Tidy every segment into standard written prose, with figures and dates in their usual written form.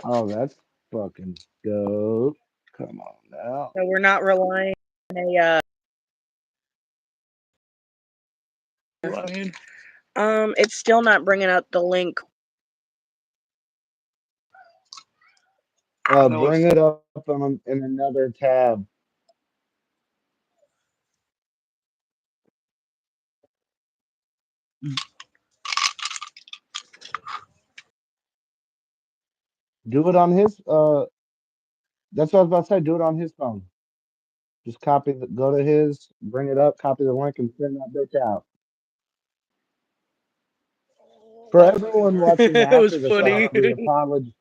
Oh, that's fucking dope. Come on now. So we're not relying on a. What I need? It's still not bringing up the link. I know Bring it's it up in another tab. Do it on his. That's what I was about to say. Do it on his phone. Just go to his, bring it up, copy the link, and send that bitch out. For everyone watching It was after the funny. fact, we apologize.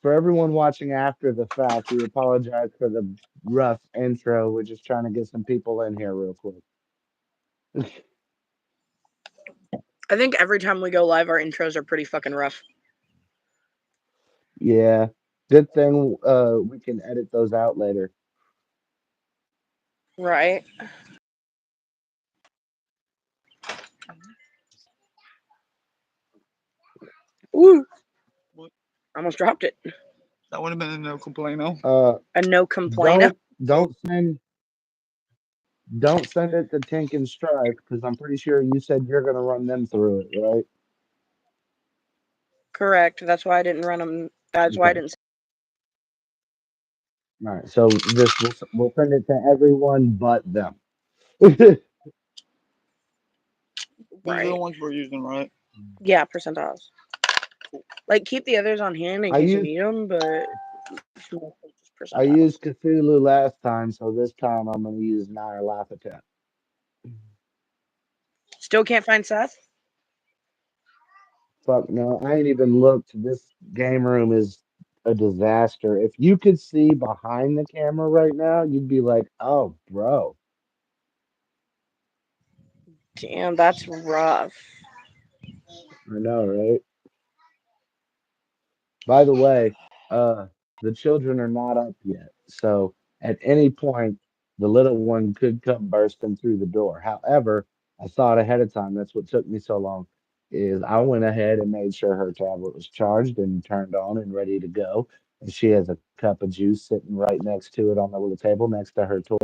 For everyone watching after the fact, we apologize for the rough intro. We're just trying to get some people in here real quick. I think every time we go live, our intros are pretty fucking rough. Yeah. Good thing we can edit those out later. Right. Ooh, what almost dropped it. that would have been a no complaino. A no complainer. Don't send it to Tink and Strife because I'm pretty sure you said you're gonna run them through it, right? Correct. That's why I didn't run them. That's why I Okay. didn't. All right. So just we'll send it to everyone but them. These are the Right. ones we're using, right? Yeah, percentiles. Like keep the others on hand in I case you used need them, but just I percentiles. used Cthulhu last time, so this time I'm gonna use Nyarlathotep. Still can't find Seth. Fuck no, I ain't even looked. This game room is a disaster. If you could see behind the camera right now, you'd be like, "Oh, bro." Damn, that's rough. I know, right? By the way, the children are not up yet, so at any point, the little one could come bursting through the door. However, I saw it ahead of time. That's what took me so long. Is I went ahead and made sure her tablet was charged and turned on and ready to go. And she has a cup of juice sitting right next to it on the little table next to her toy.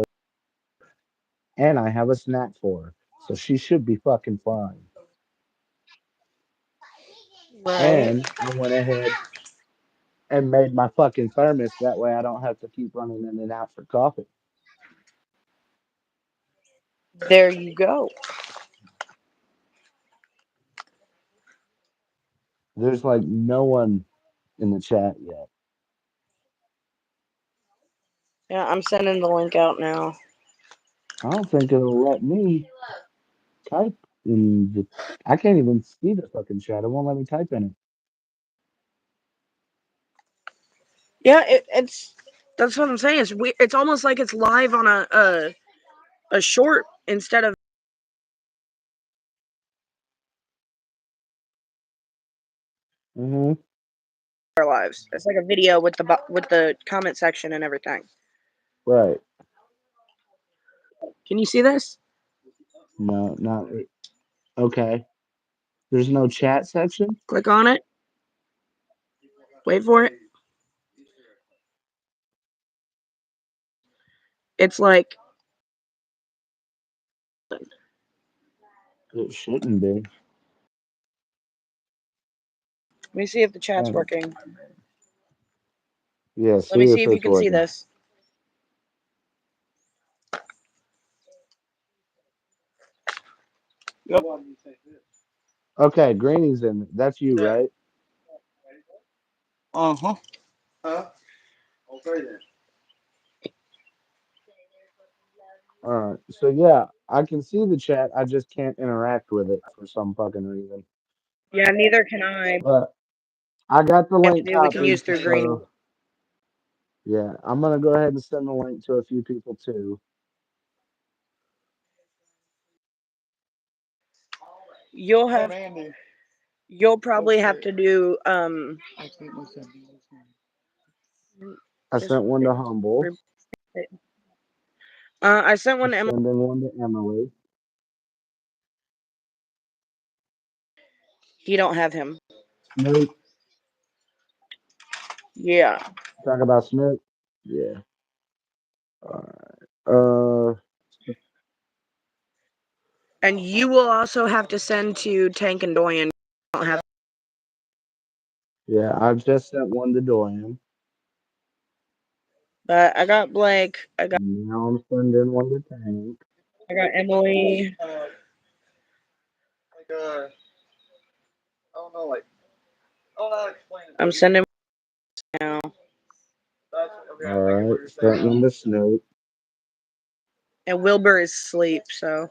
And I have a snack for her. So she should be fucking fine. Right. And I went ahead and made my fucking thermos. That way I don't have to keep running in and out for coffee. There you go. There's like no one in the chat yet. Yeah, I'm sending the link out now. I don't think it'll let me type in the. I can't even see the fucking chat. It won't let me type in it. Yeah, it's that's what I'm saying. It's almost like it's live on a short instead of Hmm. our lives. It's like a video with the comment section and everything. Right. Can you see this? No, okay. There's no chat section. Click on it. Wait for it. It's like It shouldn't be. let me see if the chat's Oh, working. yeah. Let See me see if if you it's can see working. this. Yep. Okay, Greeny's in. That's you, right? Uh huh. All right. So yeah, I can see the chat. I just can't interact with it for some fucking reason. Yeah, neither can I. But I got the We have to link do. We can use copied, through Green. so yeah, I'm gonna go ahead and send the link to a few people too. You'll Hey, have. Randy. You'll probably have to do I think we said I just sent one to Humble. I sent one I'm to Emma. sending one to Emily. You don't have him. Nope. Yeah. Talk about Snoop. Yeah. Uh, And you will also have to send to Tank and Doyen. I don't have, yeah. I've just sent one to Dorian. but I got Blake. Now I'm sending one to Tank. I got Emily. Like I don't know, like I don't know how to explain it. I'm sending now. That's okay. All I get what right. you're saying Sent one now. to Snoop. And Wilbur is asleep, so.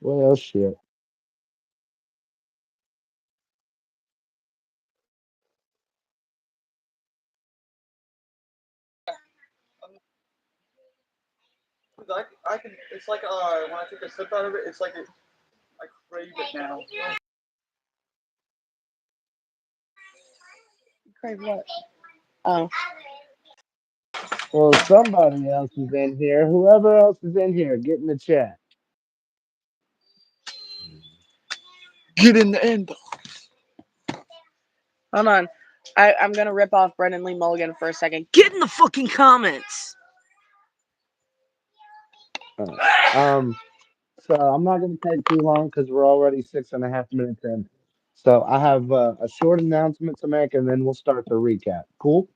Well, shit. Um, 'Cause I can. It's like when I take a sip out of it, it's like I crave it now. Crave what? Oh. Well, somebody else is in here. Whoever else is in here, get in the chat. Get in the end. Hold on. I'm gonna rip off Brendan Lee Mulligan for a second. Get in the fucking comments! All right. So I'm not going to take too long because we're already 6.5 minutes in. So I have a short announcement to make, and then we'll start the recap. Cool.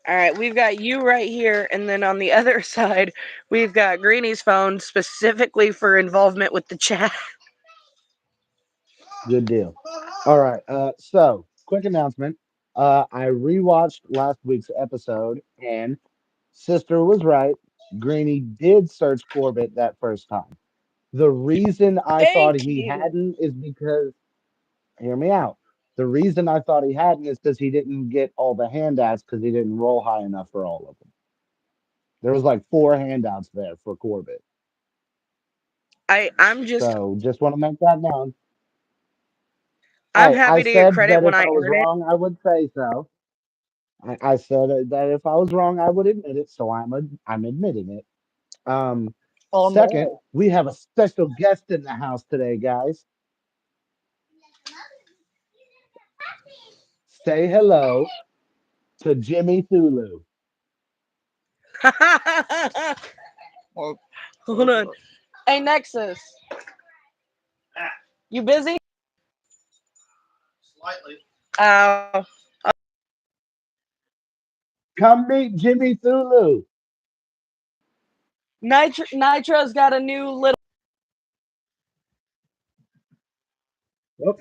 Alright, we've got you right here, and then on the other side, we've got Greeny's phone specifically for involvement with the chat. Good deal. All right. So quick announcement. I rewatched last week's episode, and sister was right. Greeny did search Corbett that first time. The reason I thought Thank he you! hadn't is because, hear me out. The reason I thought he hadn't is because he didn't get all the handouts because he didn't roll high enough for all of them. There was like four handouts there for Corbett. I'm just So just want to make that known. I'm I happy to get said credit that when if I I was earn it. wrong, I would say so. I said that if I was wrong, I would admit it. So I'm admitting it. Um, Oh Second, no. we have a special guest in the house today, guys. Say hello to Jimmy Thulu. Well, Hold on. Hey Nexus, you busy? slightly. Oh. Come meet Jimmy Thulu. Nitro's got a new little. Oh,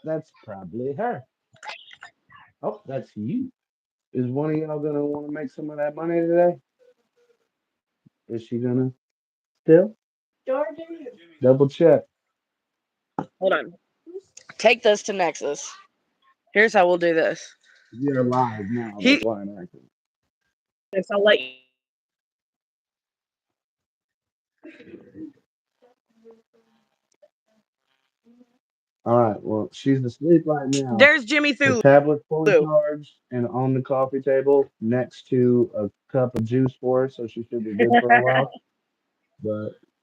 that's probably her. Oh, that's you. Is one of y'all gonna want to make some of that money today? Is she gonna still? Double check. Hold on. Take this to Nexus. Here's how we'll do this. You're live now. That's He. why I'm asking. This, I'll let you. All right. Well, she's asleep right now. There's Jimmy Her Thulu. tablet's fully charged and on the coffee table next to a cup of juice for her, so she should be good for a while.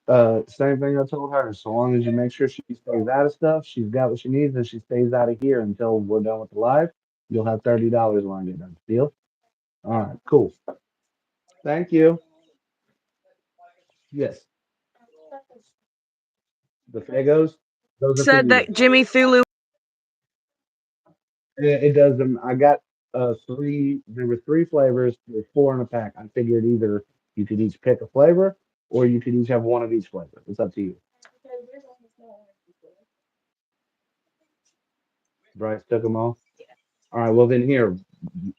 But same thing I told her. So long as you make sure she stays out of stuff, she's got what she needs, and she stays out of here until we're done with the live. You'll have $30 when I get done. Deal? All right. Cool. Thank you. Yes. The Fagos, those are for Said you. that Jimmy Thulu. It does them. I got three. There were three flavors. There's four in a pack. I figured either you could each pick a flavor, or you could each have one of each flavor. It's up to you. Bryce took them all. All right. Well, then here,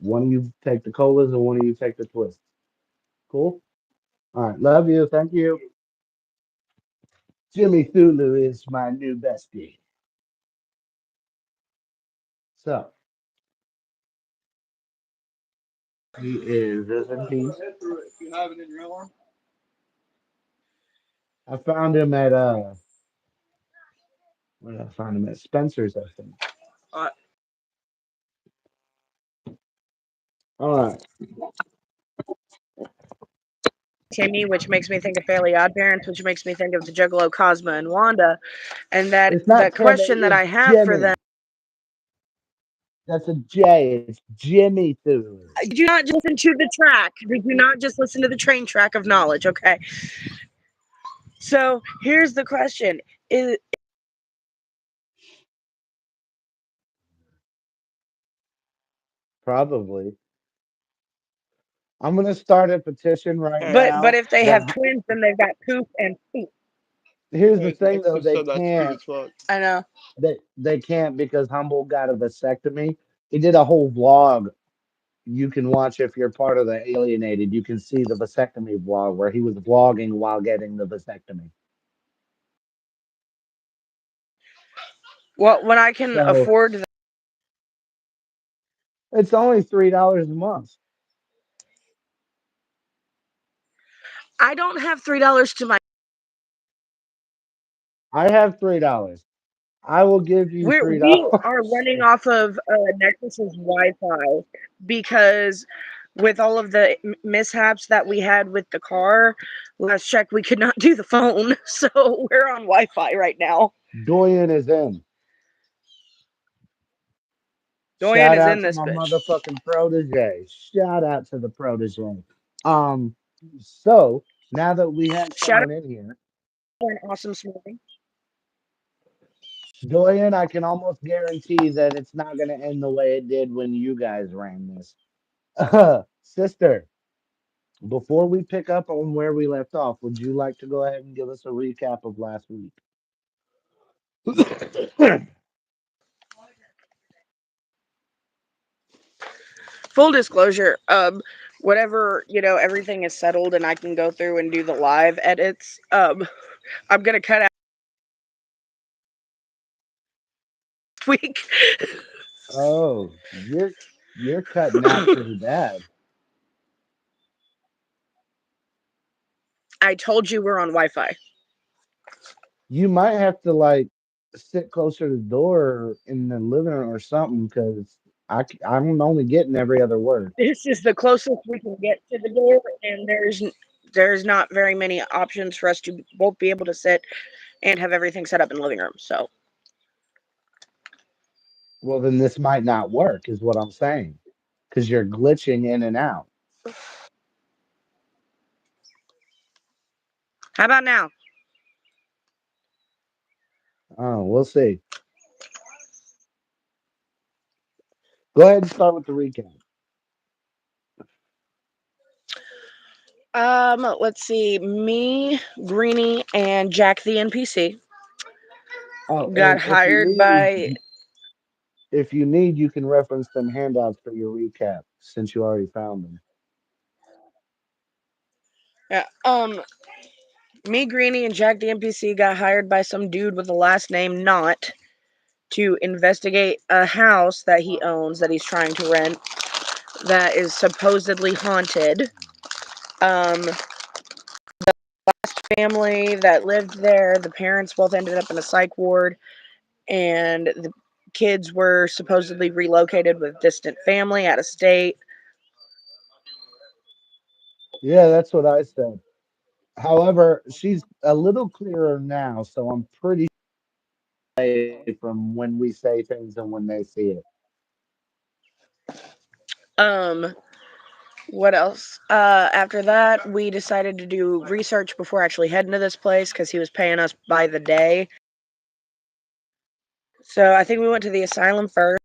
one of you take the colas, and one of you take the twists. Cool. All right. Love you. Thank you. Jimmy Thulu is my new bestie. So he is, isn't he? If you have it in your alarm. I found him at where did I find him at Spencer's, I think. Uh, All right. Timmy, which makes me think of Fairly Odd Parents, which makes me think of the Juggalo Cosma and Wanda. And that It's the not Timmy, question that it's I have for them. Jimmy. That's a J. It's Jimmy Thulu. Did you not just listen to the track? Did you not just listen to the train track of knowledge? Okay. So here's the question: Is Probably. I'm gonna start a petition right but now if they that have twins, then they've got poop and poop. here's the Wait, thing X though, just they said that's cute can't as fuck. I know. they can't because Humboldt got a vasectomy. He did a whole vlog you can watch if you're part of the alienated. You can see the vasectomy vlog where he was vlogging while getting the vasectomy. Well, when I can So afford that, it's only $3 a month. I don't have $3 to my. I have $3. I will give you three We are dollars. running off of Nexus's Wi-Fi because with all of the mishaps that we had with the car, last check we could not do the phone, so we're on Wi-Fi right now. Doyen is in. Doyen Shout is out in to this my bitch. motherfucking protege. Shout out to the protege. Um, so now that we have Shout out someone in here, for an awesome morning. Doyen, I can almost guarantee that it's not going to end the way it did when you guys ran this. Sister, before we pick up on where we left off, would you like to go ahead and give us a recap of last week? Full disclosure, whatever, everything is settled and I can go through and do the live edits, I'm gonna cut out this week. Oh, you're cutting out pretty bad. I told you we're on Wi-Fi. You might have to like sit closer to the door in the living room or something because I'm only getting every other word. This is the closest we can get to the door, and there's not very many options for us to both be able to sit and have everything set up in the living room. So, Well, then this might not work, is what I'm saying, because you're glitching in and out. how about now? Oh, we'll see. Go ahead and start with the recap. Let's see. Me, Greenie, and Jack the NPC Oh, got and hired by. if you need, you can reference them handouts for your recap since you already found them. Yeah, me, Greenie, and Jack the NPC got hired by some dude with the last name Not to investigate a house that he owns that he's trying to rent that is supposedly haunted. Um, family that lived there, the parents both ended up in a psych ward, and the kids were supposedly relocated with distant family out of state. Yeah, that's what I said. However, she's a little clearer now, so I'm pretty from when we say things and when they see it. Um, what else? After that, we decided to do research before actually heading to this place because he was paying us by the day. So I think we went to the asylum first.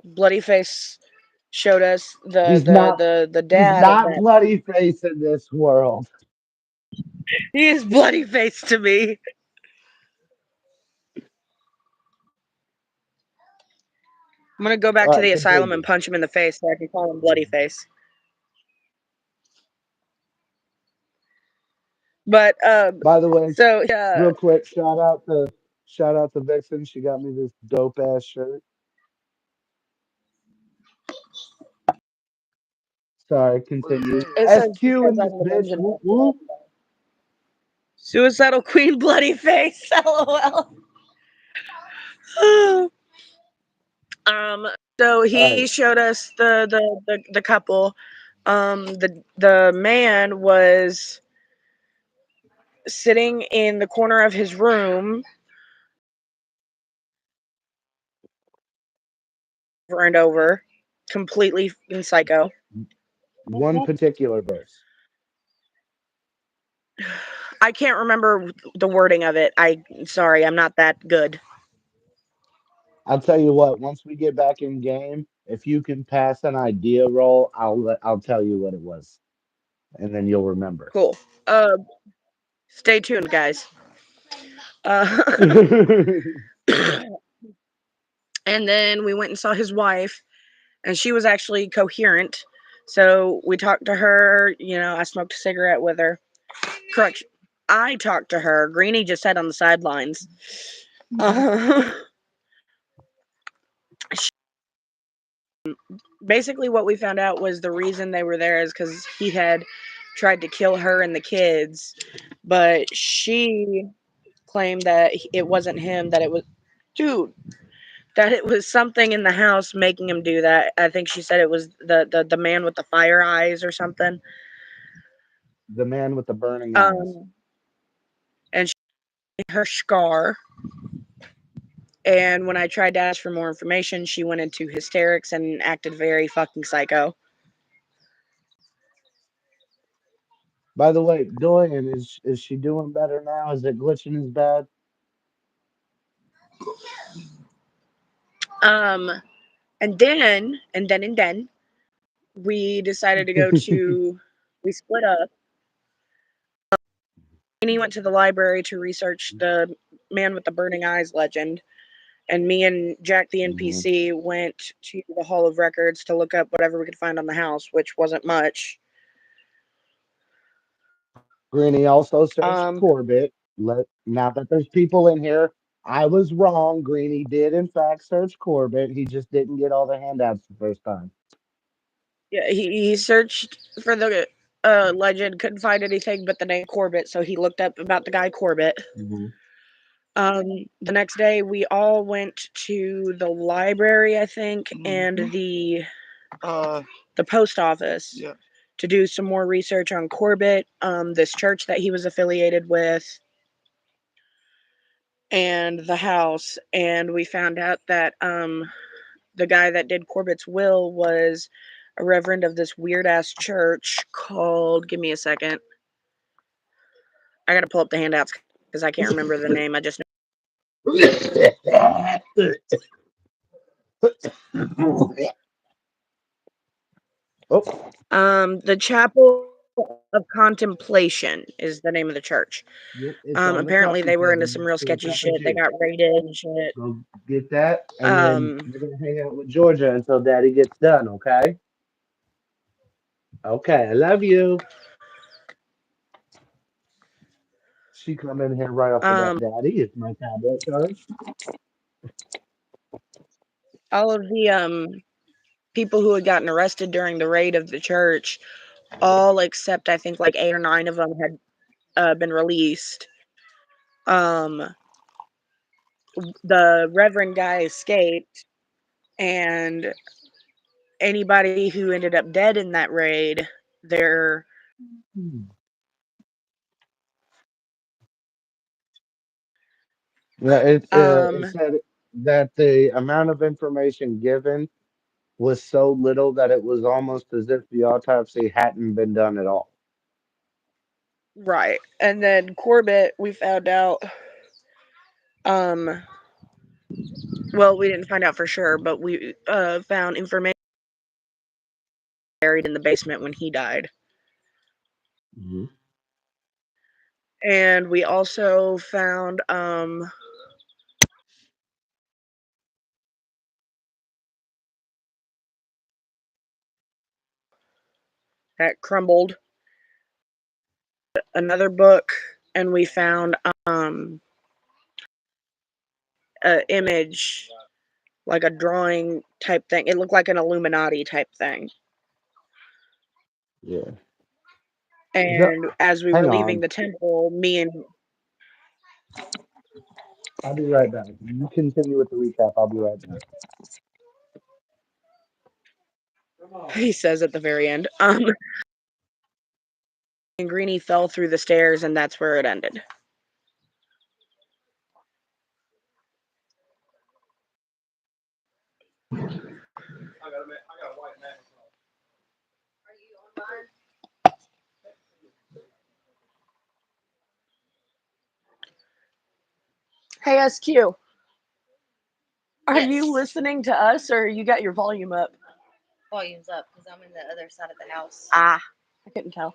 Bloody Face showed us He's not the he's dad of not that. bloody face in this world. He is Bloody Face to me. I'm gonna go All back to right, the asylum and continue. punch him in the face so I can call him Bloody Face. But By the way, so real quick, shout out to Vixen. She got me this dope ass shirt. Sorry, What is continue. it? it says SQ because in this I'm the bitch. dungeon Whoop master. whoop. Suicidal Queen Bloody Face. LOL. um. So All he right. showed us the couple. The man was sitting in the corner of his room over and over, completely fucking psycho. One particular verse. I can't remember the wording of it. I sorry, I'm not that good. I'll tell you what, once we get back in game, if you can pass an idea roll, I'll tell you what it was, and then you'll remember. Cool. Stay tuned, guys. Uh, and then we went and saw his wife, and she was actually coherent. So we talked to her. I smoked a cigarette with her. Correction. I talked to her. Greenie just sat on the sidelines. Uh, Basically, what we found out was the reason they were there is because he had tried to kill her and the kids, but she claimed that it wasn't him, that it was, dude, that it was something in the house making him do that. I think she said it was the man with the fire eyes or something. The man with the burning eyes. Um, and she her scar. And when I tried to ask for more information, she went into hysterics and acted very fucking psycho. By the way, Dorian, is she doing better now? Is it glitching as bad? Um, and then we decided to go to. We split up. Annie went to the library to research the man with the burning eyes legend, and me and Jack the Mhm. NPC went to the Hall of Records to look up whatever we could find on the house, which wasn't much. Greenie also searched Um, Corbett. Now that there's people in here, I was wrong. Greenie did in fact search Corbett. He just didn't get all the handouts the first time. yeah, he searched for the legend, couldn't find anything but the name Corbett, so he looked up about the guy Corbett. Hmm. The next day, we all went to the library, I think, and Uh, the post office yeah. to do some more research on Corbett, this church that he was affiliated with, and the house. And we found out that the guy that did Corbett's will was a reverend of this weird ass church called. Give me a second. I gotta pull up the handouts because I can't remember the name. I just Oh, the Chapel of Contemplation is the name of the church. yep, it's on the Apparently they coffee were into some table real next to a sketchy cup of shit. They juice. got raided and shit. Go get that, and then Um, you're gonna hang out with Georgia until Daddy gets done. Okay? Okay, I love you. She come in here right off the bat. um, Daddy, is my tablet charged? all of the people who had gotten arrested during the raid of the church, all except I think like 8 or 9 of them had been released. Um, the Reverend guy escaped, and anybody who ended up dead in that raid, they're Hmm. Yeah, it um said that the amount of information given was so little that it was almost as if the autopsy hadn't been done at all. right. And then Corbett, we found out um well, we didn't find out for sure, but we found information buried in the basement when he died. Hmm. And we also found that crumbled, another book, and we found an image, like a drawing type thing. It looked like an Illuminati type thing. Yeah. So, And as we were hang leaving on. the temple, me and I'll be right back. You continue with the recap. I'll be right back. he says at the very end, and Greenie fell through the stairs, and that's where it ended. I got a white man. Hey, SQ, are Yes. you listening to us or you got your volume up? Volume's up because I'm in the other side of the house. Ah, I couldn't tell.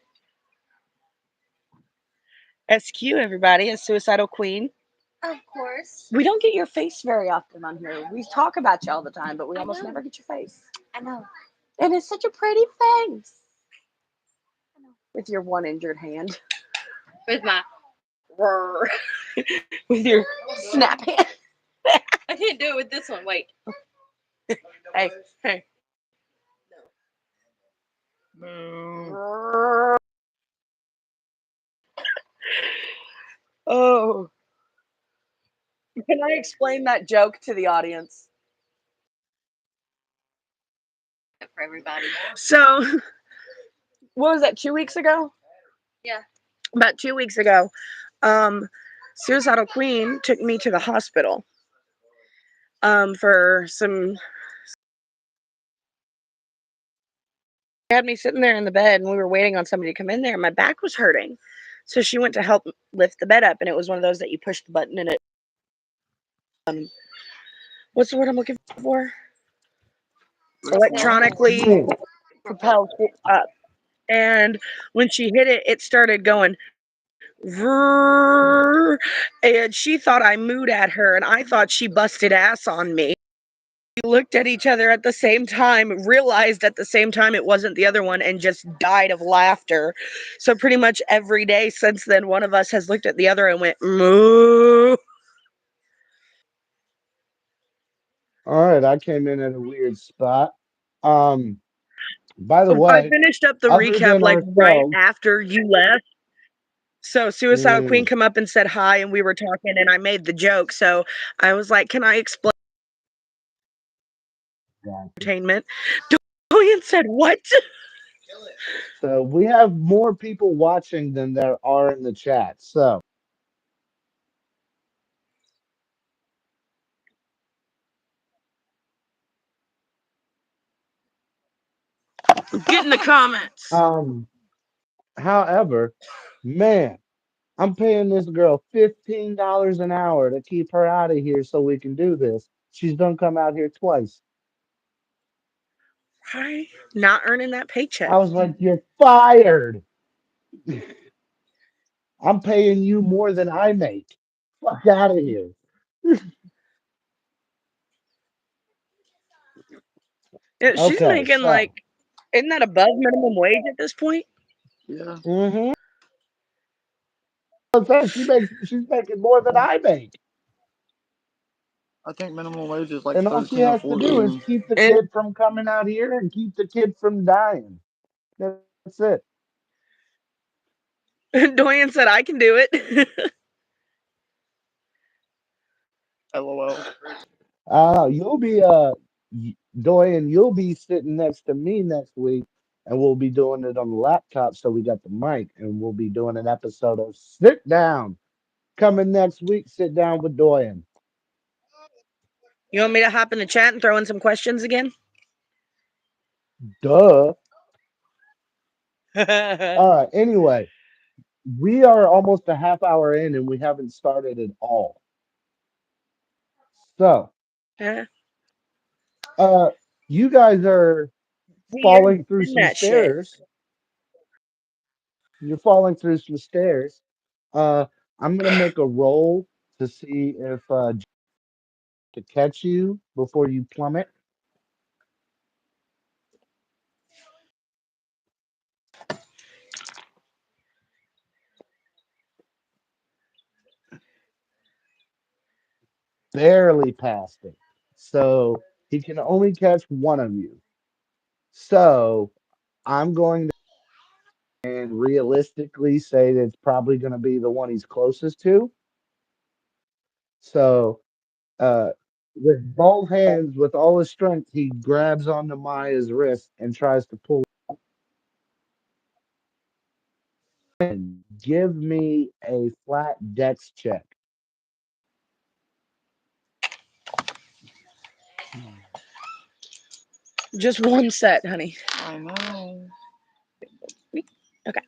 SQ, everybody, a suicidal queen. Of course. We don't get your face very often on here. We talk about you all the time, but we I almost know. never get your face. I know. And it's such a pretty face. With your one injured hand. With my With your snap hand. I can't do it with this one. Wait. Hey, hey. Oh, can I explain that joke to the audience? For everybody. So, what was that, 2 weeks ago? Yeah. About 2 weeks ago, um, Suicidal Queen took me to the hospital for some. They had me sitting there in the bed, and we were waiting on somebody to come in there, and my back was hurting. So she went to help lift the bed up, and it was one of those that you push the button and it. What's the word I'm looking for? Electronically Me. propels up. And when she hit it, it started going. And she thought I mooed at her, and I thought she busted ass on me. We looked at each other at the same time, realized at the same time it wasn't the other one, and just died of laughter. So pretty much every day since then, one of us has looked at the other and went moo. All right, I came in at a weird spot. Um, by the I way, finished up the other recap than like right ourselves, after you left. So Suicidal Queen mm, come up and said hi, and we were talking, and I made the joke. So I was like, "Can I explain gotcha. entertainment?" Dorian said, "What?" So we have more people watching than there are in the chat. So Get in the comments. um, however, man, I'm paying this girl $15 an hour to keep her out of here so we can do this. She's done come out here twice. Hi, not earning that paycheck. I was like, you're fired. I'm paying you more than I make. Fuck out of here. Yeah, she's Okay, making like, so isn't that above minimum wage at this point? Yeah. hmm she's making more than I make. I think minimum wage is like And all she 13 or has to do is 14. keep the And kid from coming out here and keep the kid from dying. That's it. Dorian said, I can do it. LOL. You'll be Doyen, you'll be sitting next to me next week, and we'll be doing it on the laptop. So we got the mic, and we'll be doing an episode of Sit Down. Coming next week, sit down with Doyen. You want me to hop in the chat and throw in some questions again? Duh. Yeah. All right. Anyway, we are almost a half hour in, and we haven't started at all. So, uh, you guys are We are falling through in some that shit. stairs. You're falling through some stairs. Uh, I'm gonna make a roll to see if to catch you before you plummet. Barely past it. So he can only catch one of you. So I'm going to and realistically say that it's probably going to be the one he's closest to. So uh, with both hands, with all his strength, he grabs onto Maya's wrist and tries to pull. Give me a flat dex check. Just one set, honey. I know. Okay.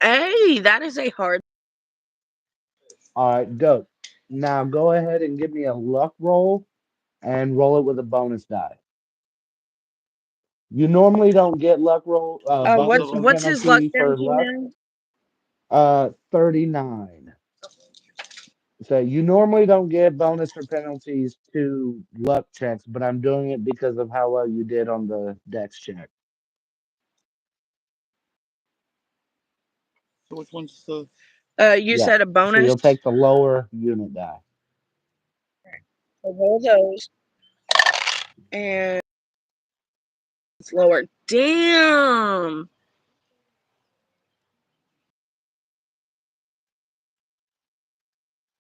Hey, that is a hard. All right, dope. Now go ahead and give me a luck roll and roll it with a bonus die. You normally don't get luck roll What's the bonus or What's bonus? his luck penalty down for to luck. now? 39. So you normally don't get bonus or penalties to luck checks, but I'm doing it because of how well you did on the dex check. So which one's the? You Yeah. said a So bonus. you'll take the lower unit die. So roll those, and it's lower. Damn.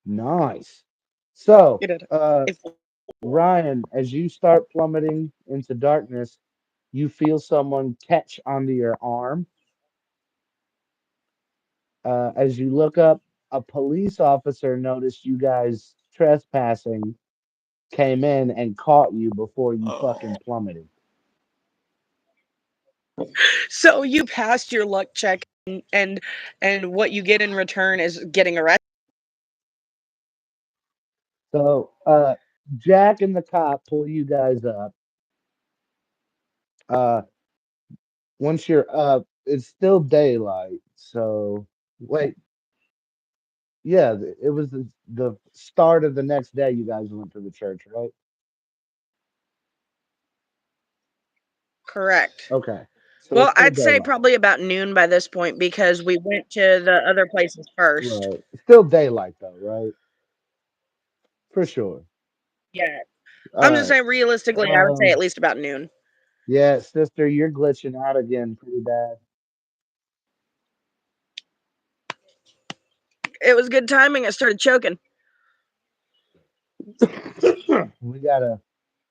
Nice. So, You did. If Ryan, as you start plummeting into darkness, you feel someone catch onto your arm. As you look up, a police officer noticed you guys trespassing, came in and caught you before you Oh. fucking plummeted. so, you passed your luck check, and what you get in return is getting arrested. So, Jack and the cop pull you guys up. Uh, once you're up, it's still daylight. So, wait, yeah, it was the start of the next day you guys went to the church, right? Correct. Okay. So it's Well, still I'd say daylight. probably about noon by this point because we went to the other places first. Right. Still daylight though, right? For sure. Yeah. I'm All just right. saying realistically, I would say at least about noon. Yeah, sister, you're glitching out again pretty bad. It was good timing. I started choking. We gotta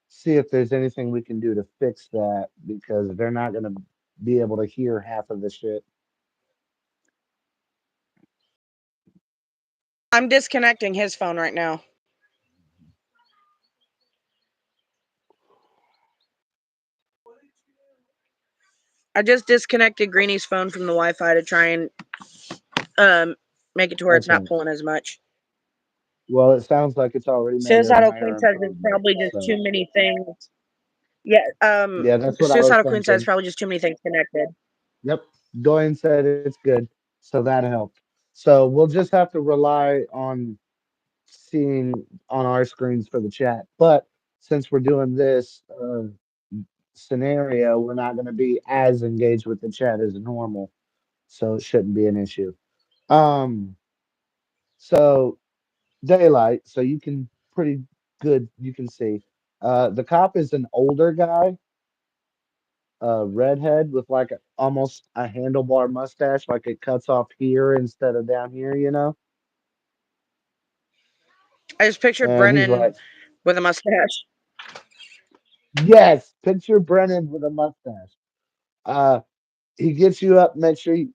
see if there's anything we can do to fix that because they're not gonna be able to hear half of the shit. I'm disconnecting his phone right now. I just disconnected Greenie's phone from the Wi-Fi to try and um make it to where it's not Okay. pulling as much. Well, it sounds like it's already made a Suicidal Queen minor says it's improvement. probably just too So many things. Yeah, yeah, that's what I was Suicidal Queen says thinking. probably just too many things connected. Yep. Doyle said it's good. So that helped. So we'll just have to rely on seeing on our screens for the chat. But since we're doing this scenario, we're not going to be as engaged with the chat as normal, so it shouldn't be an issue. Um, so daylight, so you can pretty good, you can see. The cop is an older guy, redhead with like almost a handlebar mustache, like it cuts off here instead of down here, you know. I just pictured And he's Brennan like, with a mustache. "Yes, picture Brennan with a mustache." Uh, he gets you up, make sure you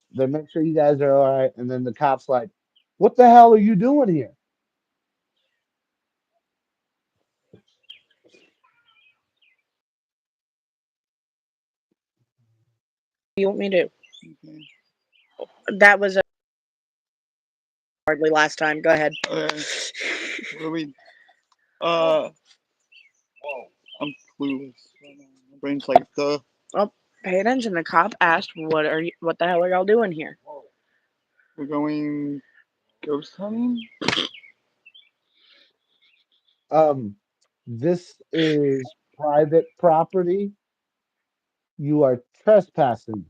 guys are all right, and then the cop's like, "What the hell are you doing here?" You want me to? Okay. That was hardly last time. Go ahead. Okay. What do we? Uh, I'm clueless. Right now. My brain's like the. Oh, pay attention. The cop asked, "What are you? What the hell are y'all doing here?" We're going ghost hunting. Um, this is private property. You are trespassing.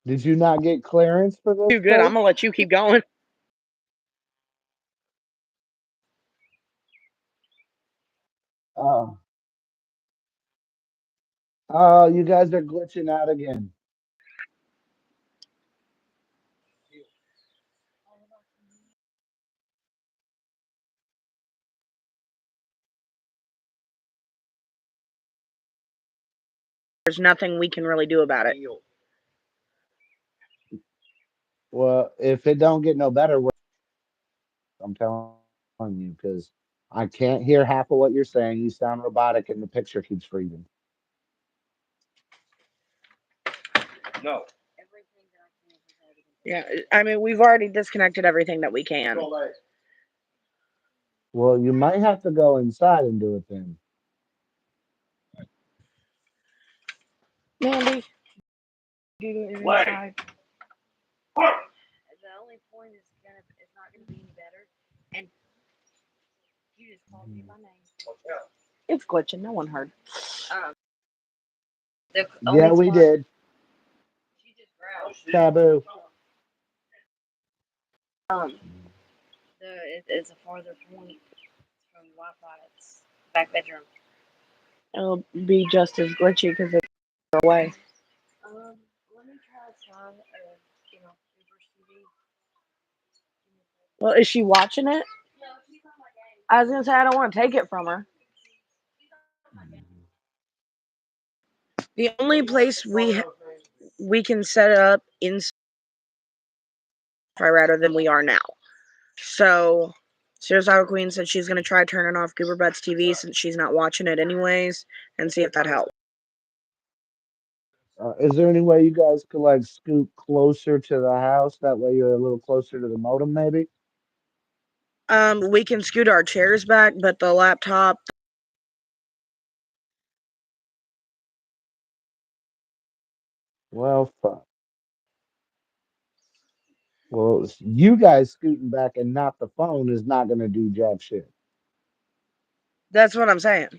Did you not get clearance for Too this, good. I'm sir? gonna let you keep going. Oh, oh, you guys are glitching out again. there's nothing we can really do about it. Well, if it don't get no better, I'm telling you, because I can't hear half of what you're saying. You sound robotic, and the picture keeps freezing. Yeah, I mean, we've already disconnected everything that we can. Well, you might have to go inside and do it then. Mandy, do it inside. The only point is it's not gonna be any better. And you just called me by name. It's glitching. No one heard. Um, the Yeah, only we spot did. she just growled. Taboo. Um, it's a farther point from Wi-Fi. It's back bedroom. It'll be just as glitchy because it's away. Um, let me try to try. You know, Uber TV. Well, is she watching it? No, she's on my game. I was gonna say I don't want to take it from her. She's on my game. The only place we can set it up inside rather than we are now. So, Suicidal Queen said she's gonna try turning off Gooberbutt's TV since she's not watching it anyways, and see if that helps. Is there any way you guys could like scoot closer to the house? That way you're a little closer to the modem, maybe? We can scoot our chairs back, but the laptop. Well, fuck. Well, you guys scooting back and not the phone is not going to do jack shit. That's what I'm saying.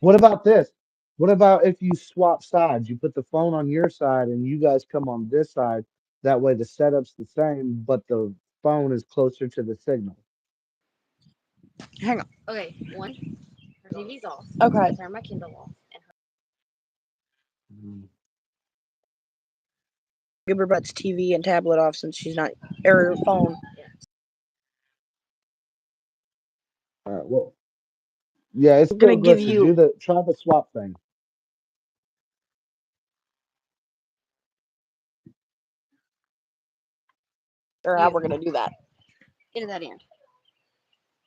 What about this? What about if you swap sides? You put the phone on your side and you guys come on this side. That way the setup's the same, but the phone is closer to the signal. Hang on. Okay, one. Her TV's off. Okay. Turn my Kindle off. And Mm. Gooberbutt's TV and tablet off since she's not, or phone. All right. Well, yeah, it's I'm gonna still give glitching. you. Try the swap thing. Or how you we're gonna do that. get to that end.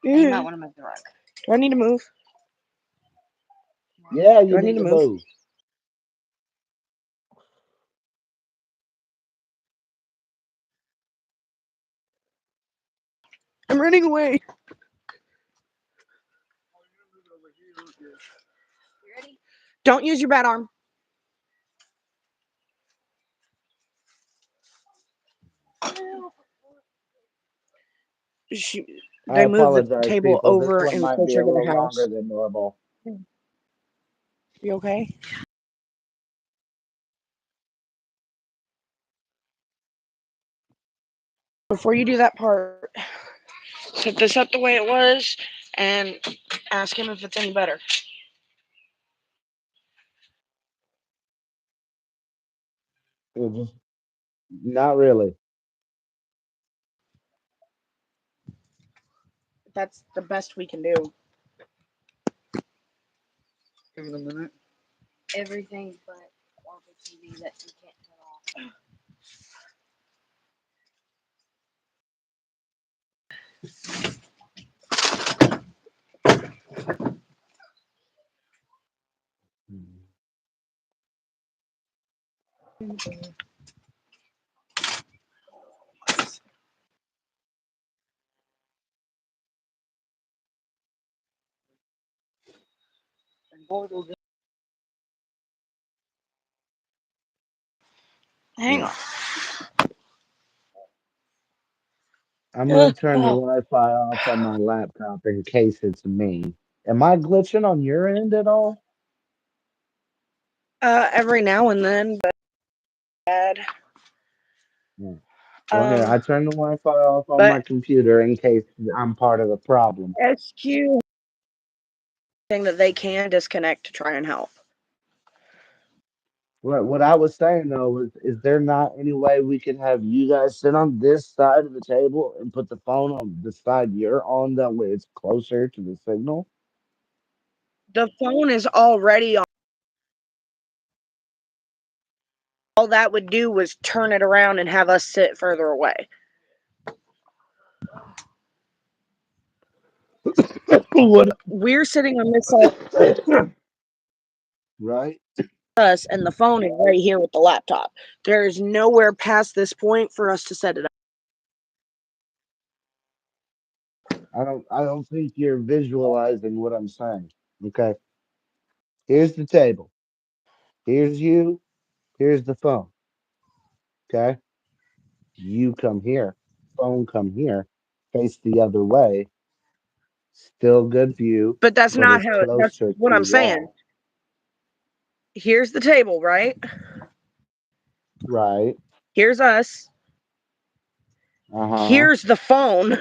And you might Yeah. want to move the rug. Do I need to move? Yeah, Do you I need need to to move? move. I'm running away. You ready? Don't use your bad arm. She, I they moved the apologize, table people. This over one and might be closer a to the little longer house. than normal. You okay? Before you do that part, set this up the way it was and ask him if it's any better. It just, not really. That's the best we can do. Give it a minute. Everything but the TV that you can't turn off. Hang on. I'm gonna turn the Oh. Wi-Fi off on my laptop in case it's me. Am I glitching on your end at all? Every now and then, but bad. Yeah. Well, here, Um, I turned the Wi-Fi off on my but computer in case I'm part of the problem. SQ thing that they can disconnect to try and help. What I was saying though is there not any way we could have you guys sit on this side of the table and put the phone on the side you're on that way it's closer to the signal? The phone is already on. all that would do was turn it around and have us sit further away. What? We're sitting on this side Right? of us, and the phone is right here with the laptop. There is nowhere past this point for us to set it up. I don't think you're visualizing what I'm saying. Okay. Here's the table. Here's you. Here's the phone. Okay. You come here. Phone come here. Face the other way. Still good view, But that's but not it's how. That's closer to what the I'm saying. wall. Here's the table, right? Right. Here's us. Uh-huh. Here's the phone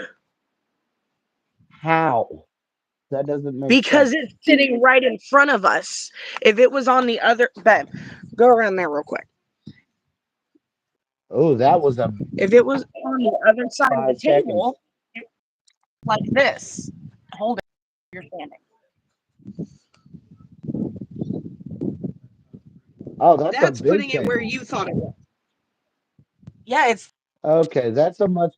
How? That doesn't make because sense. it's sitting right in front of us. If it was on the other, babe, go around there real quick. Oh, that was a If it was on the other side of the 5 seconds. table, like this, hold it. You're standing. Oh, that's a That's big putting it where table. you thought it was. Yeah, it's. Okay, that's a much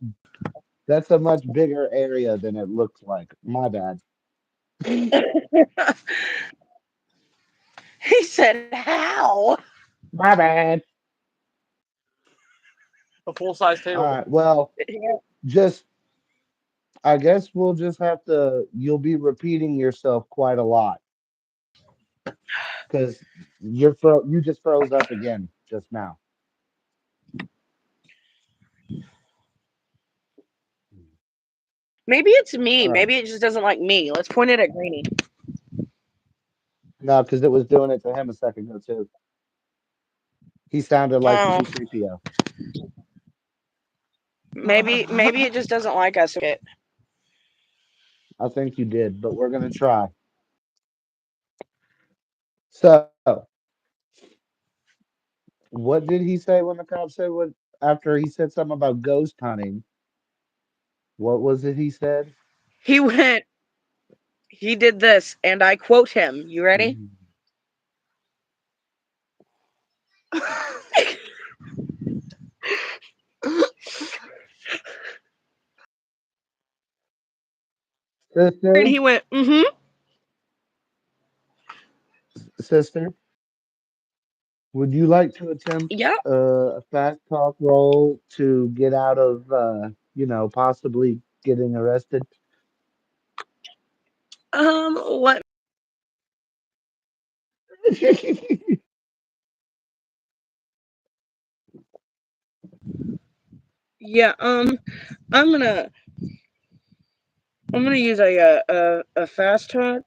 bigger area than it looks like. My bad. He said, "How?" My bad. A full size All table. right. Well, just I guess we'll just have to. You'll be repeating yourself quite a lot because you just froze up again just now. Maybe it's me. All right. Maybe it just doesn't like me. Let's point it at Greenie. No, because it was doing it to him a second ago too. He sounded like Oh, C-3PO. maybe it just doesn't like us. I think you did, but we're gonna try. So, what did he say when the cop said what after he said something about ghost hunting? What was it he said? He went. He did this, and I quote him. You ready? Mhm. And Sister, he went, "Mm-hmm." sister, would you like to attempt Yeah. a fast talk roll to get out of, possibly getting arrested? What? Yeah. I'm gonna. I'm gonna use a fast talk.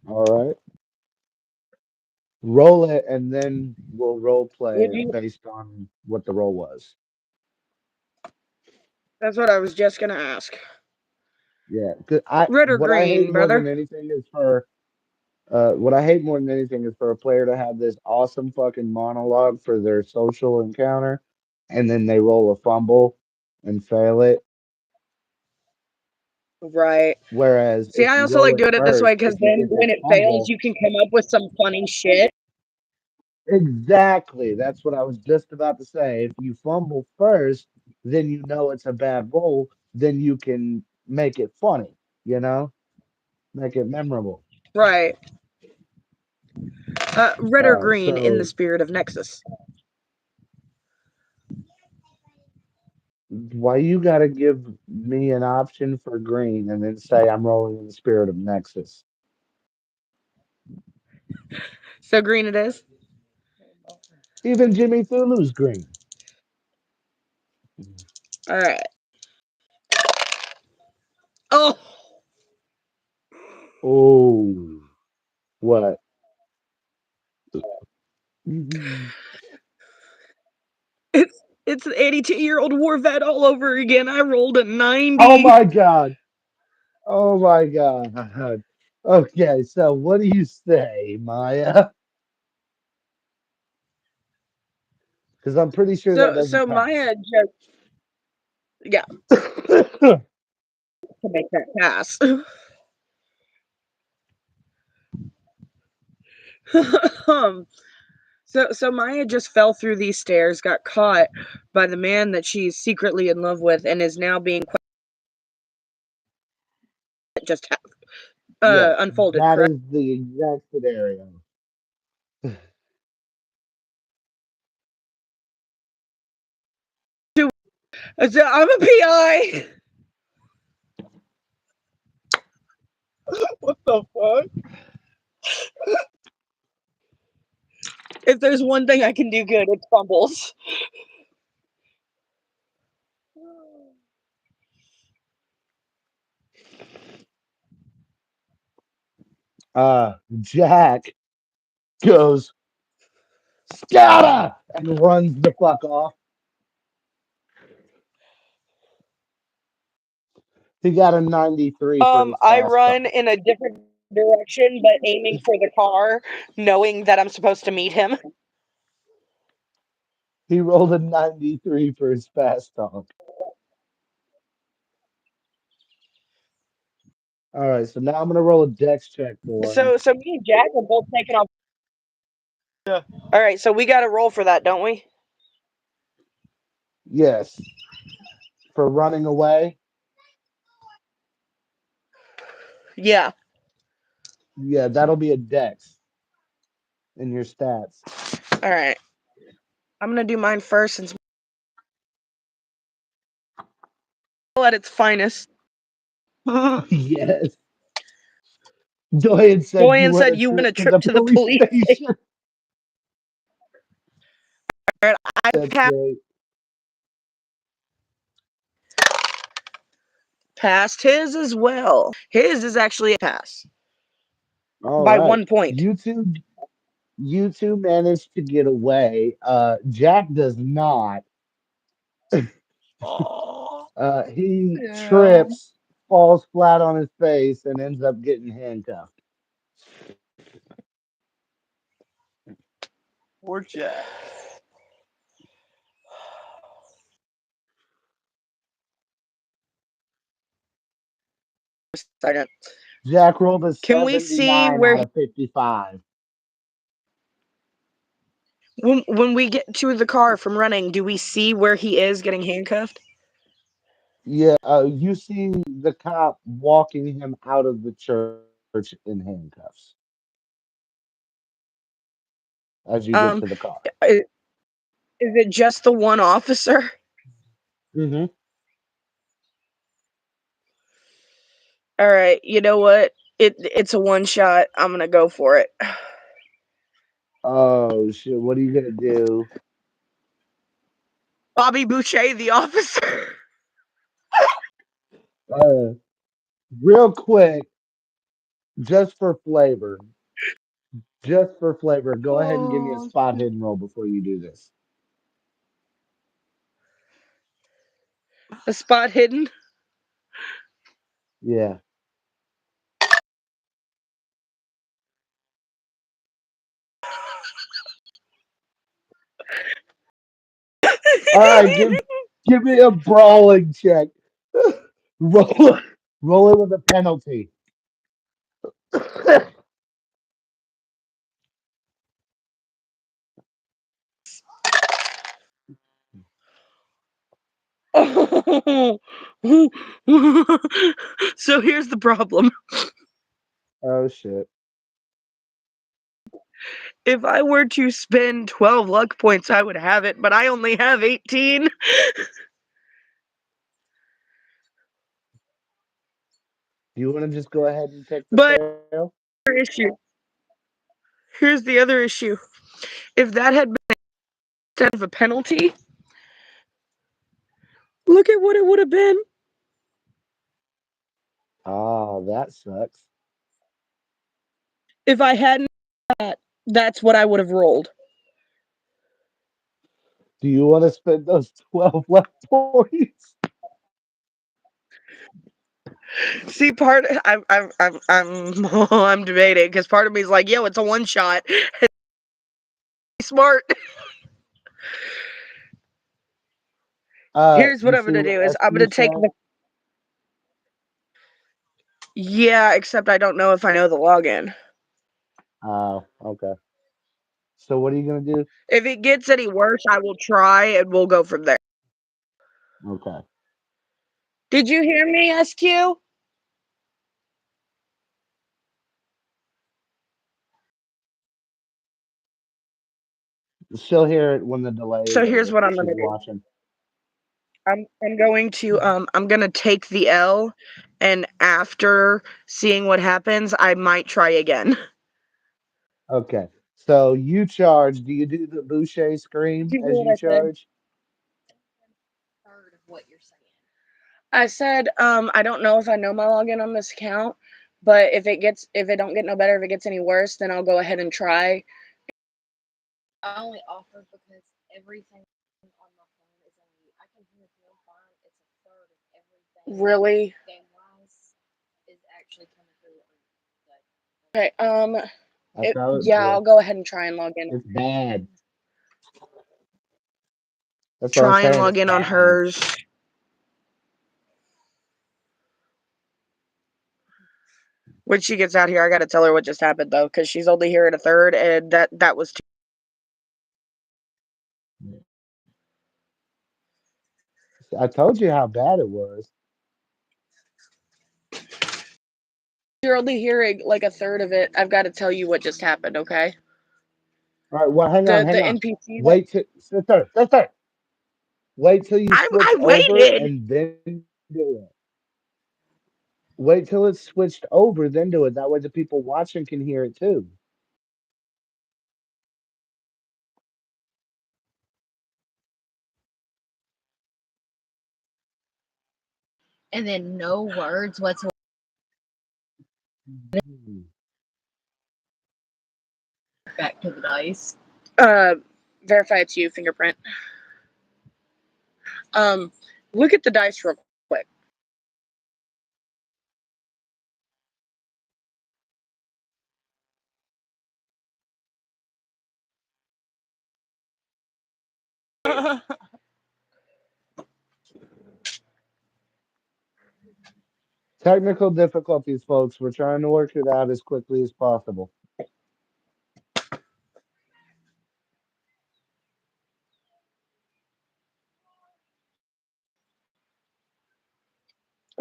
All right. Roll it, and then we'll role Would play it you? based on what the roll was. That's what I was just gonna ask. Yeah, 'cause I Red or what I hate green, more than brother? anything is for what I hate more than anything is for a player to have this awesome fucking monologue for their social encounter, and then they roll a fumble and fail it. Right. Whereas See, if I you also roll like it doing it this way first, because if you then get this when it fails, fumble, you can come up with some funny shit. exactly. That's what I was just about to say. If you fumble first, then you know it's a bad roll, then you can make it funny, you know, make it memorable. Right. Red All or right, green in the so spirit of Nexus. why you gotta give me an option for green and then say I'm rolling in the spirit of Nexus? So green it is. Even Jimmy Thulu's green. All right. Oh, Oh, what? Mhm. it's the 82-year-old war vet all over again. I rolled a Oh 90. my God. Oh my God. Okay, so what do you say, Maya? Because I'm pretty sure that doesn't So pass. Maya just yeah to make that pass. um, So Maya just fell through these stairs, got caught by the man that she's secretly in love with, and is now being just Yes, unfolded. that Correct. is the exact scenario. I'm a PI. What the fuck? If there's one thing I can do good, it's fumbles. Jack goes, Scatter! And runs the fuck off. He got a 93 for his I fast run talk. in a different direction, but aiming for the car, knowing that I'm supposed to meet him. He rolled a 93 for his fast talk. All right, so now I'm going to roll a dex check for him. So me and Jack are both taking off. Yeah. All right, so we got to roll for that, don't we? Yes, for running away. Yeah. Yeah, that'll be a dex in your stats. All right. I'm gonna do mine first since at its finest. Yes. Doyen said you Dorian went said a you win trip a to trip the to the police police station. station. All right, I That's great. passed his as well. His is actually a pass All by right. 1 point. You two managed to get away. Jack does not. Oh, He yeah. trips, falls flat on his face, and ends up getting handcuffed. Poor Jack. Second. Jack rolled a Can we see 79 where out of 55. when we get to the car from running, do we see where he is getting handcuffed? Yeah, you see the cop walking him out of the church in handcuffs as you get Um, to the car. is it just the one officer? Hmm. All right, you know what? It's a one shot. I'm gonna go for it. Oh shit! What are you gonna do? Bobby Boucher, the officer. Uh, Real quick, just for flavor, go ahead and give me a Oh, spot hidden roll before you do this. A spot hidden. Yeah. All right, give me a brawling check. roll roll it with a penalty. So here's the problem. Oh shit. If I were to spend 12 luck points, I would have it, but I only have 18. Do you want to just go ahead and take the But fail? issue. Here's the other issue. If that had been instead of a penalty, look at what it would have been. Ah, that sucks. If I hadn't that's what I would have rolled. Do you want to spend those 12 left points? See, I'm I'm debating because part of me is like, yo, it's a one shot. Smart. Here's what You I'm see gonna what do is I'm SQ gonna take said? the yeah, except I don't know if I know the login. Oh, okay. So what are you gonna do? If it gets any worse, I will try and we'll go from there. Okay. Did you hear me, SQ? She'll hear it when the delay is So here's over what because I'm she's gonna do. watching. I'm gonna take the L, and after seeing what happens, I might try again. Okay. So you charge. Do you do the Boucher Did scream you hear as what you I said? charge? Third of what you're saying. I said, I don't know if I know my login on this account, but if it don't get no better, if it gets any worse, then I'll go ahead and try. I only offered because everything on my phone is only I can hear him fine. It's a third of everything Really? game wise is actually coming through on the Okay. That's how it Yeah, I'll works. go ahead and try and log in. It's bad. That's what I'm Try and saying. log It's in on bad. hers. When she gets out here, I gotta tell her what just happened though, because she's only here at a third, and that was too. I told you how bad it was. You're only hearing like a third of it. I've got to tell you what just happened. Okay. All right. Well, hang on, The hang on. NPC that Wait till sit there. Sit there. Wait till you switch I over waited. and then do it. Wait till it's switched over, then do it. That way the people watching can hear it too. and then no words whatsoever Mhm. back to the dice. Uh, Verify it's you. Fingerprint. Look at the dice real quick. Technical difficulties, folks. We're trying to work it out as quickly as possible.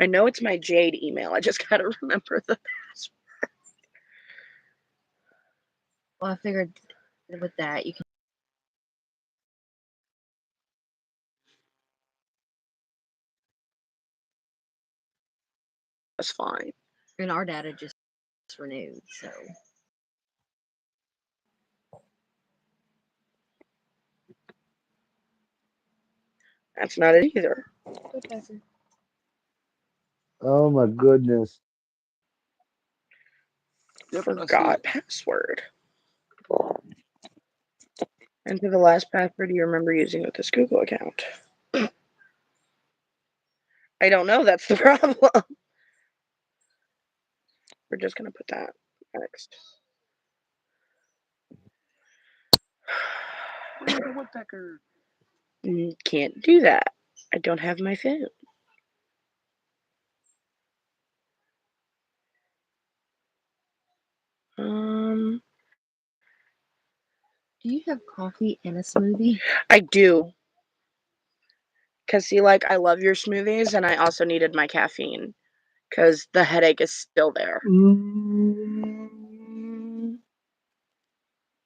I know it's my Jade email. I just gotta remember the password. Well, I figured with that you can That's fine. and our data just renewed, so That's not it either. Professor. Oh my goodness. Yep, I see Forgot it. password. Enter the last password you remember using with this Google account. I don't know. That's the problem. We're just gonna put that next. Where's the woodpecker? Can't do that. I don't have my phone. Um, Do you have coffee and a smoothie? I do. Cause see, like I love your smoothies, and I also needed my caffeine because the headache is still there. Mm,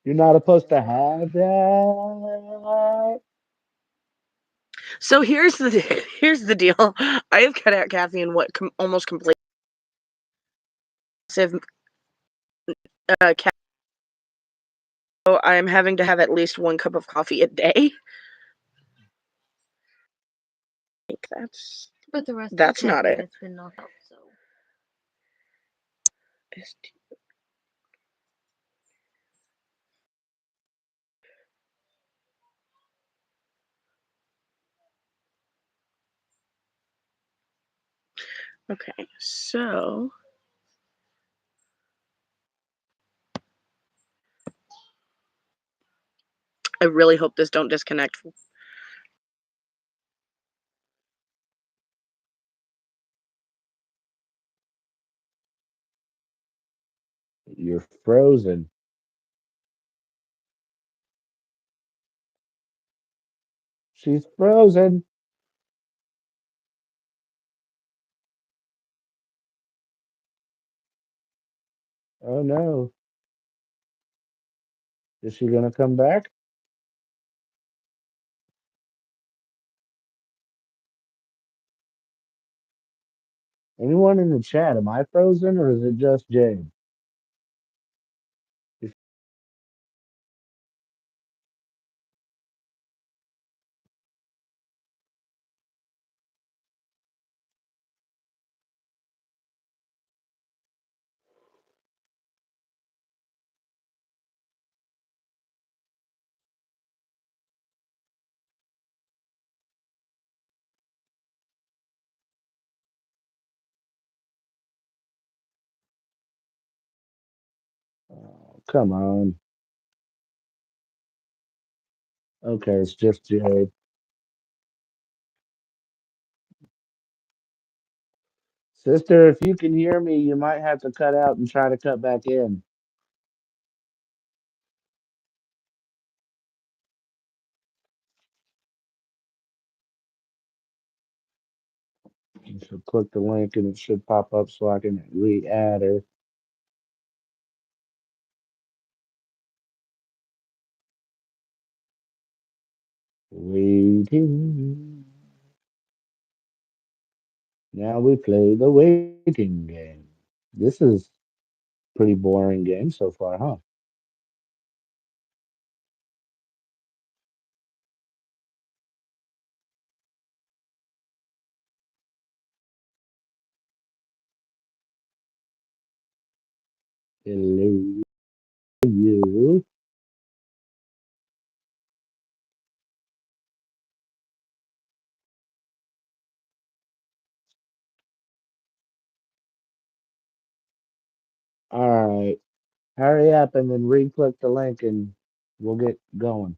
you're not supposed to have that. So here's the deal. I have cut out caffeine almost completely. Ca- so I am having to have at least 1 cup of coffee a day. I think But the rest of the that's not caffeine it. has been knocked out, so Okay, so I really hope this don't disconnect. You're frozen. She's frozen. Oh no. Is she gonna come back? Anyone in the chat? Am I frozen or is it just Jade? If- Oh, come on. Okay, it's just Jade. Sister, if you can hear me, you might have to cut out and try to cut back in. You should click the link and it should pop up so I can re-add her. Waiting. Now we play the waiting game. This is pretty boring game so far, huh? Hello, you. All right, hurry up and then re-click the link and we'll get going.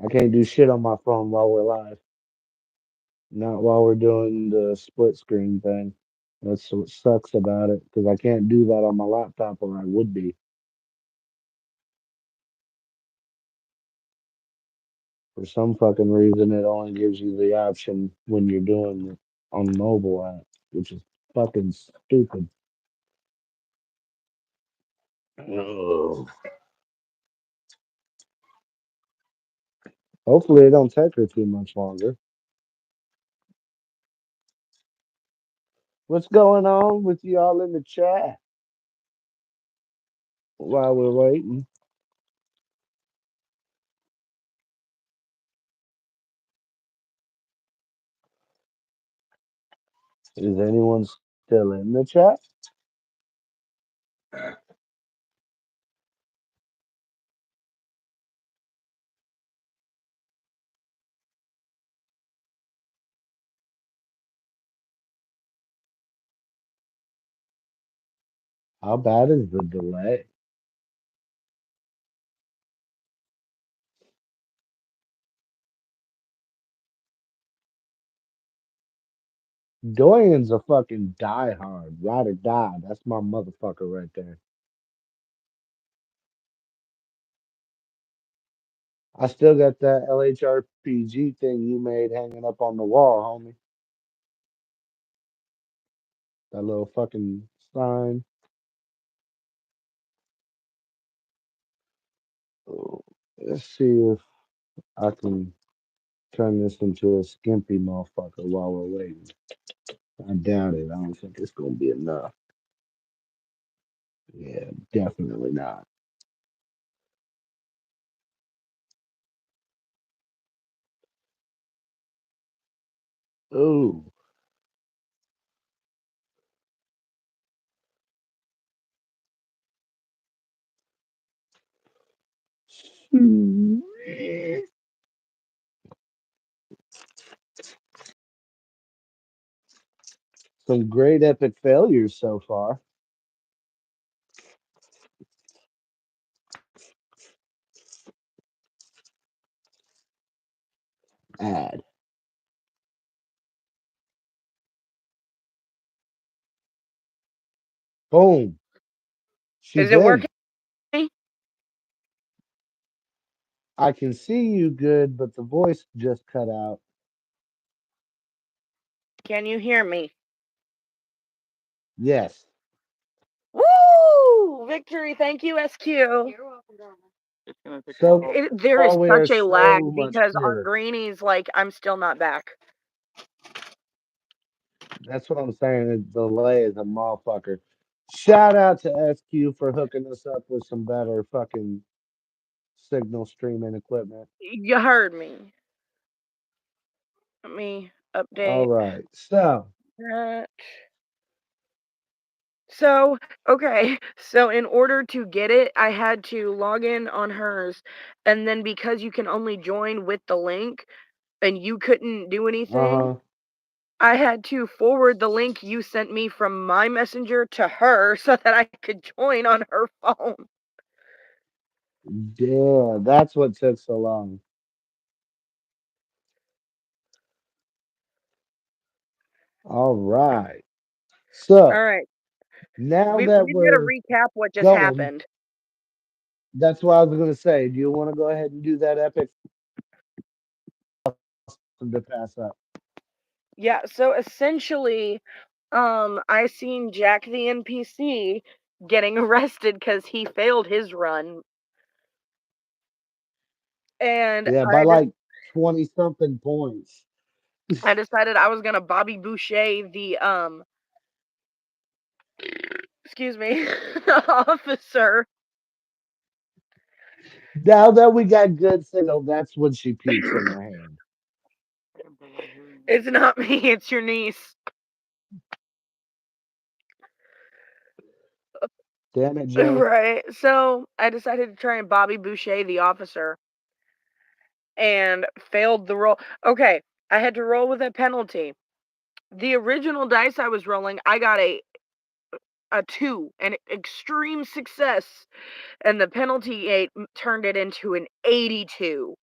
I can't do shit on my phone while we're live. Not while we're doing the split screen thing. That's what sucks about it because I can't do that on my laptop or I would be. For some fucking reason, it only gives you the option when you're doing it on mobile app, which is fucking stupid. Ugh. Hopefully, it don't take her too much longer. What's going on with y'all in the chat while we're waiting? Is anyone still in the chat? How bad is the delay? Dorian's a fucking diehard, ride or die. That's my motherfucker right there. I still got that LHRPG thing you made hanging up on the wall, homie. That little fucking sign. Oh, let's see if I can turn this into a skimpy motherfucker while we're waiting. I doubt it. I don't think it's gonna be enough. Yeah, definitely not. Oh. Some great epic failures so far. Add. Boom. Is She's it working? in. I can see you good, but the voice just cut out. Can you hear me? Yes. Woo! Victory. Thank you, SQ. You're welcome, darling. It's gonna take a So while. There is far, we are such a lag so much because on clearer. Greeny's, like, I'm still not back. That's what I'm saying. The delay is a motherfucker. Shout out to SQ for hooking us up with some better fucking signal streaming equipment. You heard me. Let me All update right. So, that. So, okay. So, in order to get it, I had to log in on hers. And then because you can only join with the link and you couldn't do anything, uh-huh. I had to forward the link you sent me from my messenger to her so that I could join on her phone. Yeah, that's what took so long. All right. All So, right. now We that need to we're recap what just going, happened. that's what I was going to say. Do you want to go ahead and do that epic to pass up? Yeah, so essentially, I seen Jack the NPC getting arrested because he failed his run, and Yeah, by like 20 something points. I decided I was gonna Bobby Boucher the excuse me, officer. Now that we got good signal, that's when she pukes in her hand. I can barely hear you. It's not me, it's your niece. Damn it, Jay. Right. So I decided to try and Bobby Boucher the officer and failed the roll. Okay, I had to roll with a penalty. The original dice I was rolling, I got a 2, an extreme success, and the penalty 8 turned it into an 82.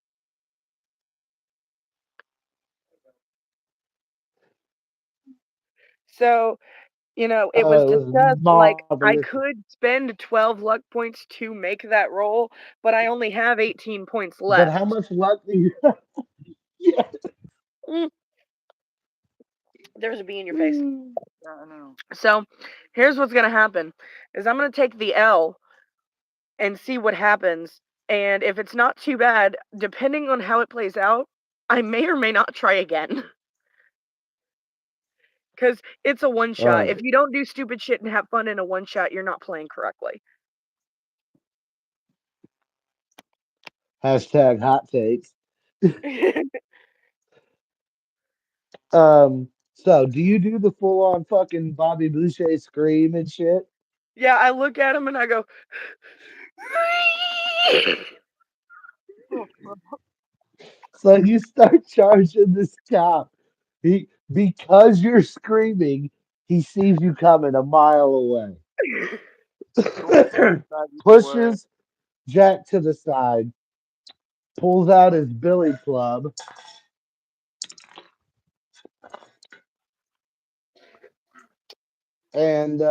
So, it was It was discussed, like, I marvelous. could spend 12 luck points to make that roll, but I only have 18 points But how left. much luck do you yeah. Mm, there's a bee in your face. Yeah, I know. So, here's what's gonna happen, is I'm gonna take the L and see what happens, and if it's not too bad, depending on how it plays out, I may or may not try again. Because it's a one All shot. If right. you don't do stupid shit and have fun in a one shot, you're not playing correctly. Hashtag hot takes. Yeah, So do you do the full on fucking Bobby Boucher scream and shit? I look at him and I go, Oh, fuck. So you start charging this cop. He because you're screaming, he sees you coming a mile away. Don't say that either way. Pushes Jack to the side, pulls out his billy club, and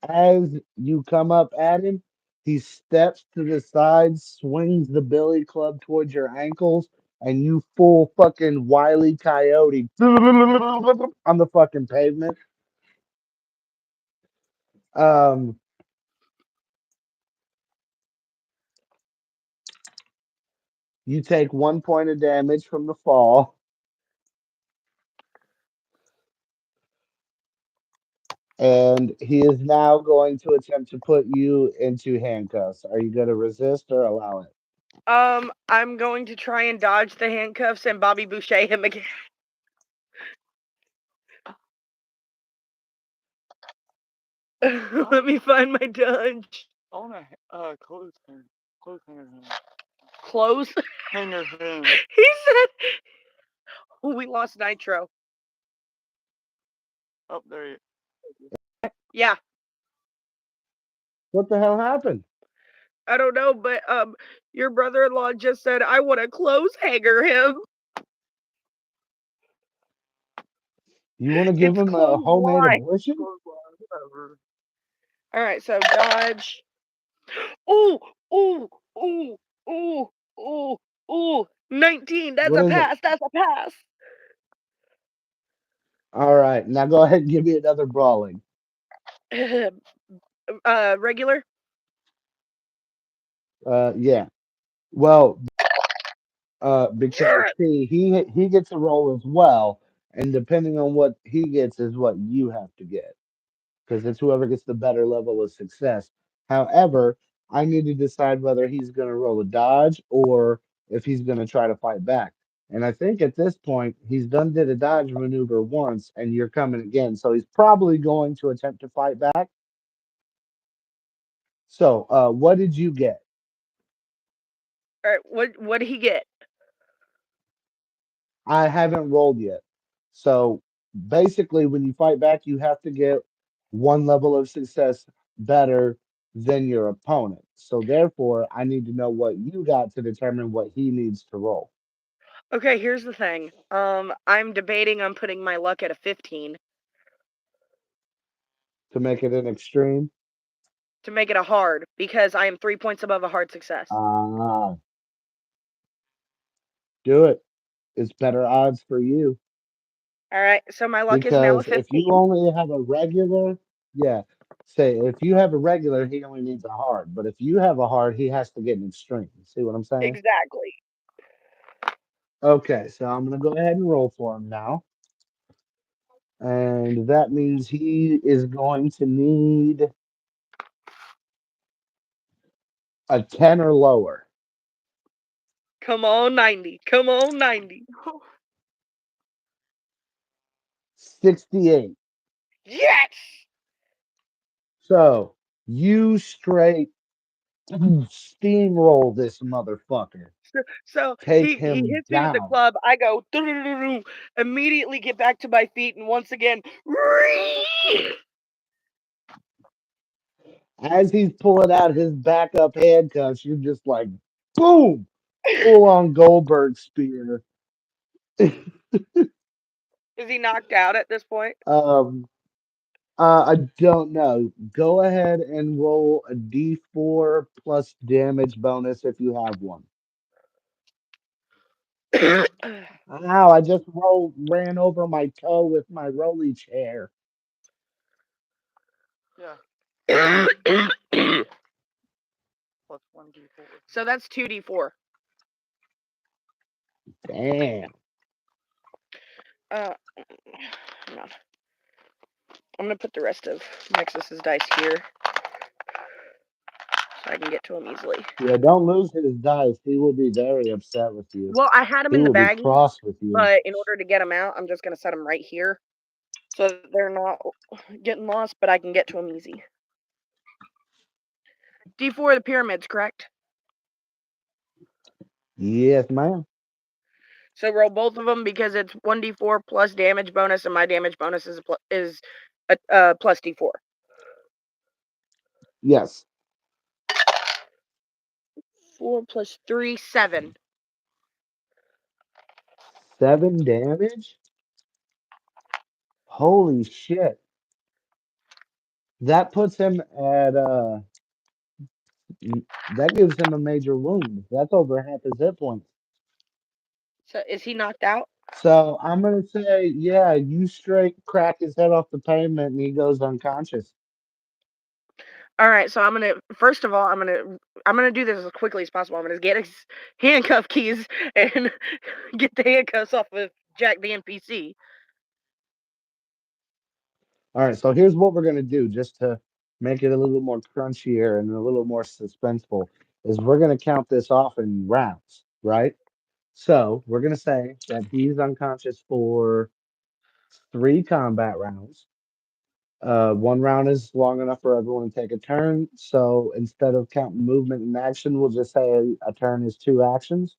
as you come up at him, he steps to the side, swings the billy club towards your ankles, and you full fucking wily coyote on the fucking pavement. Um, you take 1 point of damage from the fall, and he is now going to attempt to put you into handcuffs. Are you going to resist or allow it? I'm going to try and dodge the handcuffs and Bobby Boucher him again. Let me find my dodge. I wanna close hanger him. Close. Hanger him. He said we lost Nitro. Oh, there you. Yeah, What the hell happened? I don't know, but your brother-in-law just said I want to clothes hanger him. You want to give It's him a homemade clothesline. abortion? Whatever. All right, so dodge. Ooh, ooh, ooh, ooh, ooh, ooh. 19. That's What a is it? pass. That's a pass. All right, now go ahead and give me another brawling. Regular. Yeah. Well, because Yes. see, he gets a roll as well, and depending on what he gets is what you have to get, because it's whoever gets the better level of success. However, I need to decide whether he's going to roll a dodge or if he's going to try to fight back. And I think at this point he's done did a dodge maneuver once, and you're coming again, so he's probably going to attempt to fight back. So, what did you get? All right. What did he get? I haven't rolled yet. So basically, when you fight back, you have to get one level of success better than your opponent. So therefore, I need to know what you got to determine what he needs to roll Okay, here's the thing. I'm debating on putting my luck at a 15 to make it an extreme. to make it a hard because I am 3 points above a hard success. Ah, do it. It's better odds for you All right, so my luck is now a because if you 15. only have a regular, yeah, say if you have a regular, he only needs a hard. But if you have a hard, he has to get an extreme. See what I'm saying? Exactly. Okay, so I'm gonna go ahead and roll for him now. And that means he is going to need a 10 or lower. Come on, 90. Come on, 90. 68. Yes. So you straight steamroll this motherfucker. So Take he him hits me with the down. club. I go "Doo-doo-doo-doo," immediately get back to my feet, and once again, As he's pulling out his backup handcuffs, you're just like, boom, full on Goldberg spear. is he knocked out at this point? um, I don't know. Go ahead and roll a d4 plus damage bonus if you have one. Ow, I just ran over my toe with my rolly chair. Yeah. Plus 1d4. So that's 2d4. Damn. Uh, hang on. I'm gonna put the rest of Nexus's dice here so I can get to him easily. Yeah, don't lose his dice. He will be very upset with you. Well, I had him He in the will be baggie, cross with you. but in order to get him out, I'm just gonna set him right here so that they're not getting lost, but I can get to him easy. D4 of the pyramids, correct? Yes, ma'am. So roll both of them because it's 1d4 plus damage bonus, and my damage bonus is a plus d4. Yes. 4 plus 3, 7. 7 damage? Holy shit. That puts him at that gives him a major wound. That's over half his hit points. So is he knocked out? So I'm gonna say, yeah, you straight crack his head off the pavement and he goes unconscious. All right, so I'm gonna first of all I'm gonna do this as quickly as possible. I'm gonna get his handcuff keys and get the handcuffs off of Jack the NPC. All right, so here's what we're gonna do just to make it a little more crunchier and a little more suspenseful, is we're gonna count this off in rounds, right? So we're gonna say that he's unconscious for 3 combat rounds. One round is long enough for everyone to take a turn. So instead of counting movement and action, we'll just say a turn is 2 actions.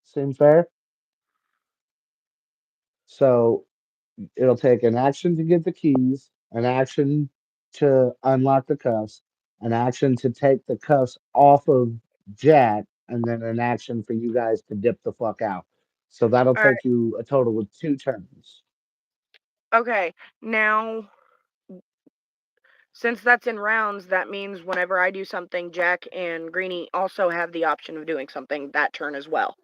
Seem fair? So It'll take an action to get the keys, an action to unlock the cuffs, an action to take the cuffs off of Jack, and then an action for you guys to dip the fuck out. So that'll All right. take you a total of 2 turns. Okay. Now, since that's in rounds, that means whenever I do something, Jack and Greenie also have the option of doing something that turn as well.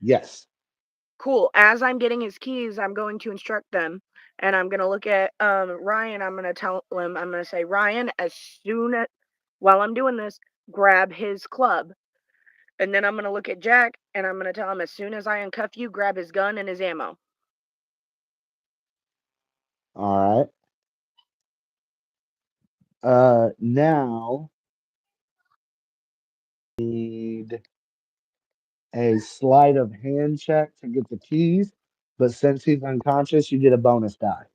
Yes. Cool. As I'm getting his keys, I'm going to instruct them, and I'm gonna look at Ryan. I'm gonna tell him. I'm gonna say, Ryan, as soon as while I'm doing this, grab his club, and then I'm gonna look at Jack, and I'm gonna tell him as soon as I uncuff you, grab his gun and his ammo. All right. Now need a sleight of hand check to get the keys, but since he's unconscious, you get a bonus die.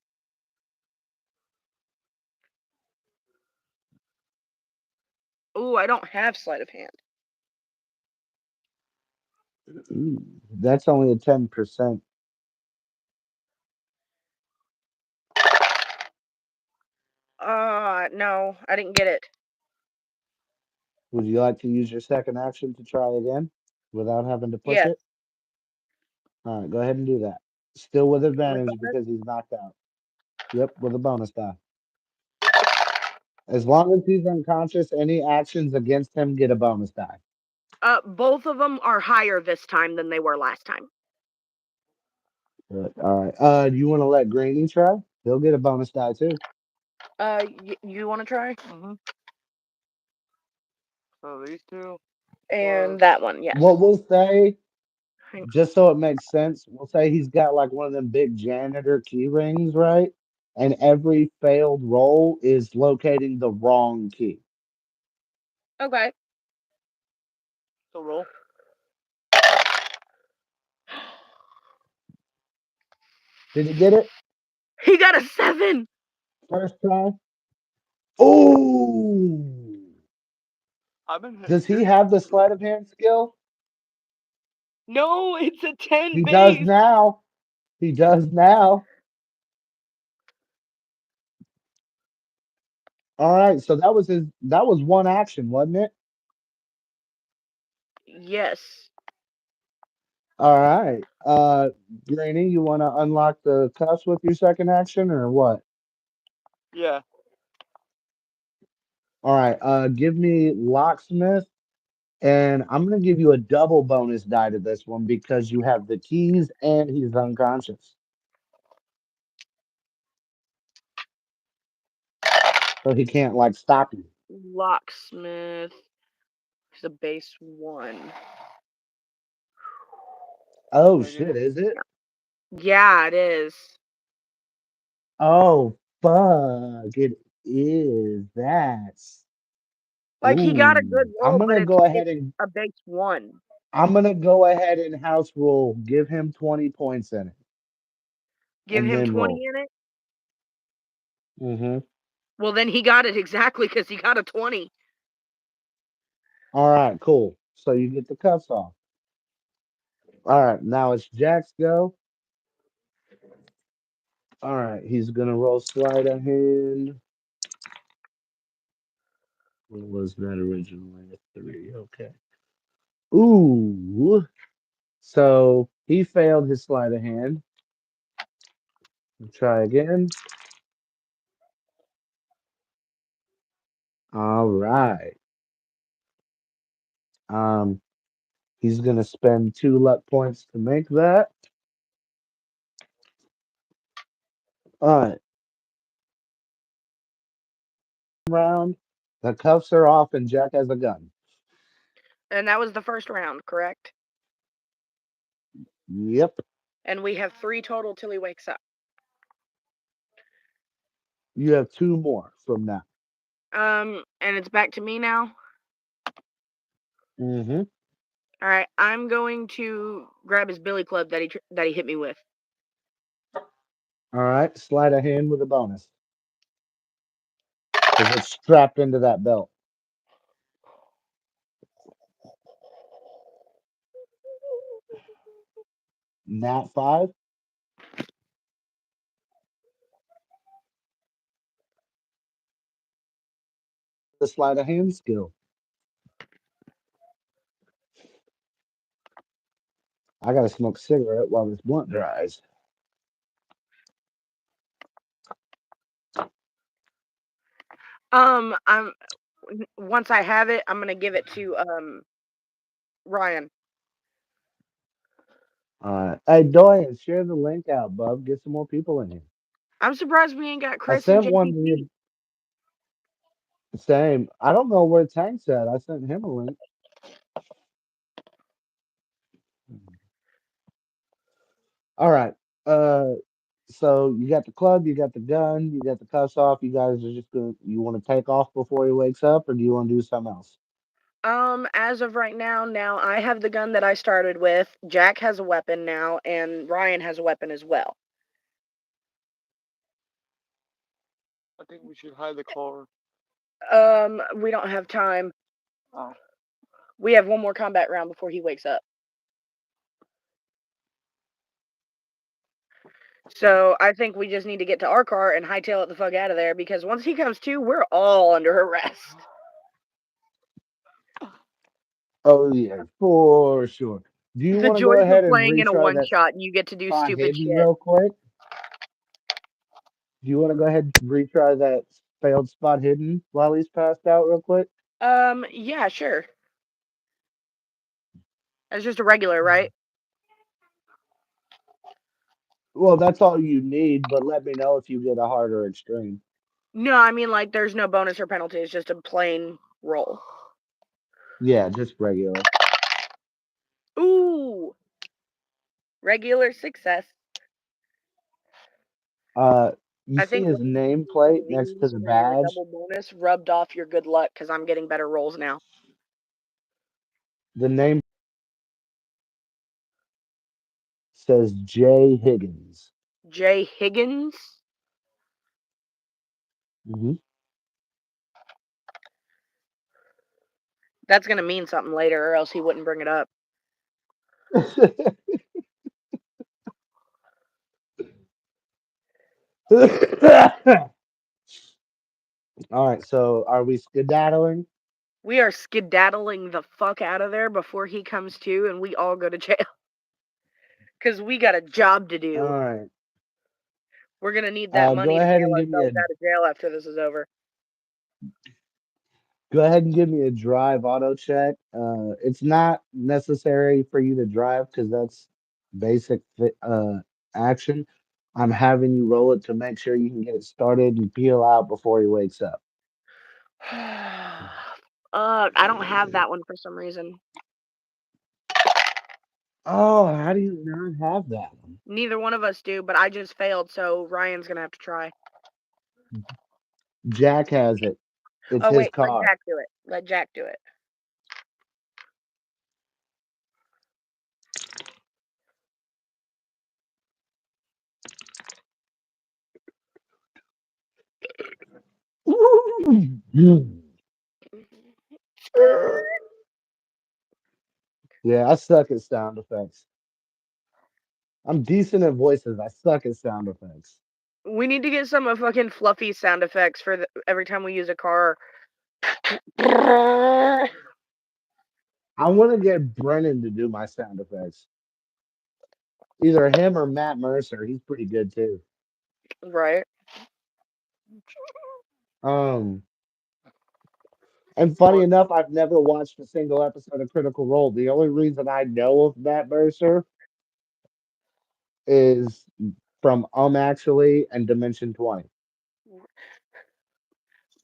Ooh, I don't have sleight of hand. Ooh, that's only a 10%. No, I didn't get it. Would you like to use your second action to try again without having to push Yes, it? All right, go ahead and do that. Still with with advantage bonus. because he's knocked out. Yep, with a bonus die. As long as he's unconscious, any actions against him get a bonus die. Both of them are higher this time than they were last time. Good. All right. Do you want to let Greeny try? He'll get a bonus die too. You want to try? So these two And plus that one, yes. What we'll say, Hang- just so it makes sense, we'll say he's got like one of them big janitor key rings, right? And every failed roll is locating the wrong key. Okay. so roll. Did he get it He got a 7. first try? Oh, I've been hitting does he good. have the sleight of hand skill? No, it's a 10 He does base. now. He does now. All right, so that was one action, wasn't it? Yes. All right. Granny, you want to unlock the cuffs with your second action or what? Yeah. All right. Give me locksmith, and I'm gonna give you a double bonus die to this one because you have the keys and he's unconscious, so he can't like stop you. Locksmith is a base 1. Oh Like, shit, is it? Yeah, it is. Oh fuck, it is. That's Like he got a ooh. good roll, but it's a base 1. I'm gonna go ahead and house rule. Give him 20 points in it, Give and him then 20 roll. in it. Mm-hmm. Well, then he got it exactly because he got a 20. All right, cool. So you get the cuffs off. All right, now it's Jack's go. All right, he's gonna roll sleight of hand. What was that originally? A 3. Okay. Ooh. So he failed his sleight of hand. We'll try again. All right. Um, he's gonna spend 2 luck points to make that. All right, round. The cuffs are off, and Jack has a gun. And that was the first round, correct? Yep. And we have 3 total till he wakes up. You have 2 more from now. And it's back to me now. Mm-hmm. All right, I'm going to grab his billy club that he hit me with. All right, sleight of hand with a bonus because it's strapped into that belt. Nat 5. the sleight of hand skill. I gotta smoke a cigarette while this blunt dries. I'm once I have it, I'm gonna give it to Ryan. Hey, Doyle, share the link out, bub. Get some more people in here. I'm surprised we ain't got I Chris and sent one to JPP. you. Same. I don't know where Tank's at. I sent him a link. All right. Uh, so you got the club, you got the gun, you got the cuffs off. You guys are just gonna. You want to take off before he wakes up, or do you want to do something else? As of right now, now I have the gun that I started with. Jack has a weapon now, and Ryan has a weapon as well. I think we should hide the car. We don't have time. Oh. We have one more combat round before he wakes up. So I think we just need to get to our car and hightail it the fuck out of there because once he comes to, we're all under arrest. Oh yeah, for sure. Do you The want to go joys of ahead and playing in a retry one that shot and you get to do spot stupid hidden shit. real quick? Do you want to go ahead and retry that failed spot hidden while he's passed out real quick? Yeah, sure. That's just a regular, right? Well, that's all you need, but let me know if you get a harder extreme. No, I mean like there's no bonus or penalty. It's just a plain roll. Yeah, just regular. Ooh, regular success. Uh, you I see think his when you can do one nameplate of next these to the for your badge. double bonus, rubbed off your good luck because I'm getting better rolls now. The name says Jay Higgins. Jay Higgins. Hmm. That's gonna mean something later, or else he wouldn't bring it up. All right, so are we skedaddling? We are skedaddling the fuck out of there before he comes to, and we all go to jail because we got a job to All do. right. We're gonna need that Go money to ahead bail and give me a ourselves out of jail after this is over. drive auto check. It's not necessary for you to drive because that's basic action. I'm having you roll it to make sure you can get it started and peel out before he wakes up. I don't have that one for some reason. Oh, how do you not have that one? Neither one of us do, but I just failed, so Ryan's gonna have to try. Jack has it. It's Oh his wait, let car. Jack do it. Let Jack do it. Yeah, I suck at sound effects. I'm decent at voices. I suck at sound effects. We need to get some fucking fluffy sound effects for every time we use a car. I want to get Brennan to do my sound effects. Either him or Matt Mercer. He's pretty good too. Right. Um, and funny What? enough, I've never watched a single episode of Critical Role. The only reason I know of Matt Mercer is from Actually and Dimension 20.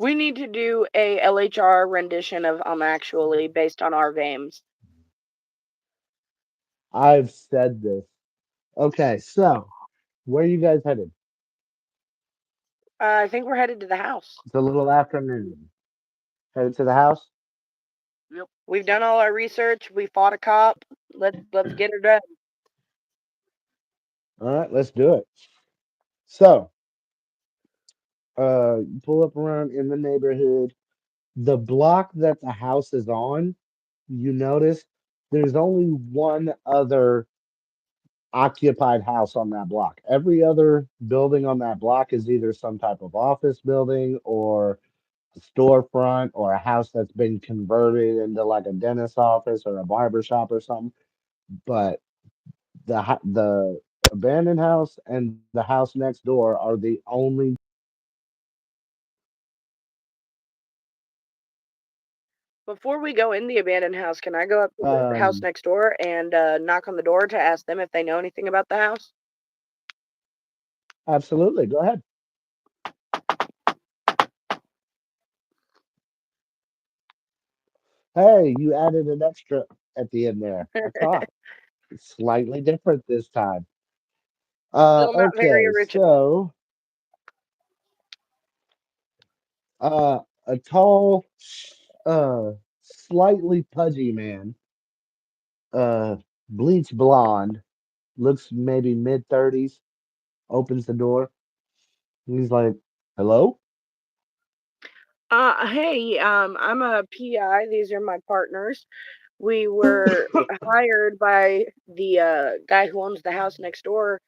We need to do a LHR rendition of Actually based on our games. I've said this. Okay, so where are you guys headed? I think we're headed to the house. It's a little afternoon. Headed to the house? Yep. We've done all our research. We fought a cop. Let's get her done. All right, let's do it. So, you pull up around in the neighborhood. The block that the house is on, you notice there's only one other occupied house on that block. Every other building on that block is either some type of office building or storefront or a house that's been converted into like a dentist office or a barber shop or something. But the abandoned house and the house next door are the only. Before we go in the abandoned house, can I go up to the house Um, next door and knock on the door to ask them if they know anything about the house? Absolutely, go ahead. Hey, you added an extra at the end there. I caught. It's slightly different this time. Still not very Okay, original. a tall, uh, slightly pudgy man, uh, bleach blonde, looks maybe mid 30s, opens the door. He's like, "Hello." Hey, I'm a PI. These are my partners. We were hired by the guy who owns the house next door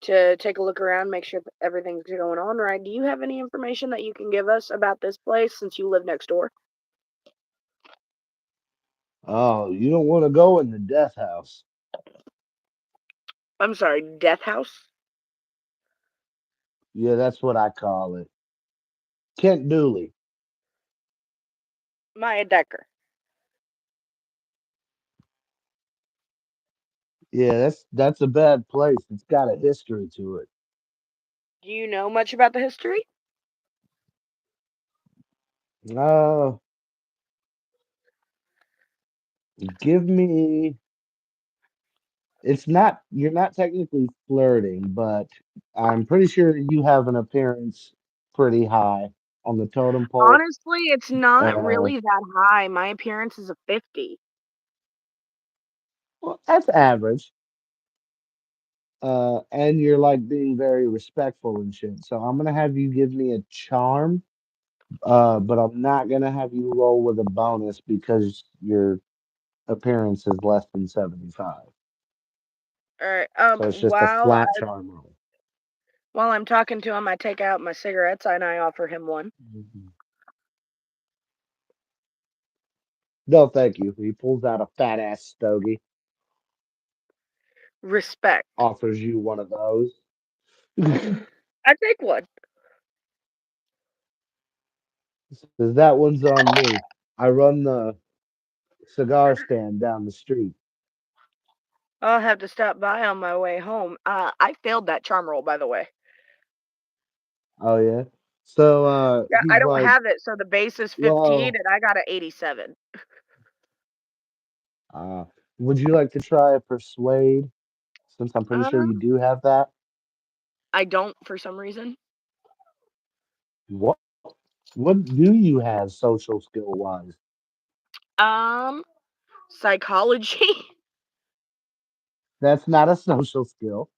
to take a look around, make sure that everything's going on right. Do you have any information that you can give us about this place since you live next door? Oh, you don't want to go in the death house. I'm sorry, Death House? Yeah, that's what I call it. Kent Dooley. Maya Decker. Yeah, that's a bad place. It's got a history to it. Do you know much about the history? Uh, give me. It's not. You're not technically flirting, but I'm pretty sure you have an appearance pretty high on the totem pole. Honestly, it's not Uh, really that high. My appearance is a 50. well, that's average. And you're like being very respectful and shit. So I'm gonna have you give me a charm. But I'm not gonna have you roll with a bonus because your appearance is less than 75. All right. So it's just a flat charm roll. While I'm talking to him, I take out my cigarettes and I offer him one. Mhm. No, thank you. He pulls out a fat ass stogie, Respect. offers you one of those. I take one. Says that one's on me. I run the cigar stand down the street. I'll have to stop by on my way home. I failed that charm roll, by the way. Oh yeah. So Yeah, I he's don't like, have it, so the base is 15 well, and I got an 87. uh, would you like to try a persuade? Since I'm pretty sure you Um, do have that. I don't for some reason. What what do you have social skill wise? Um, Psychology, That's not a social skill.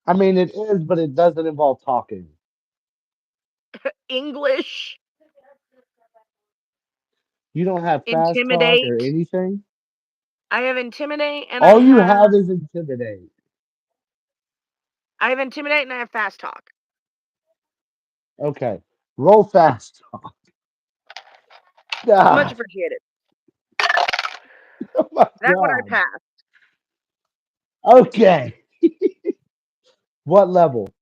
I mean, it is, but it doesn't involve talking. English, You don't have fast talk or Intimidate. anything. I have Intimidate and All you have is intimidate. I have Intimidate and I have Fast Talk. Okay, roll fast talk. Much God, appreciated. oh my That one I God. passed. Okay, what level?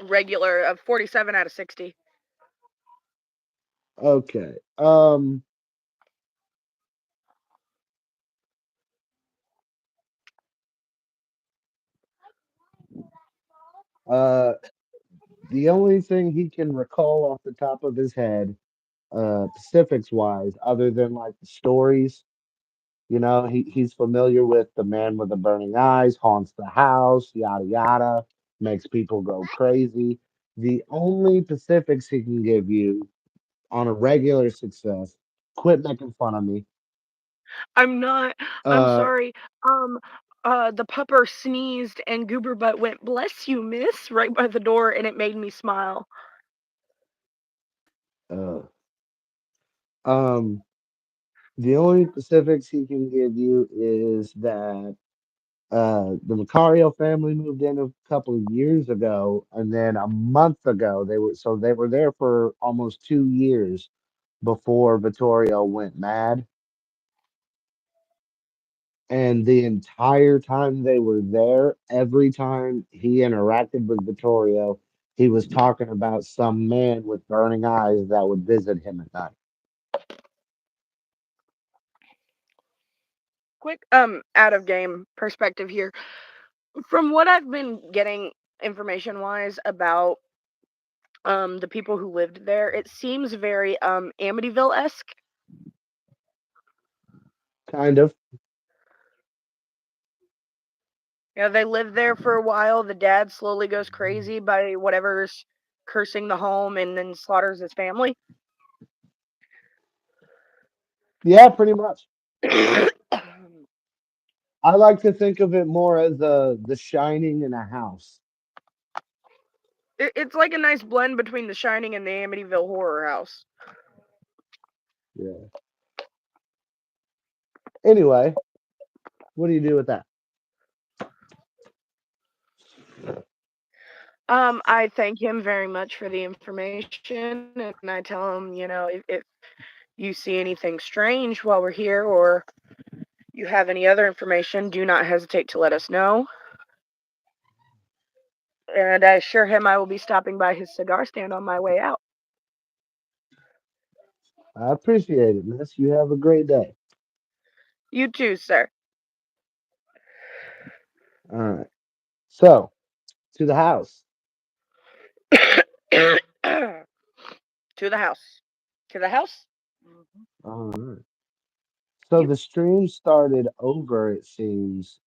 Regular of 47 out of 60. Okay. Uh, the only thing he can recall off the top of his head, Pacifics wise, other than like the stories. You know, he's familiar with the man with the burning eyes, haunts the house, yada yada, makes people go crazy. The only Pacifics he can give you on a regular success, quit making fun of me. I'm not. I'm Uh, sorry. Um, the pupper sneezed and Goober Butt went, "Bless you, miss," right by the door, and it made me smile. uh, um, the only Pacifics he can give you is that The Macario family moved in a couple of years ago, and then a month ago they were there for almost 2 years before Vittorio went mad. And the entire time they were there, every time he interacted with Vittorio, he was talking about some man with burning eyes that would visit him at night. Quick out of game perspective here. From what I've been getting information wise about the people who lived there, it seems very Amityville esque. Kind of. Yeah, they lived there for a while. The dad slowly goes crazy by whatever's cursing the home and then slaughters his family. Yeah, pretty much. I like to think of it more as the Shining in a house. It's like a nice blend between The Shining and the Amityville Horror House. Yeah. Anyway, what do you do with that? I thank him very much for the information, and I tell him, if you see anything strange while we're here, or you have any other information, do not hesitate to let us know. And I assure him I will be stopping by his cigar stand on my way out. I appreciate it, miss. You have a great day. You too, sir. All right. So, to the house. To the house. To the house? Mhm. All right. So Yep. the stream started over, it seems.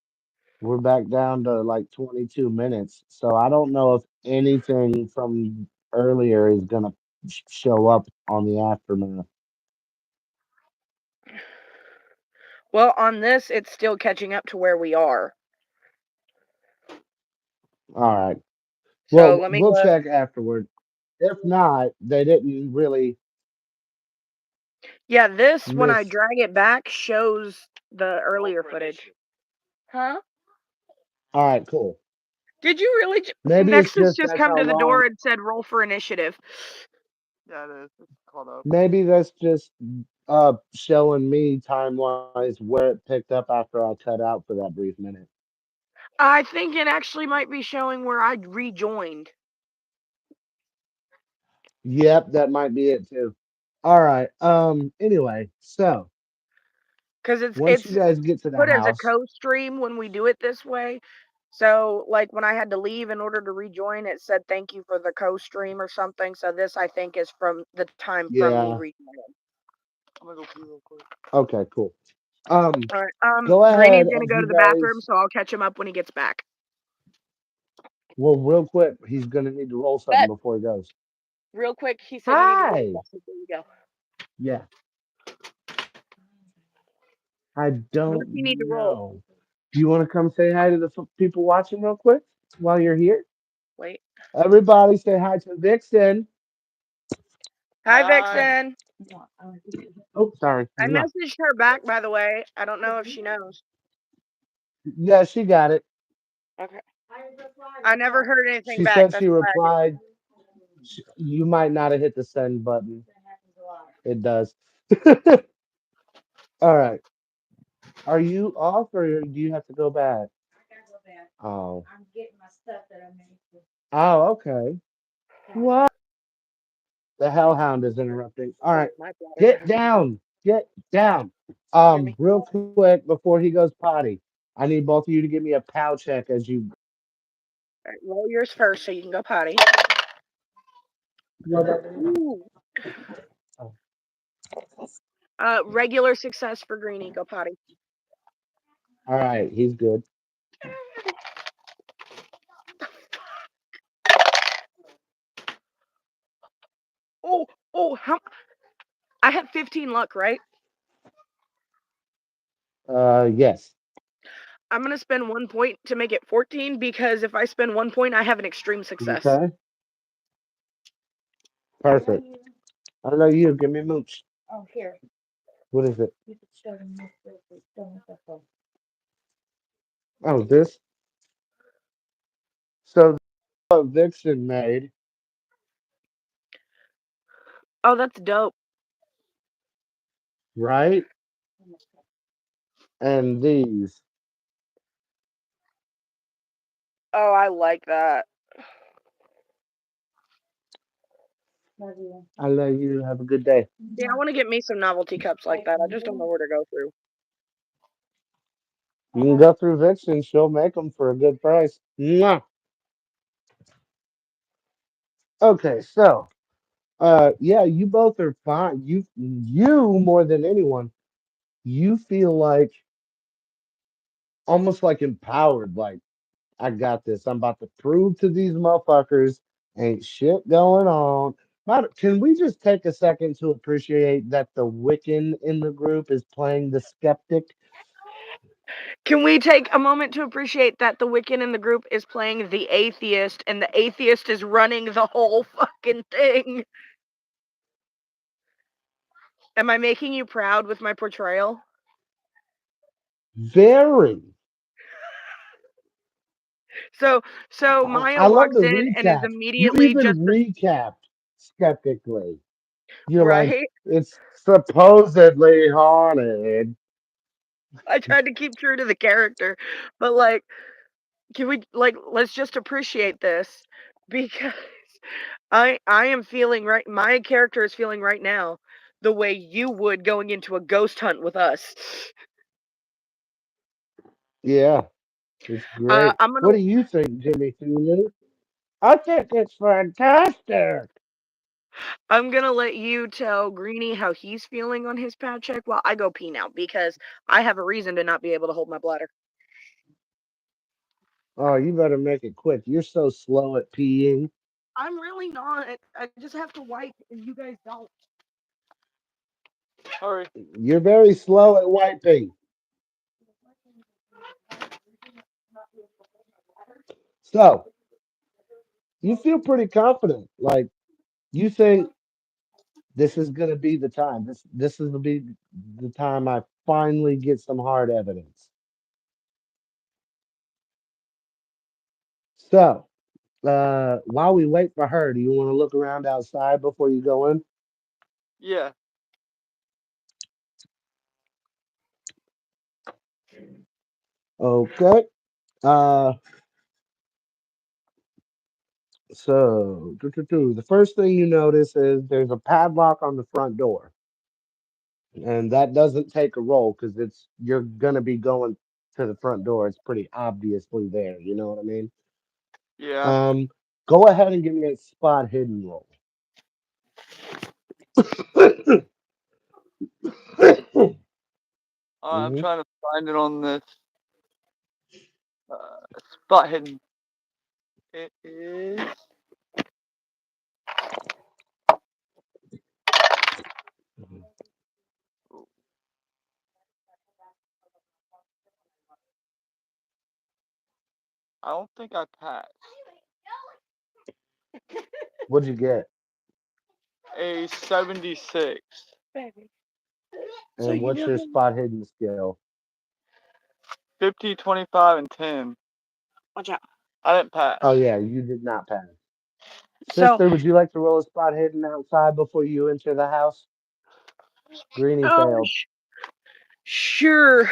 We're back down to like 22 minutes. So I don't know if anything from earlier is going to show up on the aftermath. Well, on this, it's still catching up to where we are. All right. So Well, let me we'll look. check afterward. If not, they didn't really Yeah, this, when I miss. drag it back, shows the earlier footage. Huh? All right, cool. Did you really? Maybe it's Nexus just just that's come how to the door long. and said roll for initiative. Yeah, it is. It's caught up. Maybe that's just showing me time wise where it picked up after I cut out for that brief minute. I think it actually might be showing where I rejoined. Yep, that might be it too. All right. Anyway, so Because it's once you it's guys get to the put as a house, co-stream when we do it this way. So, like when I had to leave in order to rejoin, it said thank you for the co-stream or something. So this I think is from the time from me yeah. rejoining. I'm gonna go pee real quick. Okay, cool. Um, All right. go Granny's ahead gonna as go you to the bathroom, guys. so I'll catch him up when he gets back. Well, real quick, he's gonna need to roll something Bet. before he goes. Real quick, he said you need to roll Hi. something. There you go. Yeah, I What does he need to don't roll? know. Do you want to come say hi to the people watching real quick while you're here? Wait. Everybody, say hi to Vixen. Hi, Hi. Vixen. Oh, sorry. I Mwah. messaged her back, by the way. I don't know if she knows. Yeah, she got it. Okay. I never heard anything She back. said she That's why I replied. You might not have hit the send button. It does. All right. Are you off or do you have to go back? Oh. Oh, okay. What? The hellhound is interrupting. All right. my bladder Get has to go. down. Get down. Hear me? Real quick before he goes potty. I need both of you to give me a pow check as you. All right, roll yours first so you can go potty. Ooh. Regular success for Greenie. Go potty. All right, he's good. Oh, oh, how? I have 15 luck, right? Yes. I'm gonna spend 1 point to make it 14 because if I spend 1 point, I have an extreme success. Okay. Perfect. I know you. Give me a mooch. What is it? Oh, this. So what Vixen made, Oh, that's dope. right? And these. Oh, I like that. I love you. Have a good day. Yeah, I want to get me some novelty cups like that. I just don't know where to go through. You can go through Vixen. She'll make them for a good price. Mwah. Okay, so yeah, you both are fine. You more than anyone, you feel like almost like empowered. Like I got this. I'm about to prove to these motherfuckers ain't shit going on. Can we just take a second to appreciate that the Wiccan in the group is playing the skeptic? Can we take a moment to appreciate that the Wiccan in the group is playing the atheist and the atheist is running the whole fucking thing? Am I making you proud with my portrayal? Very. So so Maya I love walks the in and is recap. You immediately just even recapped skeptically. You're like, right. it's supposedly haunted. I tried to keep true to the character, but like, can we like let's just appreciate this because I am feeling right. My character is feeling right now the way you would going into a ghost hunt with us. Yeah, it's great. I'm gonna What do you think, Jimmy Thulu? I think it's fantastic. I'm gonna let you tell Greeny how he's feeling on his pad check while I go pee now because I have a reason to not be able to hold my bladder. Oh, you better make it quick. You're so slow at peeing. I'm really not. I just have to wipe, and you guys don't. Hurry. You're very slow at wiping. So you feel pretty confident. Like you think this is gonna be the time. This is gonna be the time I finally get some hard evidence. So while we wait for her, do you want to look around outside before you go in? Yeah. Okay. Uh, the first thing you notice is there's a padlock on the front door, and that doesn't take a roll because it's you're gonna be going to the front door. It's pretty obviously there. You know what I mean? Yeah. Um, go ahead and give me a spot hidden roll. I'm hmm trying to find it on this spot hidden. It is. I don't think I passed. What'd you get? A 76. Baby. So And you what's know your spot hidden skill? 50, 25, and 10. watch out. I didn't pass. Oh yeah, you did not pass. So Sister, would you like to roll a spot hidden outside before you enter the house? Greenie failed. sure.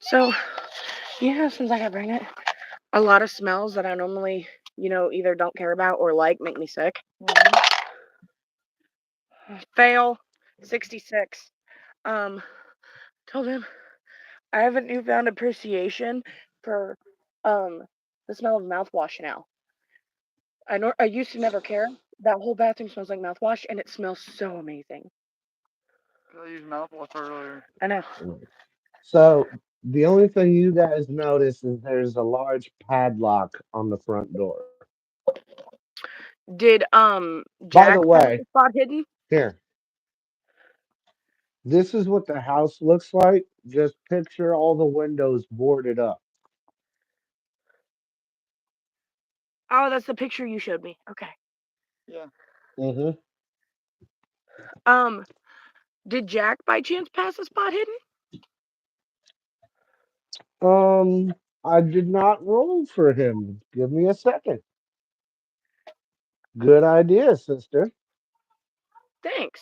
So since I got pregnant, a lot of smells that I normally, either don't care about or like make me sick. Fail. 66. Um, told him I have a newfound appreciation for the smell of mouthwash now. I used to never care. That whole bathroom smells like mouthwash, and it smells so amazing. I used mouthwash earlier. I know. So the only thing you guys notice is there's a large padlock on the front door. Did By the Jack pass way, the spot hidden? here, this is what the house looks like. Just picture all the windows boarded up. Oh, that's the picture you showed me. Okay. Yeah. hmm Um, did Jack by chance pass the spot hidden? Um, I did not roll for him. Give me a second. Good idea, sister. Thanks.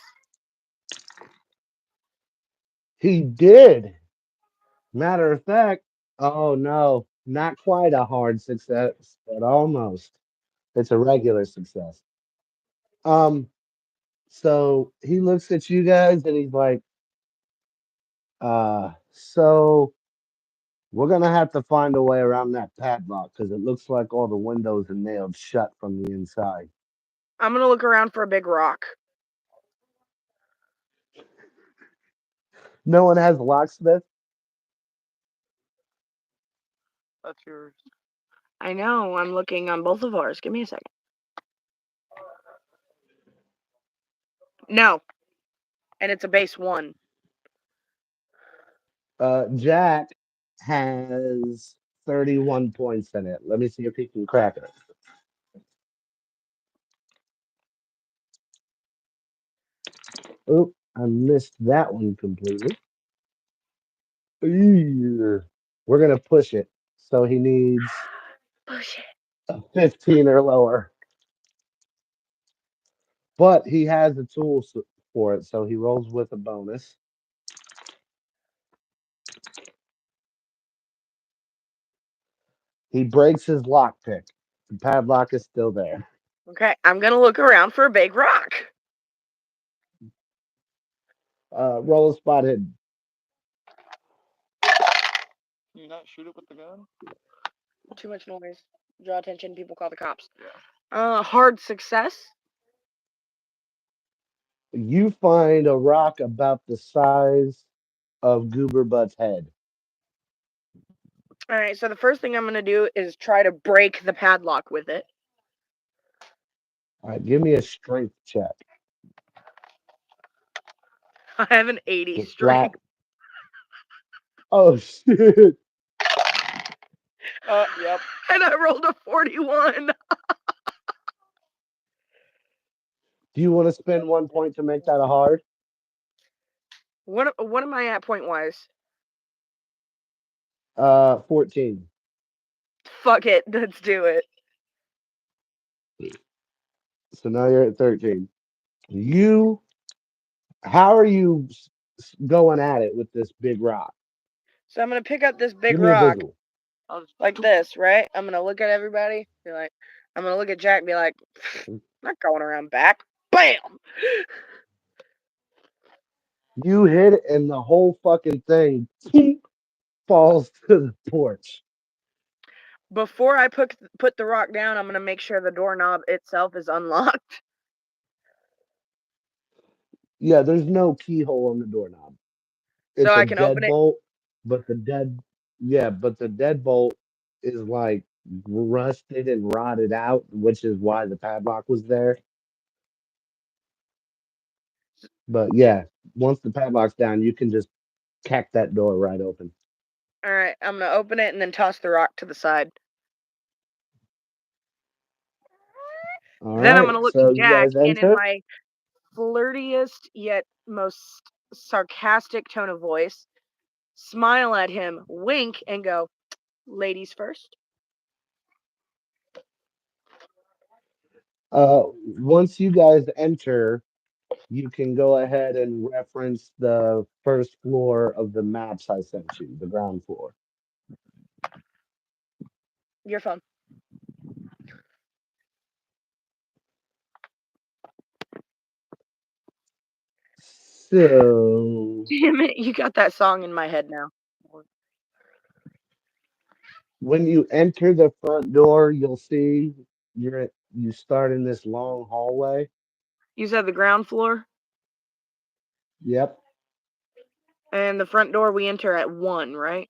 He did. Matter of fact, oh no, not quite a hard success, but almost. It's a regular success. Um, so he looks at you guys and he's like, so we're gonna have to find a way around that padlock because it looks like all the windows are nailed shut from the inside. I'm gonna look around for a big rock. No one has a locksmith. That's yours. I know. I'm looking on both of ours. Give me a second. No, and it's a base 1. Jack has 31 points in it. Let me see if he can crack it. Oh, I missed that one completely. Eeeh. We're gonna push it. So he needs Push it. a 15 or lower. But he has the tools for it, so he rolls with a bonus. He breaks his lockpick. The padlock is still there. Okay, I'm gonna look around for a big rock. Roll a spot hidden. Can you not shoot it with the gun? Too much noise. Draw attention. People call the cops. Yeah. Hard success. You find a rock about the size of Goober Butt's head. All right, so the first thing I'm gonna do is try to break the padlock with it. All right, give me a strength check. I have an 80 Just flat. strength. Oh shit! Yep. And I rolled a 41. Do you want to spend 1 point to make that a hard? What am I at point wise? 14. Fuck it, let's do it. So now you're at 13. You, how are you going at it with this big rock? So I'm gonna pick up this big Give me a rock visual. I'll just like this, right? I'm gonna look at everybody, be like, I'm gonna look at Jack, and be like, not going around back. Bam! You hit it, and the whole fucking thing falls to the porch. Before I put the rock down, I'm gonna make sure the doorknob itself is unlocked, Yeah, there's no keyhole on the doorknob. so It's a I can open it. deadbolt, but the deadbolt is like rusted and rotted out, which is why the padlock was there. But yeah, once the padlock's down, you can just cack that door right open. All right, I'm gonna open it and then toss the rock to the side. All Then I'm right, gonna look to so you Jack, guys and in enter. my flirtiest yet most sarcastic tone of voice, smile at him, wink, and go, "Ladies first." Once you guys enter, you can go ahead and reference the first floor of the maps I sent you, the ground floor. Your phone. So Damn it, you got that song in my head now. when you enter the front door, you'll see you start in this long hallway. You said the ground floor, Yep, and the front door we enter at 1, right?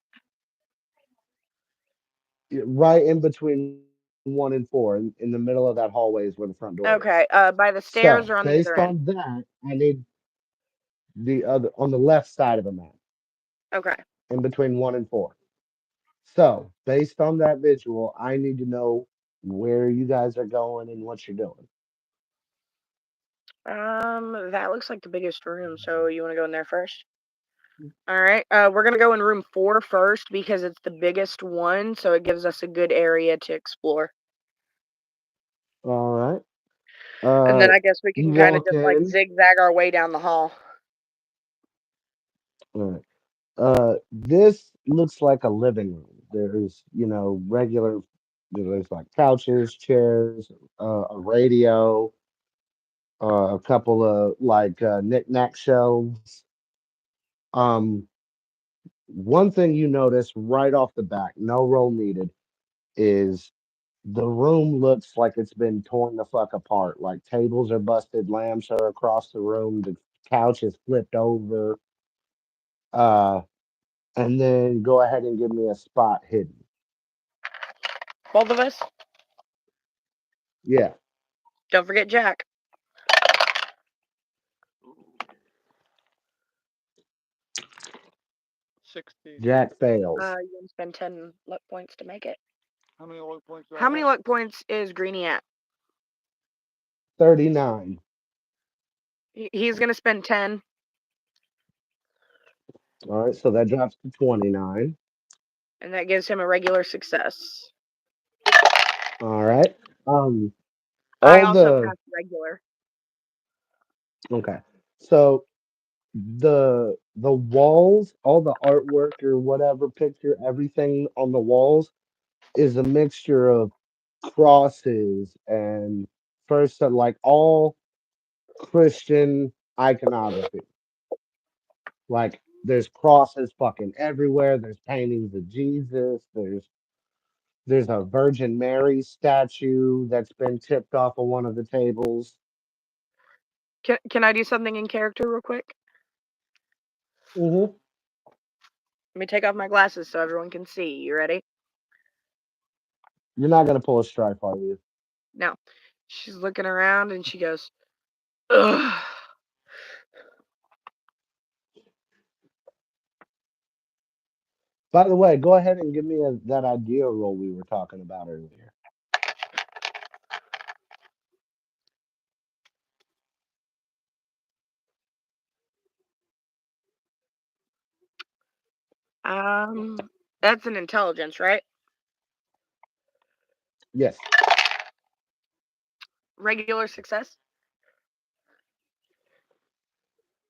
right in between 1 and 4, in the middle of that hallway is where the front door is. Okay, by the So stairs or on the based other end? on that, I need the other on the left side of the map, Okay. in between 1 and 4. So based on that visual, I need to know where you guys are going and what you're doing. That looks like the biggest room, so you want to go in there first? All right. We're gonna go in room 4 first because it's the biggest one, so it gives us a good area to explore. All right. And then Uh, I guess we you can kind of walk just like in. zigzag our way down the hall. All right. This looks like a living room. There's, regular. There's like couches, chairs, a radio, a couple of like knick-knack shelves. Um, One thing you notice right off the back, no roll needed, is the room looks like it's been torn the fuck apart. Like tables are busted, lamps are across the room, the couch is flipped over. Uh, and then go ahead and give me a spot hidden. Both of us. Yeah, Don't forget Jack. Ooh, 60. Jack fails. You can spend 10 luck points to make it. How many luck points do I How many have? luck points is Greenie at? 39. He's gonna spend 10, All right, so that drops to 29. and that gives him a regular success. All right. Um, I all also the passed regular. okay. So the walls, all the artwork or whatever picture, everything on the walls is a mixture of crosses and first like all Christian iconography. Like there's crosses fucking everywhere. There's paintings of Jesus. There's a Virgin Mary statue that's been tipped off of one of the tables. Can I do something in character real quick? Hmm. Let me take off my glasses so everyone can see. You ready? You're not gonna pull a stripe, are you? Now, she's looking around and she goes, ugh. By the way, go ahead and give me that idea roll we were talking about earlier. Um, that's an intelligence, right? Yes. Regular success.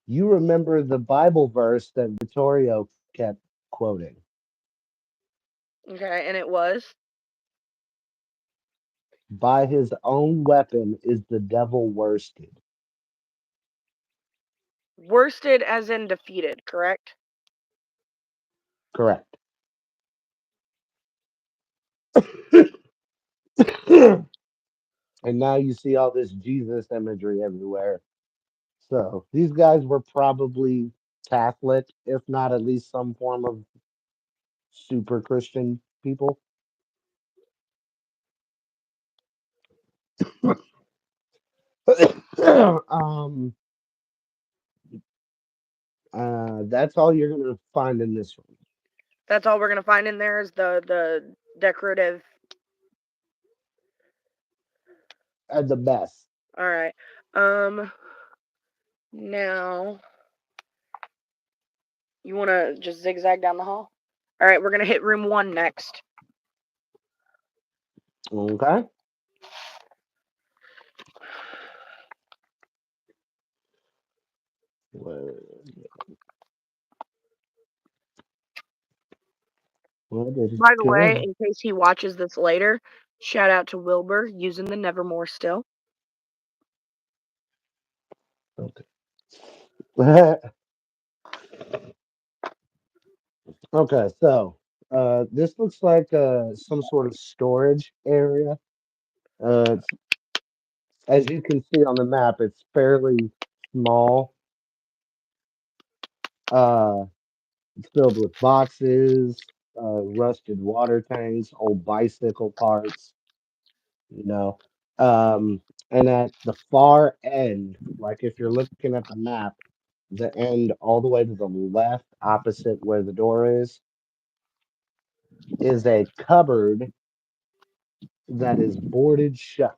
You remember the Bible verse that Vittorio kept quoting. Okay, and it was By his own weapon is the devil worsted. worsted as in defeated, correct? Correct. And now you see all this Jesus imagery everywhere. So these guys were probably Catholic, if not at least some form of super Christian people. um, that's all you're gonna find in this room. That's all we're gonna find in there is the decorative. At the best. All right. Um. Now you want to just zigzag down the hall. All right, we're gonna hit room 1 next. Okay. Well, let us By the way, go. in case he watches this later, shout out to Wilbur using the Nevermore still. Okay. Okay, so this looks like some sort of storage area. It's, as you can see on the map, it's fairly small. Uh, it's filled with boxes, rusted water tanks, old bicycle parts, you know. Um, and at the far end, like if you're looking at the map, the end all the way to the left, opposite where the door is a cupboard that is boarded shut.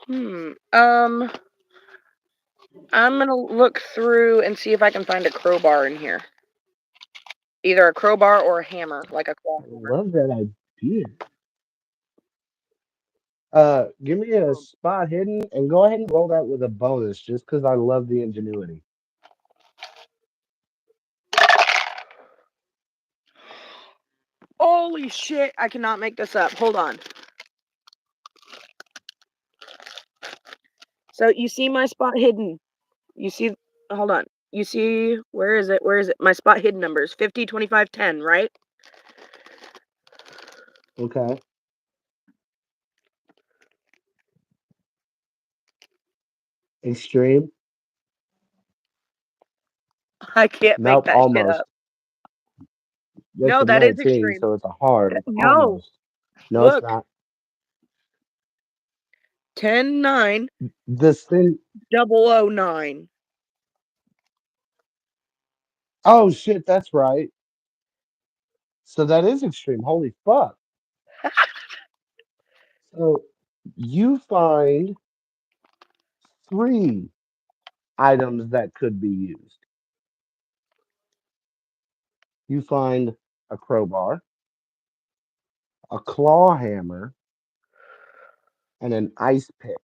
Hmm. I'm gonna look through and see if I can find a crowbar in here. Either a crowbar or a hammer, like a claw I hammer. love that idea. Give me a spot hidden and go ahead and roll that with a bonus just because I love the ingenuity. Holy shit! I cannot make this up. Hold on. So you see my spot hidden. You see, hold on. You see, where is it? Where is it? My spot hidden numbers 50, 25, 10, right? Okay. Extreme. I can't make Nope, that shit up. almost. It's No, a that is 19, extreme. so it's a hard. No, Almost. No, it's look. not. 10, 9, This thing. 009. Oh, shit, that's right. So that is extreme. Holy fuck. So you find three items that could be used. You find a crowbar, a claw hammer, and an ice pick.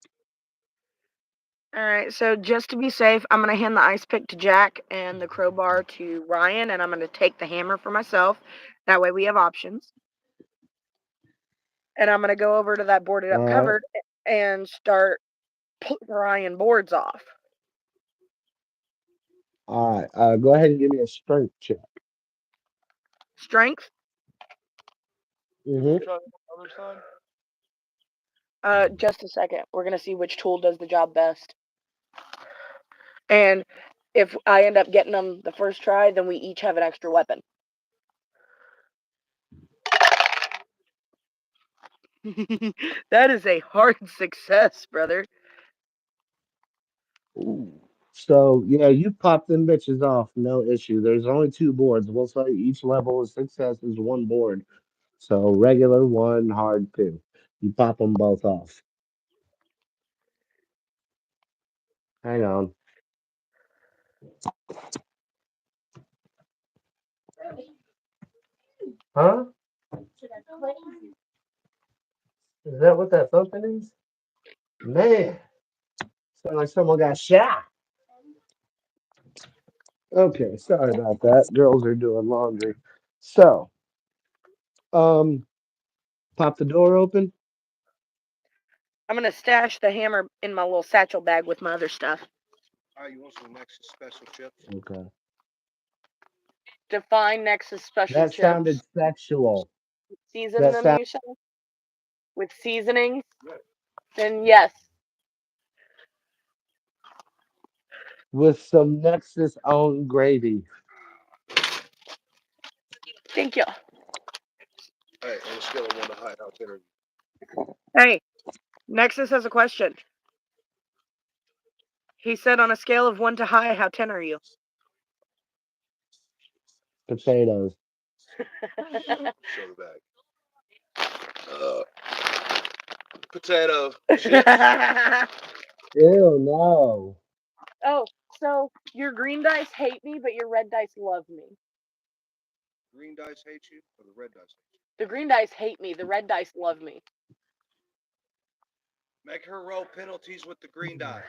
All right, so just to be safe, I'm going to hand the ice pick to Jack and the crowbar to Ryan, and I'm going to take the hammer for myself. That way we have options. And I'm going to go over to that boarded All up right. cupboard and start prying boards off. All right. Go ahead and give me a strength check. Strength. Can we Hmm. try the other side? Just a second. We're going to see which tool does the job best. And if I end up getting them the first try, then we each have an extra weapon. That is a hard success, brother. Ooh. So yeah, you pop them bitches off, no issue. There's only two boards. We'll say each level of success is one board. So regular one, hard two. You pop them both off. Hang on. Huh? Is that what that thumping is? Man, sound like someone got shot. Okay, sorry about that. Girls are doing laundry. So, um, pop the door open. I'm going to stash the hammer in my little satchel bag with my other stuff. Alright, you want some Nexus special chips? Okay. Define Nexus special That sounded chips. sexual. Season That them, sound you said? With seasonings? Yeah. Then yes. with some Nexus owned gravy. Thank you. Hey, on a scale of 1 to high, how tender are you? Hey, Nexus has a question. He said on a scale of 1 to high, how 10 are you? Potatoes. Show the bag. Potato chips. Ew, no. Oh, so your green dice hate me, but your red dice love me. Green dice hate you, or the red dice hate you? The green dice hate me, the red dice love me. Make her roll penalties with the green die.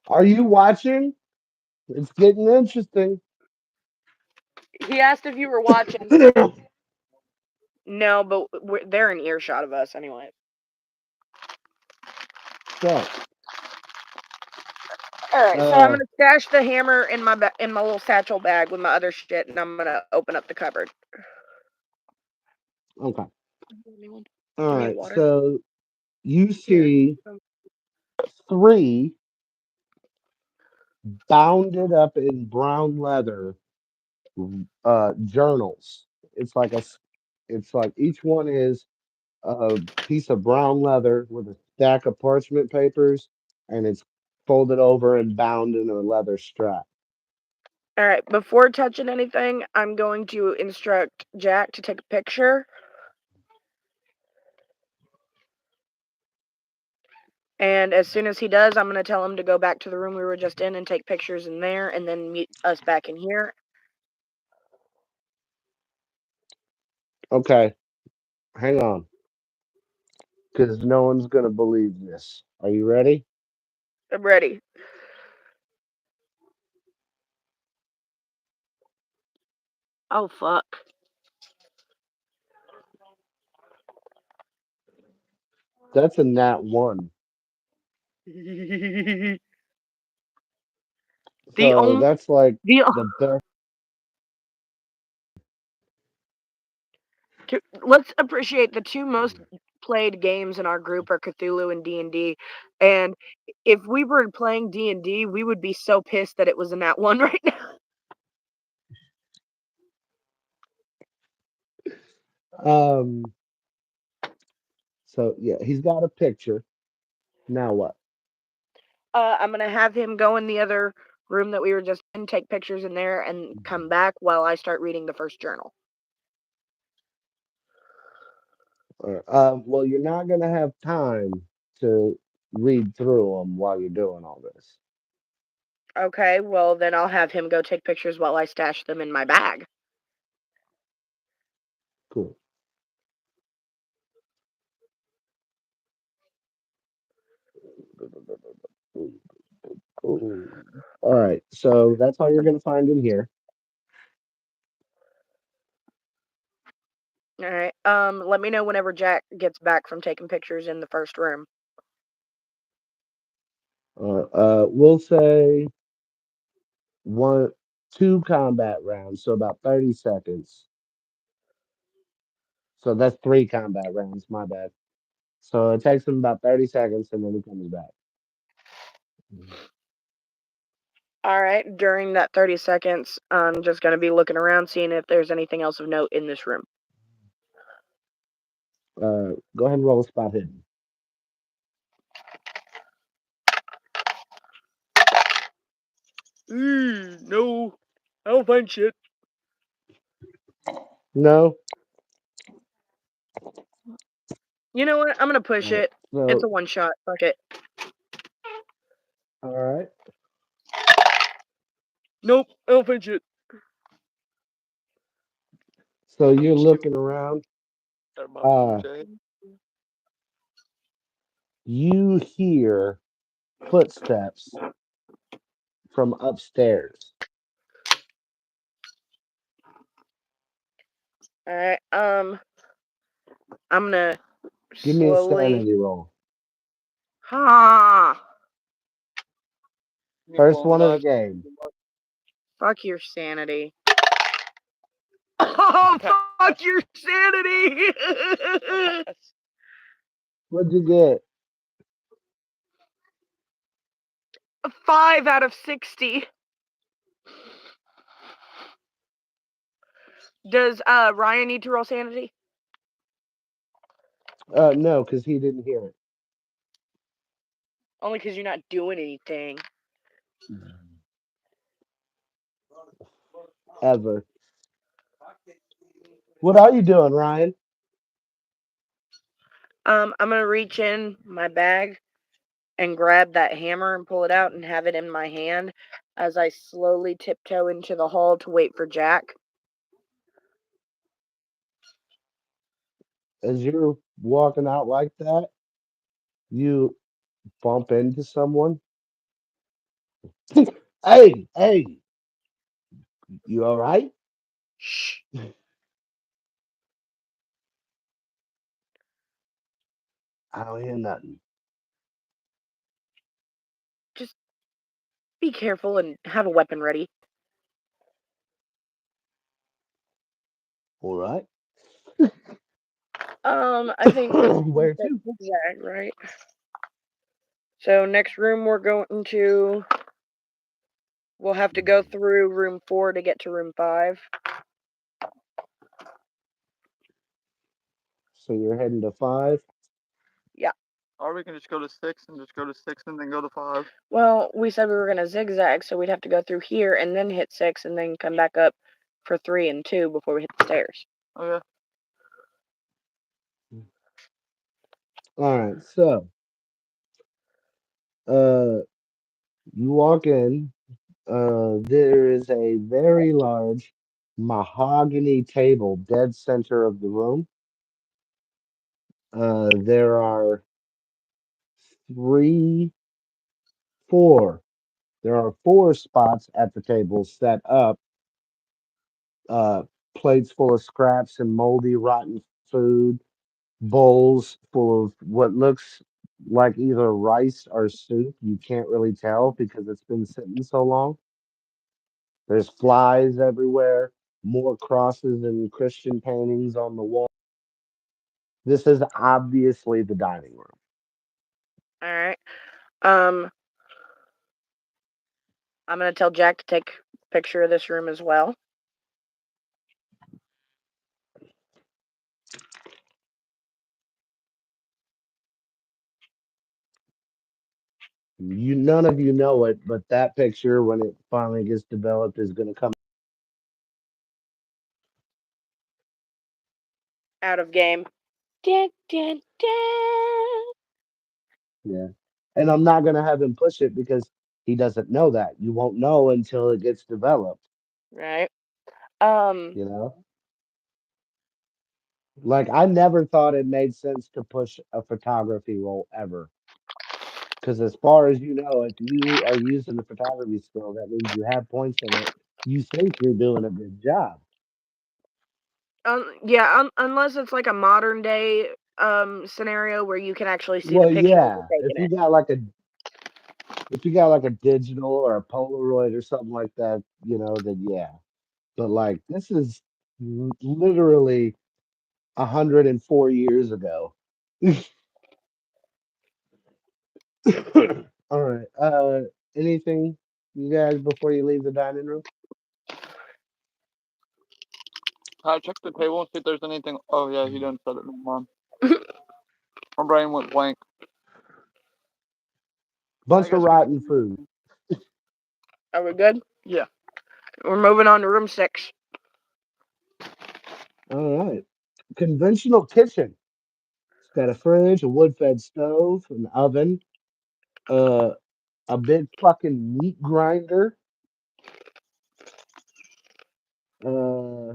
Are you watching? It's getting interesting. He asked if you were watching. No, but they're in earshot of us anyway. So, All right, so I'm uh, gonna stash the hammer in my little satchel bag with my other shit, and I'm gonna open up the cupboard. okay. Give All me right. water. So you Here. see three bounded up in brown leather journals. It's like it's like each one is a piece of brown leather with a stack of parchment papers, and it's folded over and bound in a leather strap. All right, before touching anything, I'm going to instruct Jack to take a picture And as soon as he does, I'm going to tell him to go back to the room we were just in and take pictures in there and then meet us back in here. Okay, hang on, because no one's gonna believe this. Are you ready? I'm ready. Oh, fuck. That's a nat one. the So only. that's like The the best. let's appreciate the two most played games in our group are Cthulhu and D&D. And if we were playing D&D, we would be so pissed that it was in that one right now. Um. So yeah, he's got a picture. Now what? I'm gonna have him go in the other room that we were just in, take pictures in there, and come back while I start reading the first journal. Well, you're not gonna have time to read through them while you're doing all this. Okay, well then I'll have him go take pictures while I stash them in my bag. Cool. Cool. All right. So that's all you're gonna find in here. All right. Let me know whenever Jack gets back from taking pictures in the first room. We'll say one, two combat rounds, so about 30 seconds. So that's three combat rounds. My bad. So it takes him about 30 seconds, and then he comes back. All right. During that 30 seconds, I'm just gonna be looking around, seeing if there's anything else of note in this room. Go ahead and roll a spot hidden. No, I don't find shit. No. You know what? I'm gonna push All right. it. It's So a one shot. Fuck it. all right. Nope, I don't find shit. So you're looking around. Got my Uh, Jay. you hear footsteps from upstairs. All right. I'm gonna Give me a slowly. sanity roll. Ha! Me First pulling one of the last. game. Fuck your sanity. Oh, fuck your sanity! What'd you get? A 5 out of 60. Does Ryan need to roll sanity? No, because he didn't hear it. Only because you're not doing anything. Ever. What are you doing, Ryan? I'm gonna reach in my bag and grab that hammer and pull it out and have it in my hand as I slowly tiptoe into the hall to wait for Jack. As you're walking out like that, you bump into someone. Hey, you all right? Shh. I don't hear nothing. Just be careful and have a weapon ready. All right. I think you Where said to? zigzag, right? So next room we're going to. We'll have to go through room 4 to get to room 5. So you're heading to 5. Yeah. Or we can just go to 6 and just go to 6 and then go to 5. Well, we said we were gonna zigzag, so we'd have to go through here and then hit 6 and then come back up for 3 and 2 before we hit the stairs. Okay. All right. So Uh, you walk in. There is a very large mahogany table dead center of the room. There are three, four. There are four spots at the table set up, uh, plates full of scraps and moldy, rotten food, bowls full of what looks like either rice or soup. You can't really tell because it's been sitting so long. There's flies everywhere, more crosses and Christian paintings on the wall. This is obviously the dining room. All right. Um, I'm gonna tell Jack to take a picture of this room as well. You none of you know it, but that picture, when it finally gets developed, is going to come. Out of game. Dun, dun, dun. Yeah. And I'm not going to have him push it because he doesn't know that. You won't know until it gets developed, Right. Um. you know? Like, I never thought it made sense to push a photography role ever. Because as far as you know, if you are using the photography skill, that means you have points in it. You think you're doing a good job. Yeah. Unless it's like a modern day scenario where you can actually see the Well, picture as yeah. you're taking it. If you got like a digital or a Polaroid or something like that, then yeah. But like this is literally 104 years ago. All right. Anything you guys before you leave the dining room? I check the table and see if there's anything. Oh yeah, he done said it. Never mind. My brain went blank. I Bunch of guess we can. rotten food. Are we good? Yeah. We're moving on to room 6. All right. Conventional kitchen. It's got a fridge, a wood-fed stove, an oven, uh, a big fucking meat grinder. Uh,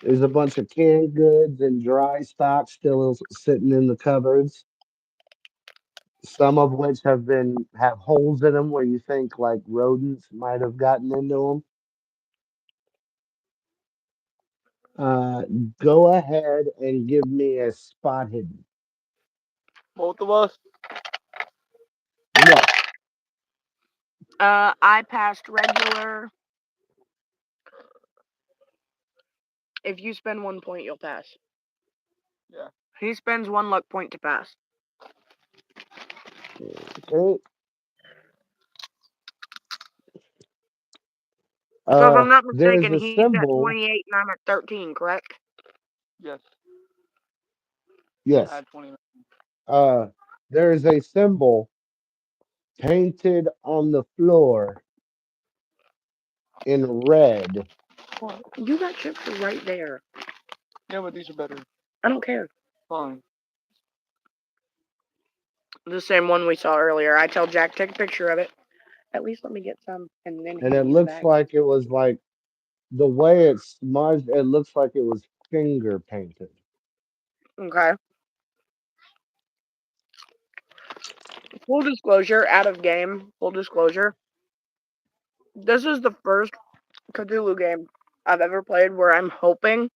there's a bunch of canned goods and dry stock still sitting in the cupboards. Some of which have holes in them where you think like rodents might have gotten into them. Go ahead and give me a spot hidden. Both of us. Yes. I passed regular. If you spend 1 point, you'll pass. Yeah. He spends 1 luck point to pass. Okay. So if I'm not There is mistaken, a he's at symbol. 28 and I'm at 13, correct? Yes. Yes. Add 20. Uh, there is a symbol painted on the floor in red. Well, you got chips right there. Yeah, but these are better. I don't care. Fine. The same one we saw earlier. I tell Jack, take a picture of it. At least let me get some and then And hand it me the looks bag. like it was like the way it's smudged, it looks like it was finger painted. Okay. Full disclosure, out of game. Full disclosure. This is the first Cthulhu game I've ever played where I'm hoping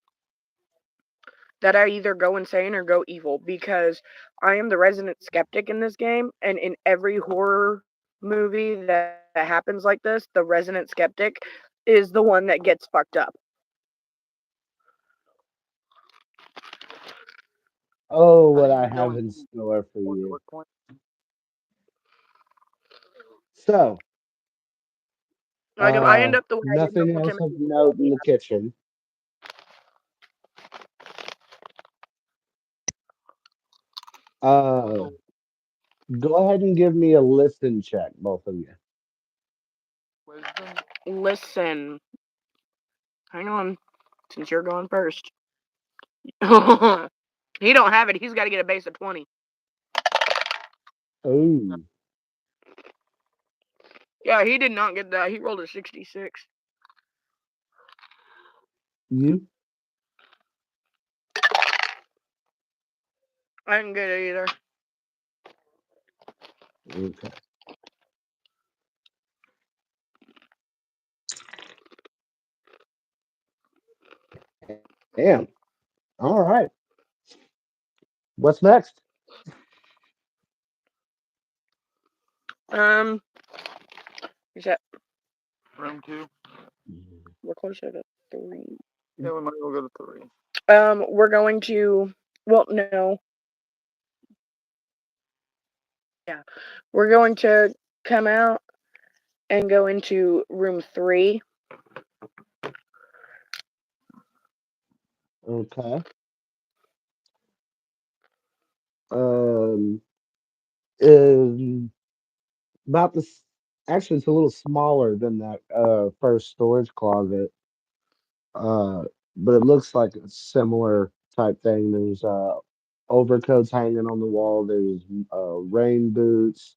that I either go insane or go evil because I am the resident skeptic in this game, and in every horror movie that happens like this, the resident skeptic is the one that gets fucked up. Oh, I what think I you're have going in store for for the you. look point. So, Like if I end up the way I did nothing Uncle else of Timothy, note in the kitchen. Uh, So go ahead and give me a listen check, both of you. wisdom. listen, hang on, since you're going first. He don't have it. He's got to get a base of 20. Oh, Yeah, he did not get that. He rolled a 66. you I didn't get it either. okay? Damn. All right. What's next? Um, is that Room two. we're closer to three. Yeah, we might as well go to three. We're going to. Well, no. Yeah, we're going to come out and go into room 3. Okay. Um, um, about this. Actually, it's a little smaller than that first storage closet. Uh, but it looks like a similar type thing. There's overcoats hanging on the wall. There's rain boots.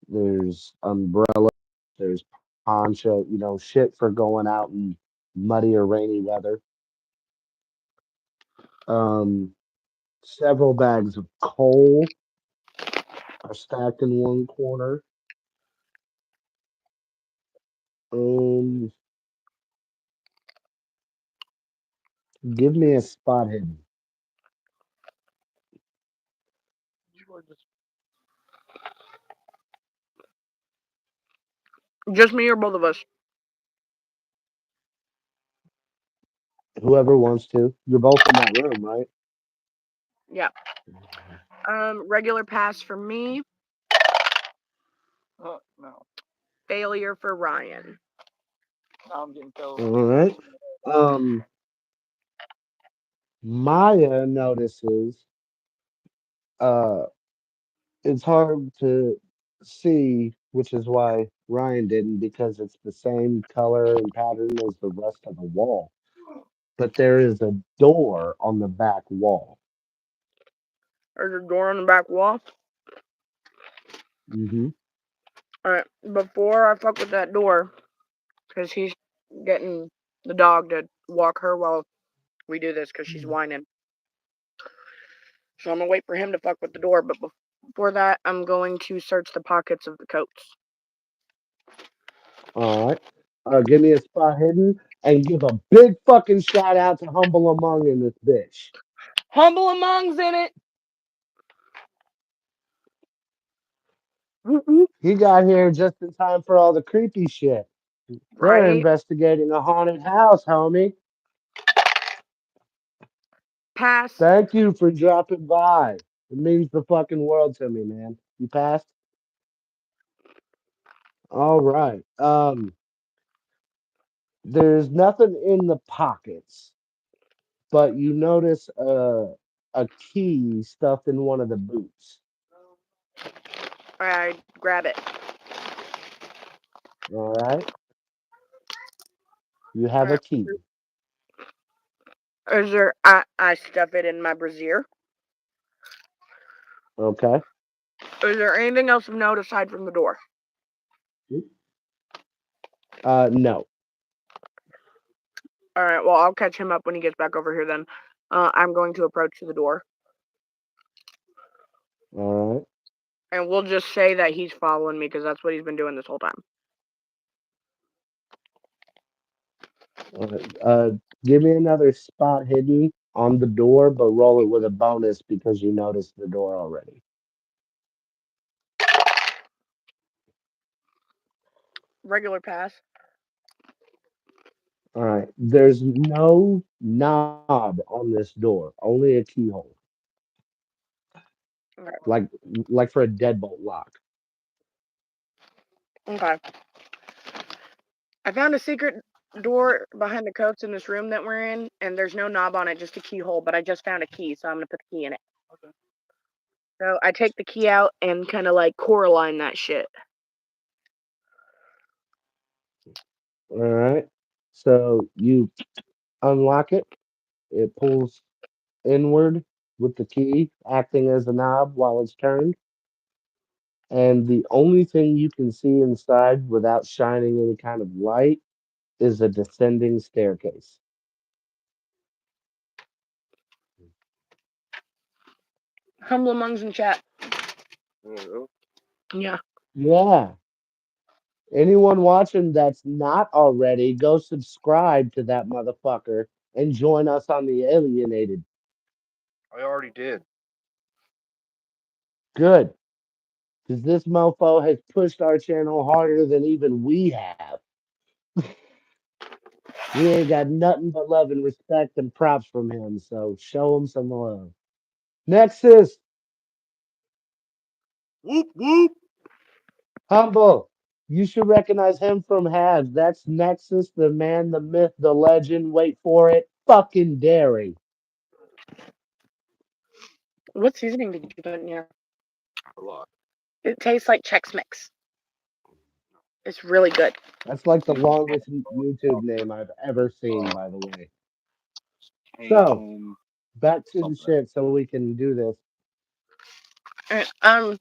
There's umbrella. There's poncho. You know, shit for going out in muddy or rainy weather. Um, several bags of coal are stacked in one corner. Um, give me a spot hidden. You are just Just me or both of us? Whoever wants to. You're both in that room, right? Yeah. Regular pass for me, no. failure for Ryan. Now I'm getting All killed. right. Um, Maya notices uh it's hard to see, which is why Ryan didn't, because it's the same color and pattern as the rest of the wall. But there is a door on the back wall. There's a door on the back wall. Hmm. Alright, before I fuck with that door, because he's getting the dog to walk her while we do this, because she's whining. So I'm gonna wait for him to fuck with the door, but before that, I'm going to search the pockets of the coats. All right. Give me a spot hidden and give a big fucking shout out to Humble Among in this bitch. Humble Among's in it! Whoop, whoop. He got here just in time for all the creepy shit. They're Right? investigating a haunted house, homie. Pass. Thank you for dropping by. It means the fucking world to me, man. You passed? All right. There's nothing in the pockets, but you notice a key stuffed in one of the boots. I grab it. All right. You have a Alright. key. Is there. I stuff it in my brassiere. Okay. Is there anything else of note aside from the door? No. Alright, well, I'll catch him up when he gets back over here then. I'm going to approach the door. All right. And we'll just say that he's following me because that's what he's been doing this whole time. All right. Give me another spot hidden on the door, but roll it with a bonus because you noticed the door already. Regular pass. All right. There's no knob on this door, only a keyhole, Okay. like like for a deadbolt lock. Okay. I found a secret door behind the coats in this room that we're in, and there's no knob on it, just a keyhole, but I just found a key, so I'm going to put the key in it. Okay. So I take the key out and kind of like Coraline that shit. All right. So you unlock it. It pulls inward with the key acting as a knob while it's turned. and the only thing you can see inside without shining any kind of light is a descending staircase. Humble Amongs in chat. Oh, Yeah. Yeah. Anyone watching that's not already, go subscribe to that motherfucker and join us on the Alienated. I already did. Good, because this mofo has pushed our channel harder than even we have. We ain't got nothing but love and respect and props from him, so show him some love. Nexus, Whoop whoop. humble. You should recognize him from Halves. That's Nexus, the man, the myth, the legend. Wait for it. Fucking Dairy. What seasoning did you put in here? A lot. It tastes like Chex Mix. It's really good. That's like the longest YouTube name I've ever seen, Uh, by the way. So, Cajun back to the something. shit so we can do this. Alright,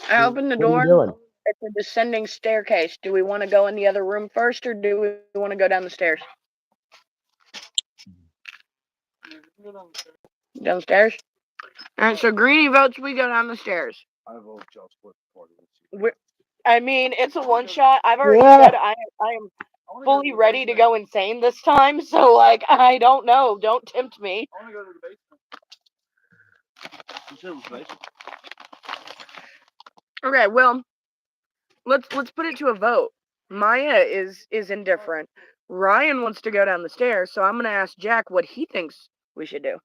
I opened the What are you door. doing? It's a descending staircase. Do we want to go in the other room first, or do we want to go down the stairs? Downstairs. All right. So Greeny votes. We go down the stairs. I vote just with party. I mean, it's a one shot. I've already said Yeah. I am fully ready to go insane this time. So like, I don't know. Don't tempt me. I want to go to the basement. You said it was basement. Okay. Well, let's put it to a vote. Maya is indifferent. Ryan wants to go down the stairs, so I'm gonna ask Jack what he thinks we should do.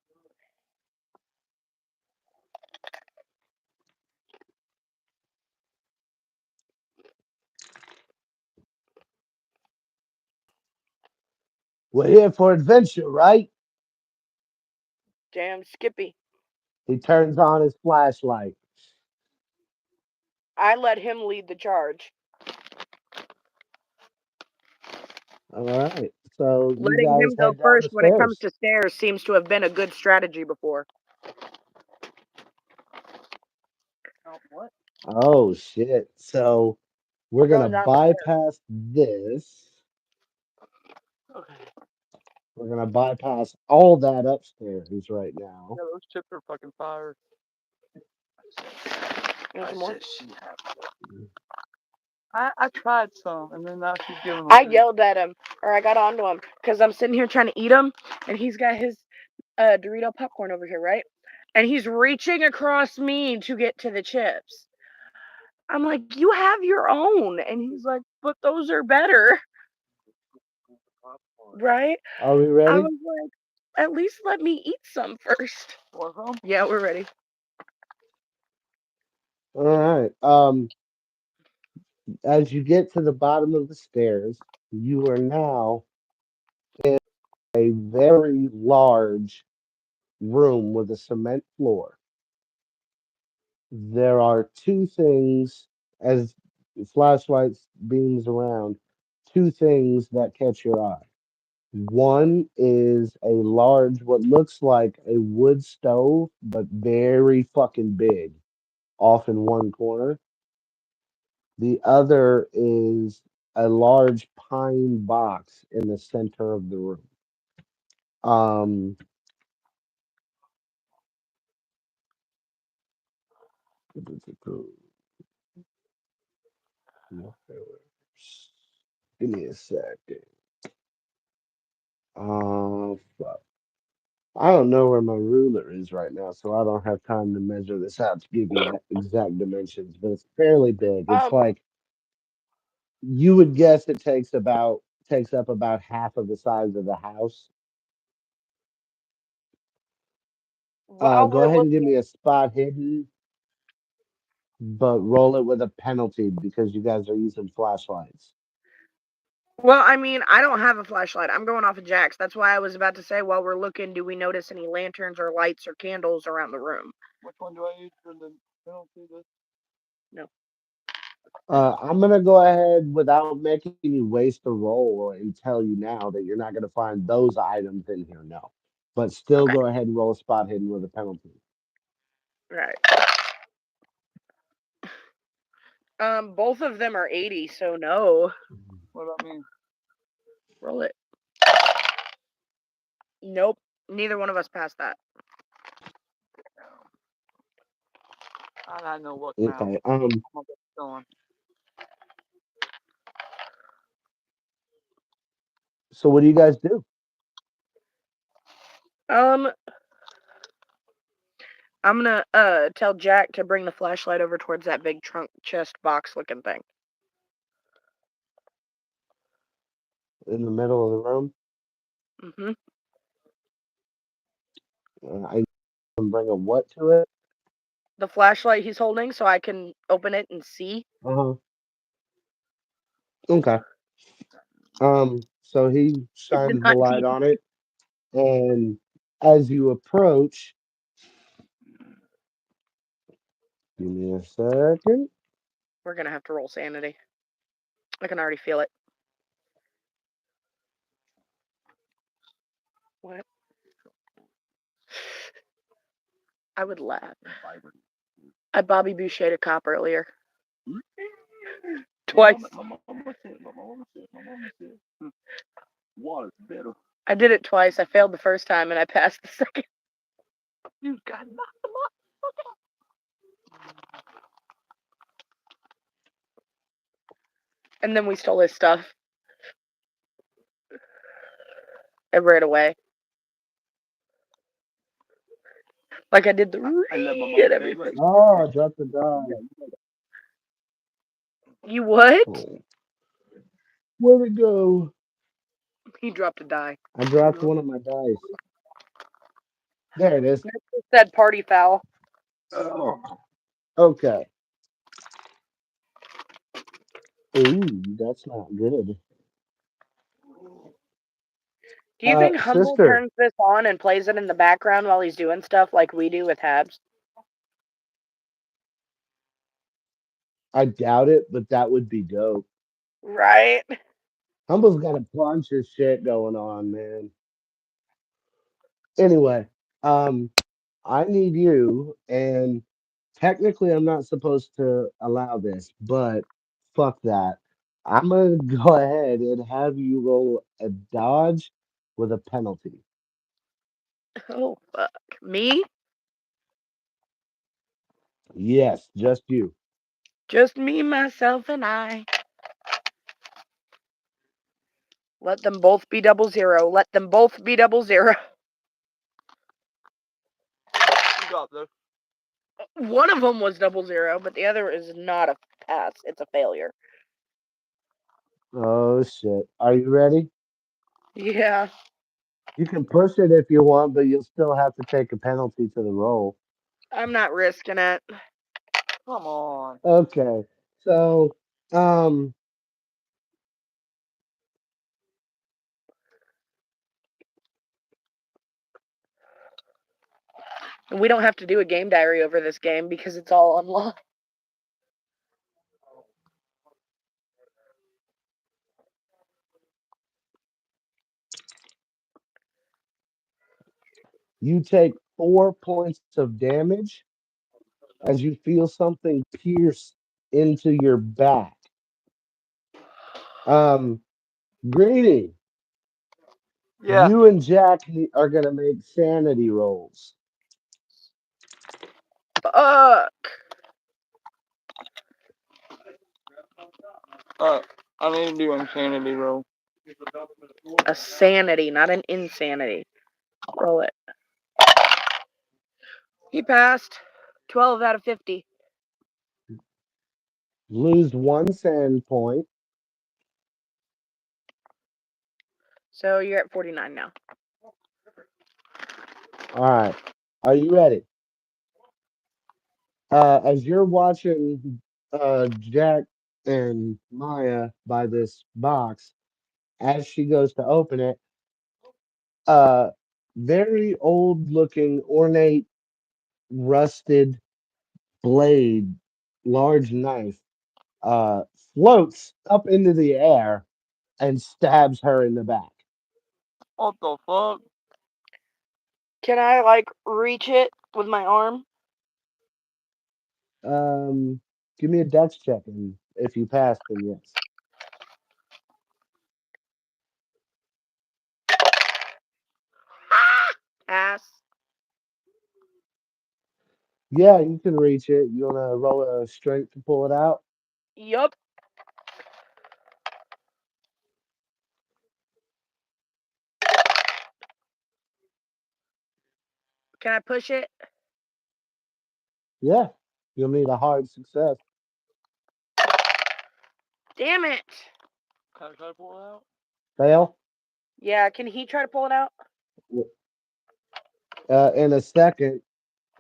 We're here for adventure, right? Damn, Skippy. He turns on his flashlight. I let him lead the charge. All right. So you Letting guys him go head down the first when it comes stairs. to stairs seems to have been a good strategy before. Oh, what? Oh shit. So we're We're gonna going down the stairs. bypass this. Okay. We're gonna bypass all that upstairs right now. Yeah, those chips are fucking fire. You want I some more? said she had. I tried some, and then now she's giving them I to me. yelled at him, or I got onto him, because I'm sitting here trying to eat them, and he's got his Dorito popcorn over here, right? And he's reaching across me to get to the chips. I'm like, you have your own. And he's like, but those are better, right? Are we I ready? was like, at least let me eat some first. Want some? Yeah, we're ready. All right. As you get to the bottom of the stairs, you are now a very large room with a cement floor. There are two things as the flashlights beams around, two things that catch your eye. One is a large, what looks like a wood stove, but very fucking big, off in one corner. The other is a large pine box in the center of the room. Um, give me a second. Fuck. I don't know where my ruler is right now, so I don't have time to measure this out to give you exact dimensions, but it's fairly big. It's Um, like you would guess it takes up about half of the size of the house. while Go we're ahead and give me looking, a spot hidden, but roll it with a penalty because you guys are using flashlights. well, I mean, I don't have a flashlight. I'm going off of Jack's. That's why I was about to say, while we're looking, do we notice any lanterns or lights or candles around the room? Which one do I use for the penalty? This? No. I'm gonna go ahead without making you waste a roll and tell you now that you're not gonna find those items in here. No, but still Okay. go ahead and roll a spot hidden with a penalty. Right. Both of them are 80, so no. What about me? Roll it. Nope. Neither one of us passed that. I got no luck now. Okay. I'm gonna get going. So what do you guys do? Um, I'm gonna tell Jack to bring the flashlight over towards that big trunk chest box looking thing. In the middle of the room? Mm-hmm. I can bring a what to it? The flashlight he's holding so I can open it and see. Uh-huh. Okay. So he Is it shines the not light deep? on it, and as you approach, give me a second. We're gonna have to roll sanity. I can already feel it. What? I would laugh. I Bobby Boucher a cop earlier. Twice. Water's better. I did it twice. I failed the first time and I passed the second. You got knocked them And then we stole his stuff and ran away. Like I did the I love my and mama everything. favorite. Oh, I dropped the die. You what? Oh, where'd it go? He dropped a die. I dropped one of my dice. There it is. It said party foul. Oh. Okay. Ooh, that's not good. Do you think Humble Sister, turns this on and plays it in the background while he's doing stuff like we do with Habs? I doubt it, but that would be dope. Right. Humble's got a bunch of shit going on, man. Anyway, um, I need you, and technically I'm not supposed to allow this, but fuck that. I'm gonna go ahead and have you roll a dodge with a penalty. Oh fuck. Me? Yes, just you. Just me, myself, and I. Let them both be 00. Let them both be 00. You got this. One of them was 00, but the other is not a pass. It's a failure. Oh shit. Are you ready? Yeah. You can push it if you want, but you'll still have to take a penalty to the roll. I'm not risking it. Come on. Okay. So, um, And we don't have to do a game diary over this game because it's all online. you take 4 points of damage as you feel something pierce into your back. Um, Greedy, Yeah. you and Jack are gonna make sanity rolls. Fuck. I need to do insanity roll. A sanity, not an insanity. Roll it. He passed. 12 out of 50. Lose one sand point. So you're at 49 now. All right. Are you ready? As you're watching Jack and Maya by this box, as she goes to open it, uh, very old looking, ornate, rusted blade, large knife, uh, floats up into the air and stabs her in the back. What the fuck? Can I, like, reach it with my arm? Um, Give me a dex check, and if you pass, then yes. Pass. Yeah, you can reach it. You wanna roll a strength to pull it out? Yup. Can I push it? Yeah. You'll need a hard success. Damn it. Can I try to pull it out? Fail. Yeah, can he try to pull it out? In a second,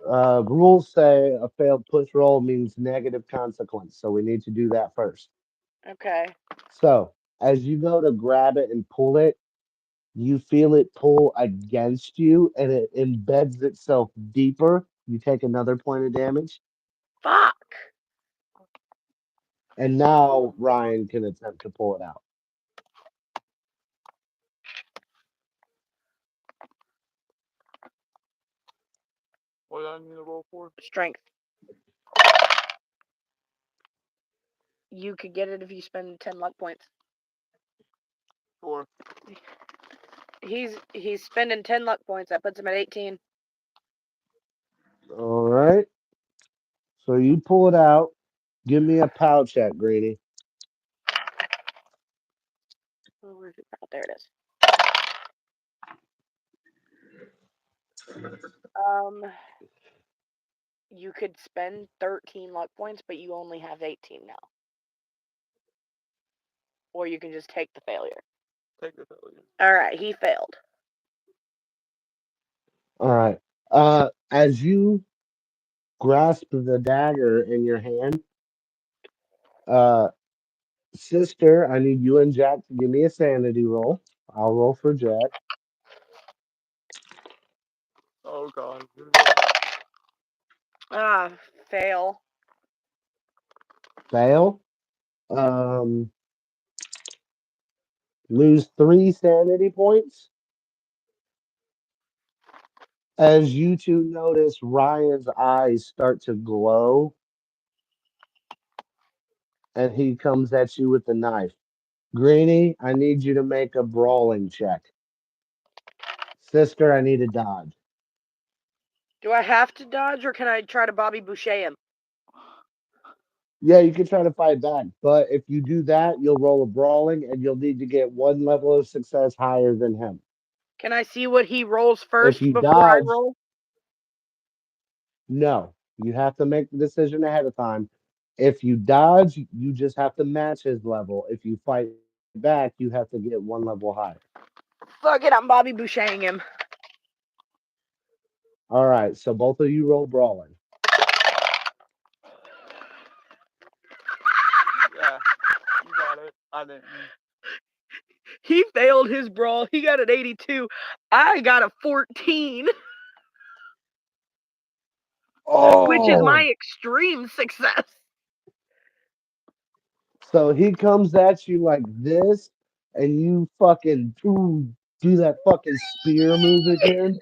rules say a failed push roll means negative consequence, so we need to do that first. Okay. So, as you go to grab it and pull it, you feel it pull against you and it embeds itself deeper. You take another point of damage, Fuck. and now Ryan can attempt to pull it out. What do I need to roll for? Strength. You could get it if you spend 10 luck points. Sure. He's spending 10 luck points. That puts him at 18. All right. So you pull it out. Give me a pow check, Greeny. Oh, where's it? Oh, there it is. Um, you could spend 13 luck points, but you only have 18 now. Or you can just take the failure. Take the failure. Alright, he failed. All right. As you grasp the dagger in your hand, uh, sister, I need you and Jack to give me a sanity roll. I'll roll for Jack. Oh god. Ah, fail. Fail. Um, lose 3 sanity points. As you two notice Ryan's eyes start to glow and he comes at you with the knife. Greeny, I need you to make a brawling check. Sister, I need a dodge. Do I have to dodge, or can I try to Bobby Boucher him? Yeah, you can try to fight back, but if you do that, you'll roll a brawling and you'll need to get one level of success higher than him. Can I see what he rolls If first you before I dodge, roll? no, you have to make the decision ahead of time. If you dodge, you just have to match his level. If you fight back, you have to get one level higher. Fuck it, I'm Bobby Bouchering him. All right, so both of you roll brawling. Yeah. You got it. I didn't. He failed his brawl. He got an 82. I got a 14, which is my Oh, extreme success. so he comes at you like this, and you fucking do that fucking spear move again.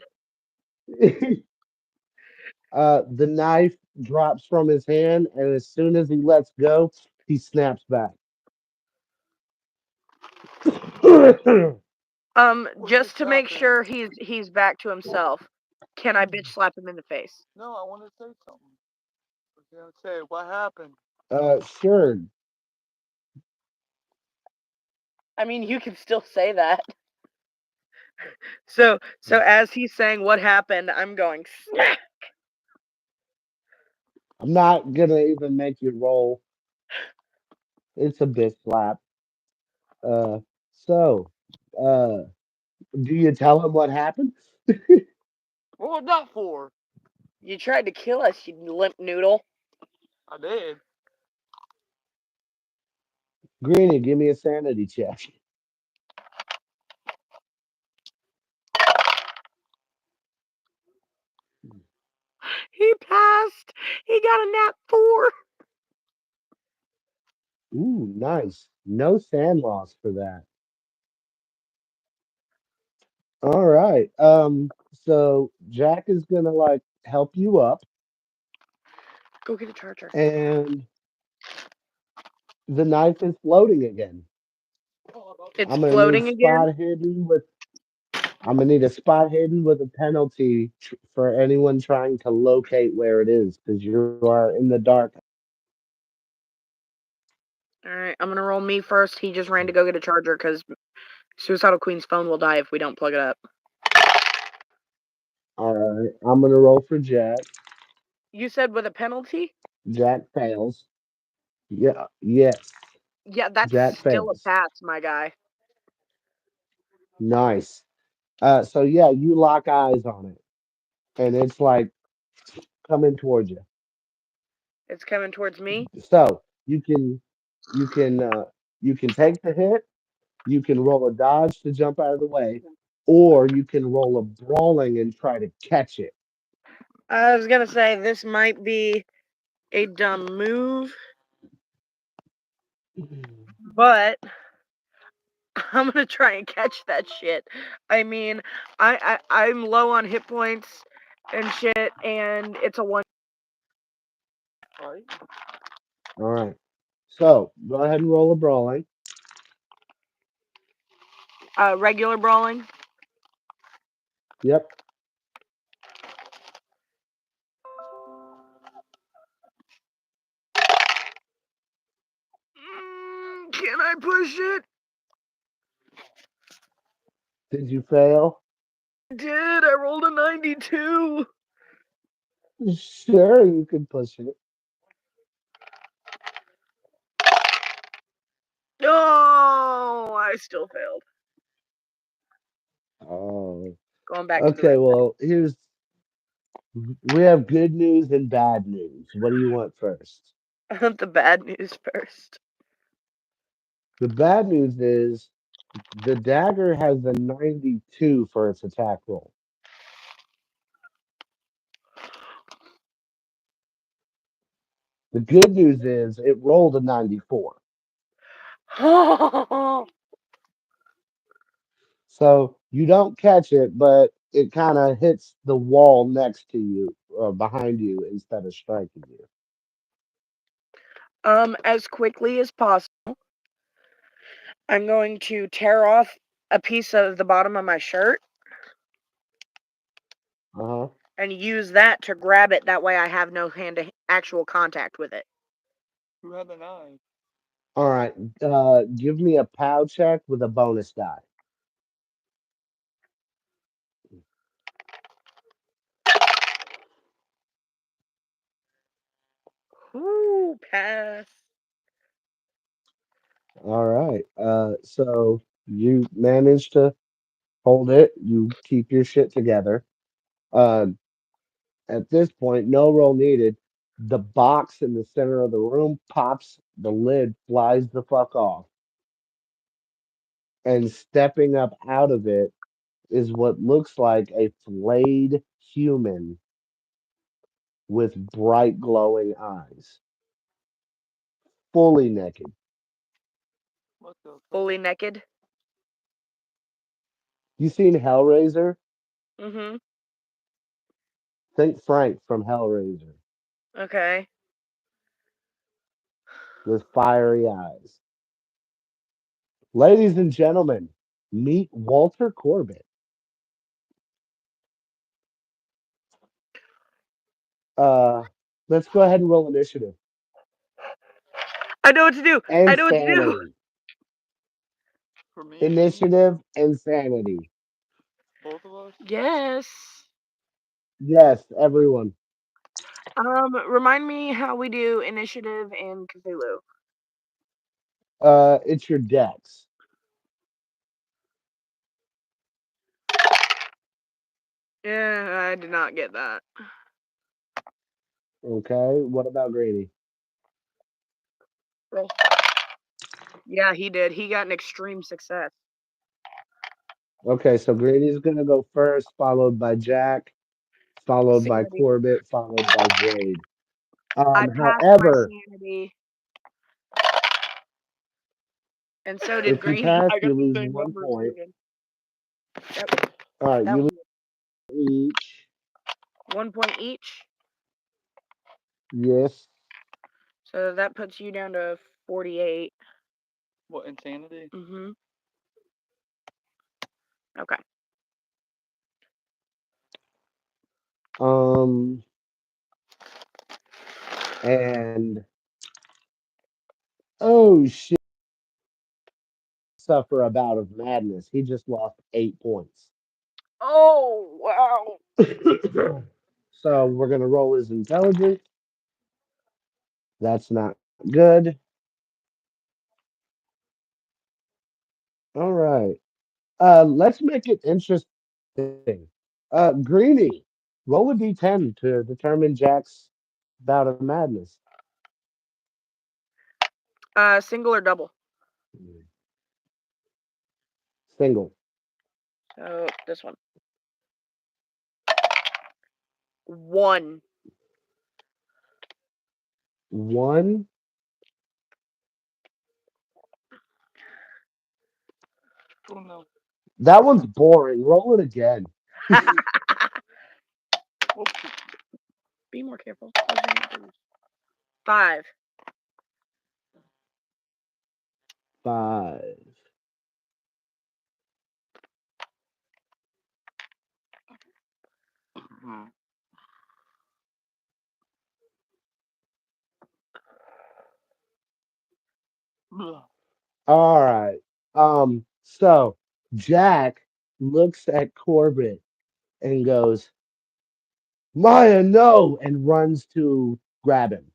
The knife drops from his hand, and as soon as he lets go, he snaps back. Just What to just make happened? sure he's back to himself, can I bitch slap him in the face? No, I want to say something. Okay, what happened? Sure. I mean, you can still say that. So as he's saying what happened, I'm going snap. I'm not gonna even make you roll. It's a bitch slap. Uh, so, uh, do you tell him what happened? What was that for? You tried to kill us, you limp noodle. I did. Greeny, give me a sanity check. He passed. He got a nat 4. Ooh, nice. No sand loss for that. All right. So Jack is gonna like help you up, Go get a charger. and The knife is floating again. It's I'm gonna need floating again. spot hidden with. I'm gonna need a spot hidden with a penalty for anyone trying to locate where it is, because you are in the dark. All right, I'm gonna roll me first. He just ran to go get a charger because Suicidal Queen's phone will die if we don't plug it up. All right, I'm gonna roll for Jack. You said with a penalty? Jack fails. Yeah, yes, Yeah, that's Jack still a fails. pass, my guy. Nice. So yeah, you lock eyes on it, and it's like coming towards you. It's coming towards me. So you can you can take the hit. You can roll a dodge to jump out of the way, or you can roll a brawling and try to catch it. I was gonna say this might be a dumb move, but I'm gonna try and catch that shit. I mean, I'm low on hit points and shit, and it's a one. All right. So go ahead and roll a brawling. Regular brawling. Yep. Can I push it? Did you fail? Did I rolled a 92? Sure, you can push it. No, I still failed. Oh. Going back to the Okay, red well, here's we have good news and bad news. What do you want first? I want the bad news first. The bad news is the dagger has a 92 for its attack roll. The good news is it rolled a 94. Oh, So you don't catch it, but it kind of hits the wall next to you or behind you instead of striking you. as quickly as possible, I'm going to tear off a piece of the bottom of my shirt Uh-huh. and use that to grab it. That way, I have no hand to actual contact with it. Who had the knife? All right. Give me a POW check with a bonus die. Ooh, pass. All right. So you manage to hold it. You keep your shit together. Uh, at this point, no roll needed. The box in the center of the room pops. The lid flies the fuck off, and stepping up out of it is what looks like a flayed human with bright glowing eyes, fully naked. What the fuck? Fully naked. You seen Hellraiser? Mm-hmm. Think Frank from Hellraiser Okay. with fiery eyes. Ladies and gentlemen, meet Walter Corbett. Uh, let's go ahead and roll initiative I know what to do. I and know what to do. sanity. For me? Initiative and sanity. Both of us? Yes. Yes, everyone. Remind me how we do initiative and Cthulhu. It's your dex. Yeah, I did not get that. Okay. What about Grady? Roll. Yeah, he did. He got an extreme success. Okay, so Grady's gonna go first, followed by Jack, followed by Sanity. Corbett, followed by Jade. I passed my However, sanity, and so did if you Greeny. pass, I got you the lose same one numbers, point. Ruben. That, All right, that you was lose each. 1 point each. Yes. So that puts you down to 48. What, insanity? Mm-hmm. Okay. Um, and oh shit, suffer a bout of madness. He just lost 8 points. Oh wow. So we're gonna roll his intelligence. That's not good. All right. Let's make it interesting. Greeny, roll a d10 to determine Jack's bout of madness. Single or double? Single. So this one. 1. One. Oh no. That one's boring. Roll it again. Oh, Be more careful. 5. Five. All right. So Jack looks at Corbett and goes, Maya, no, and runs to grab him.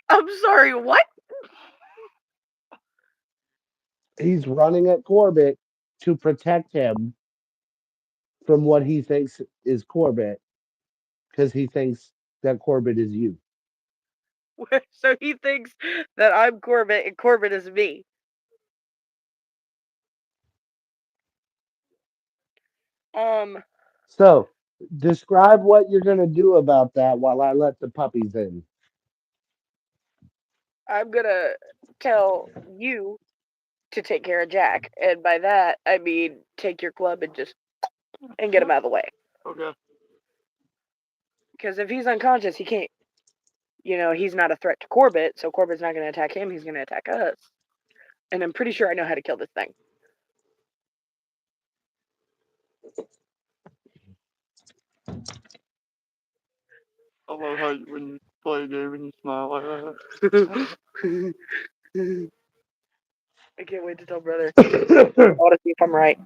I'm sorry. What? He's running at Corbett to protect him from what he thinks is Corbett because he thinks that Corbett is you. So he thinks that I'm Corbett and Corbett is me. Um, So describe what you're going to do about that while I let the puppies in. I'm gonna tell you to take care of Jack, and by that I mean take your club and just and get him out of the way. okay. Because if he's unconscious, he can't. He's not a threat to Corbett, so Corbett's not gonna attack him. He's gonna attack us. And I'm pretty sure I know how to kill this thing. I love how when you play a game and you smile like that. I can't wait to tell brother. I So want to see if I'm right.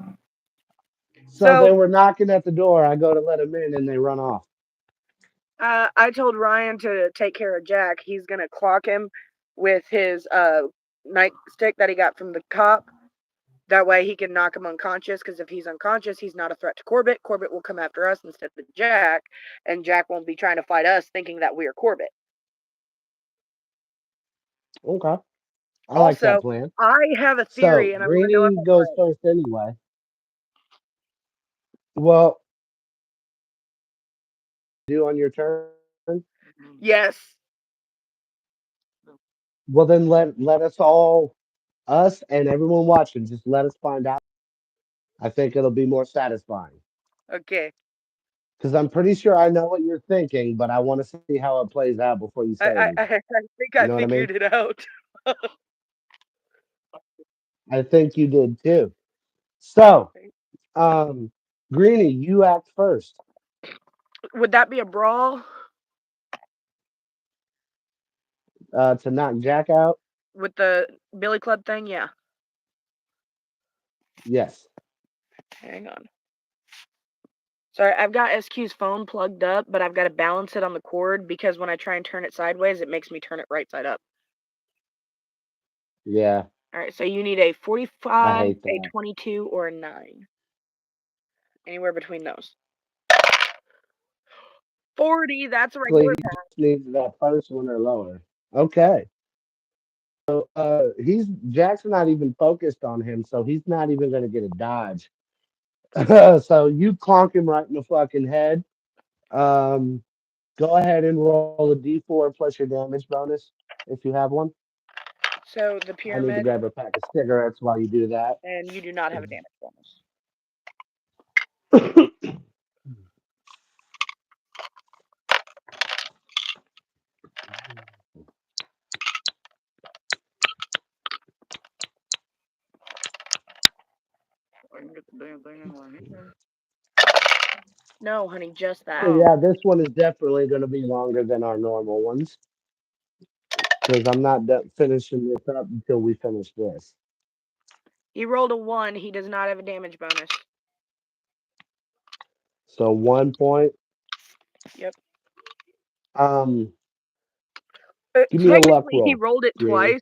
they So were knocking at the door. I go to let them in and they run off. I told Ryan to take care of Jack. He's gonna clock him with his nightstick that he got from the cop. That way he can knock him unconscious. Because if he's unconscious, he's not a threat to Corbett. Corbett will come after us instead of Jack, and Jack won't be trying to fight us, thinking that we are Corbett. Okay. I like that Also, plan. I have a So theory, and I want to know if Greeny I'm goes right. first anyway. Well, do on your turn. Yes. Well, then let us all, us and everyone watching, just let us find out. I think it'll be more satisfying Okay. because I'm pretty sure I know what you're thinking, but I want to see how it plays out before you say I anything. think You I know what I mean? figured it out. I think you did too. So, um, Greeny, you act first Would that be a brawl to knock Jack out. with the Billy Club thing? Yeah. Yes. Hang on. Sorry, I've got SQ's phone plugged up, but I've got to balance it on the cord because when I try and turn it sideways, it makes me turn it right side up. Yeah. All right, so you need a I 45, hate a that. 22, or a 9. Anywhere between those. 40, that's a Basically, regular he pass. just needs that first one or lower. Okay. He's Jack's not even focused on him, so he's not even gonna get a dodge. So you clonk him right in the fucking head. Um, go ahead and roll a d4 plus your damage bonus if you have one. So the I need to pyramid, grab a pack of cigarettes while you do that. and you do not have a damage bonus. get the damn thing in right here. No, honey, just So that. yeah, this one is definitely going to be longer than our normal ones because I'm not finishing this up until we finish this. He rolled a 1. He does not have a damage bonus. So 1 point. Yep. Um, Give me a luck Technically, he roll, rolled it Granny. twice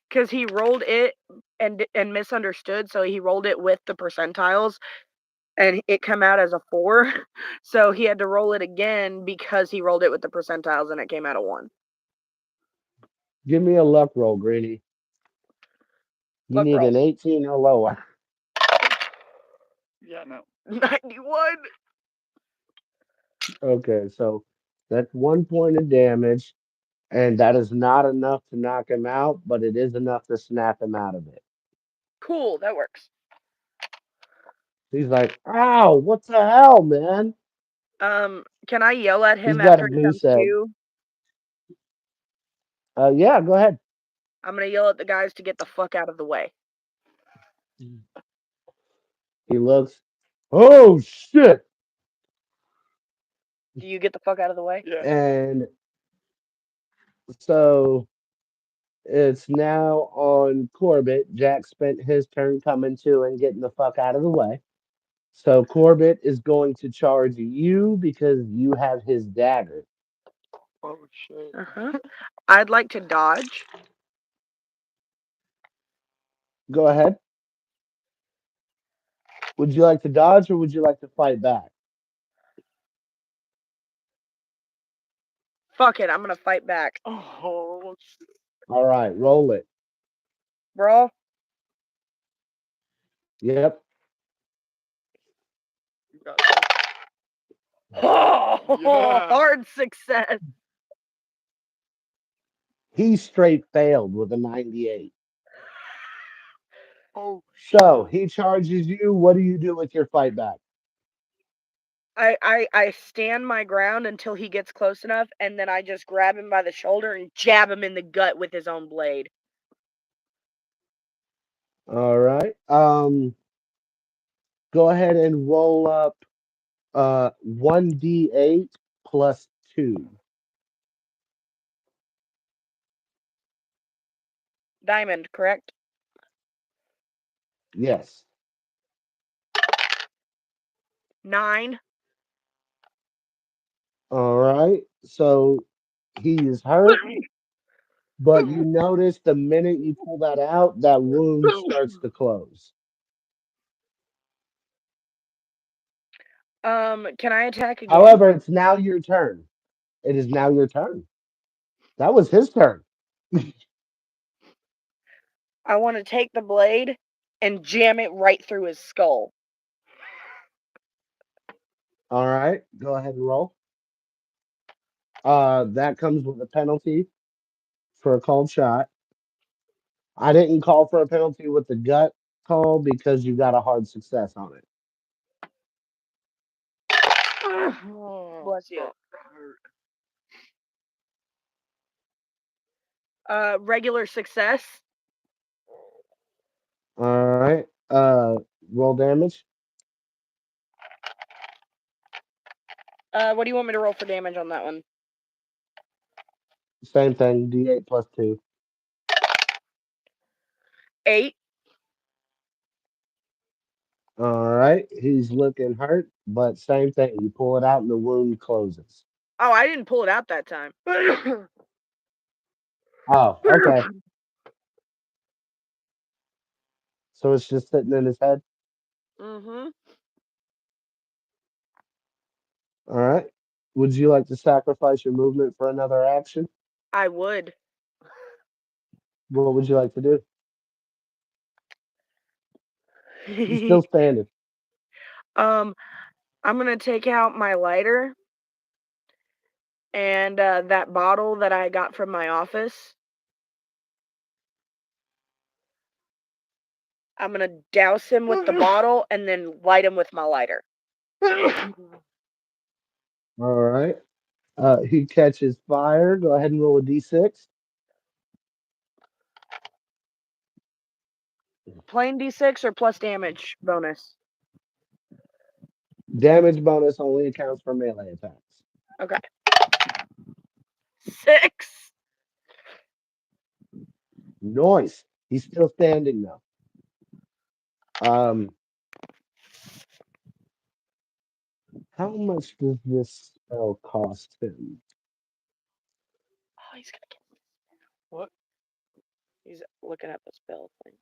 because he rolled it and misunderstood. So he rolled it with the percentiles, and it came out as a 4. So he had to roll it again because he rolled it with the percentiles, and it came out a 1. Give me a luck roll, Granny. You Luck need roll. an 18 or lower. Yeah, no. 91. Okay, so that's 1 point of damage, and that is not enough to knock him out, but it is enough to snap him out of it. Cool, that works. He's like, "Ow, what the hell, man?" Can I yell at He's him got a after he moose comes head. to? Yeah, go ahead. I'm gonna yell at the guys to get the fuck out of the way. He looks. Oh shit! Do you get the fuck out of the way? Yeah. And so it's now on Corbett. Jack spent his turn coming to and getting the fuck out of the way. So Corbett is going to charge you because you have his dagger. Oh shit. I'd like to dodge. Go ahead. Would you like to dodge or would you like to fight back? Fuck it, I'm gonna fight back. Oh, All right, roll it. Bro. Yep. you got this. Oh, Yeah. hard success. He straight failed with a 98. Oh So shit. he charges you. What do you do with your fight back? I stand my ground until he gets close enough, and then I just grab him by the shoulder and jab him in the gut with his own blade. All right. Go ahead and roll up 1d8 plus 2. Diamond, correct? Yes. 9. All right. So he is hurt, but you notice the minute you pull that out, that wound starts to close. Can I attack again? However, it's now your turn. It is now your turn. That was his turn. I want to take the blade and jam it right through his skull. All right. Go ahead and roll. That comes with a penalty for a called shot. I didn't call for a penalty with the gut call because you got a hard success on it. Bless you. Regular success. All right. Roll damage. What do you want me to roll for damage on that one? Same thing. D8 plus 2. 8. All right. He's looking hurt, but same thing. You pull it out and the wound closes. Oh, I didn't pull it out that time. Oh, okay. So it's just sitting in his head. Mm-hmm. All right. Would you like to sacrifice your movement for another action? I would. What would you like to do? He's still standing. I'm gonna take out my lighter and that bottle that I got from my office. I'm gonna douse him with the bottle and then light him with my lighter. All right. He catches fire. Go ahead and roll a d6. Plain D6 or plus damage bonus? Damage bonus only accounts for melee attacks. Okay. 6. Noise. He's still standing though. Um, how much does this spell cost him? Oh, he's gonna get. What? He's looking at the spell thing.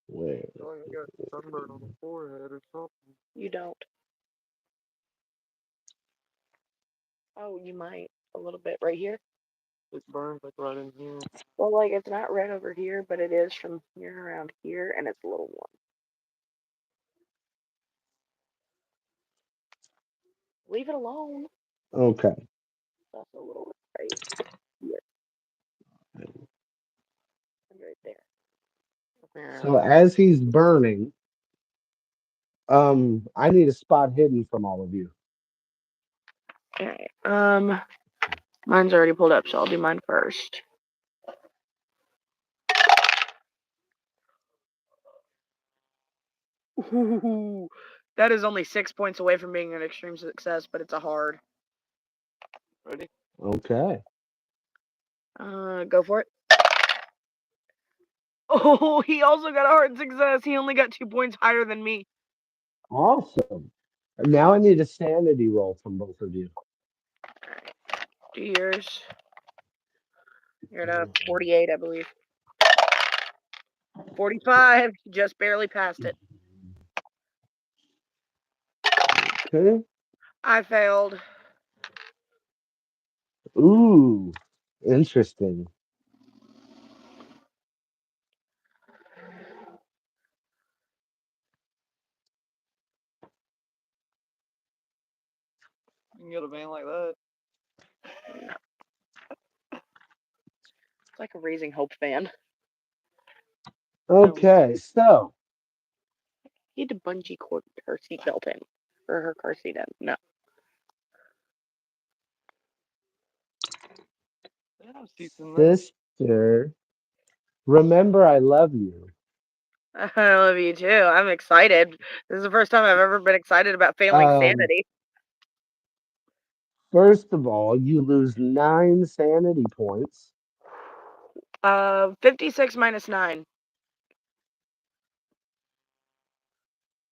Where? I like I got sunburn on the forehead or something. You don't. Oh, you might a little bit right here. It burns like right in here. Well, like it's not red over here, but it is from here around here, and it's a little warm. Leave it alone. Okay. That's a little right here and right there. So as he's burning, I need a spot hidden from all of you. Alright. Mine's already pulled up, so I'll do mine first. Ooh, that is only 6 points away from being an extreme success, but it's a hard. Ready? Okay. Go for it. Oh, he also got a hard success. He only got 2 points higher than me. Awesome. Now I need a sanity roll from both of you. Do yours. You're at a 48, I believe. 45. Just barely passed it. Okay. I failed. Ooh, interesting. You can get a van like that. It's like a Raising Hope fan. No, Okay, so he had to bungee cord her seatbelt in. Or her car seat in. No. They have seats in there. sister, remember I love you. I love you too. I'm excited. This is the first time I've ever been excited about failing Um, sanity. First of all, you lose 9 sanity points. 56 minus 9.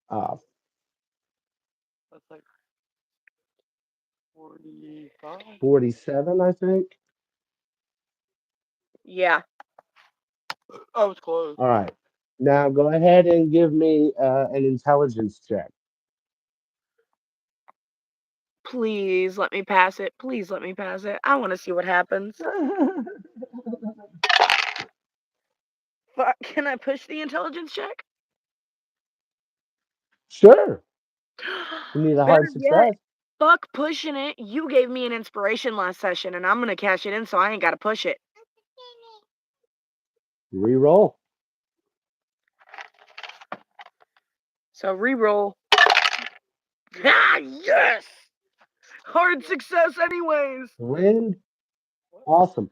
Uh, That's like 45. 47, I think. Yeah. I was close. All right. Now go ahead and give me an intelligence check. Please let me pass it. Please let me pass it. I want to see what happens. Fuck, can I push the intelligence check? Sure. You need a hard Better yet, success. fuck pushing it. You gave me an inspiration last session, and I'm gonna cash it in, so I ain't gotta push it. Reroll. So reroll. Ah, yes! Hard success, anyways. Wind. Awesome.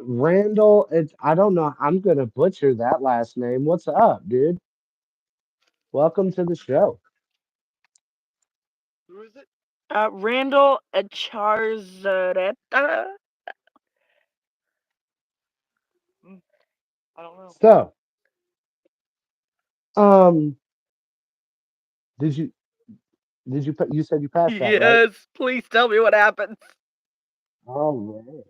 Randall, it's I don't know. I'm gonna butcher that last name. What's up, dude? Welcome to the show. Who is it? Randall Charzaretta. Hmm, I don't know. So, um, did you you said you passed that, right? Yes, please tell me what happens. All right.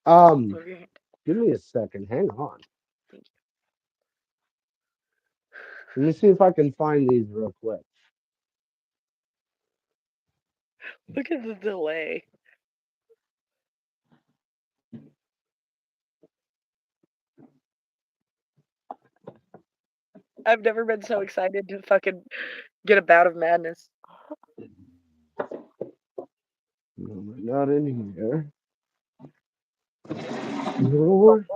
Um, Move your hand. give me a second. Hang on. Thank Let me see if I can find these real quick. you. Look at the delay. I've never been so excited to fucking get a bout of madness. No, not in here. Drawer.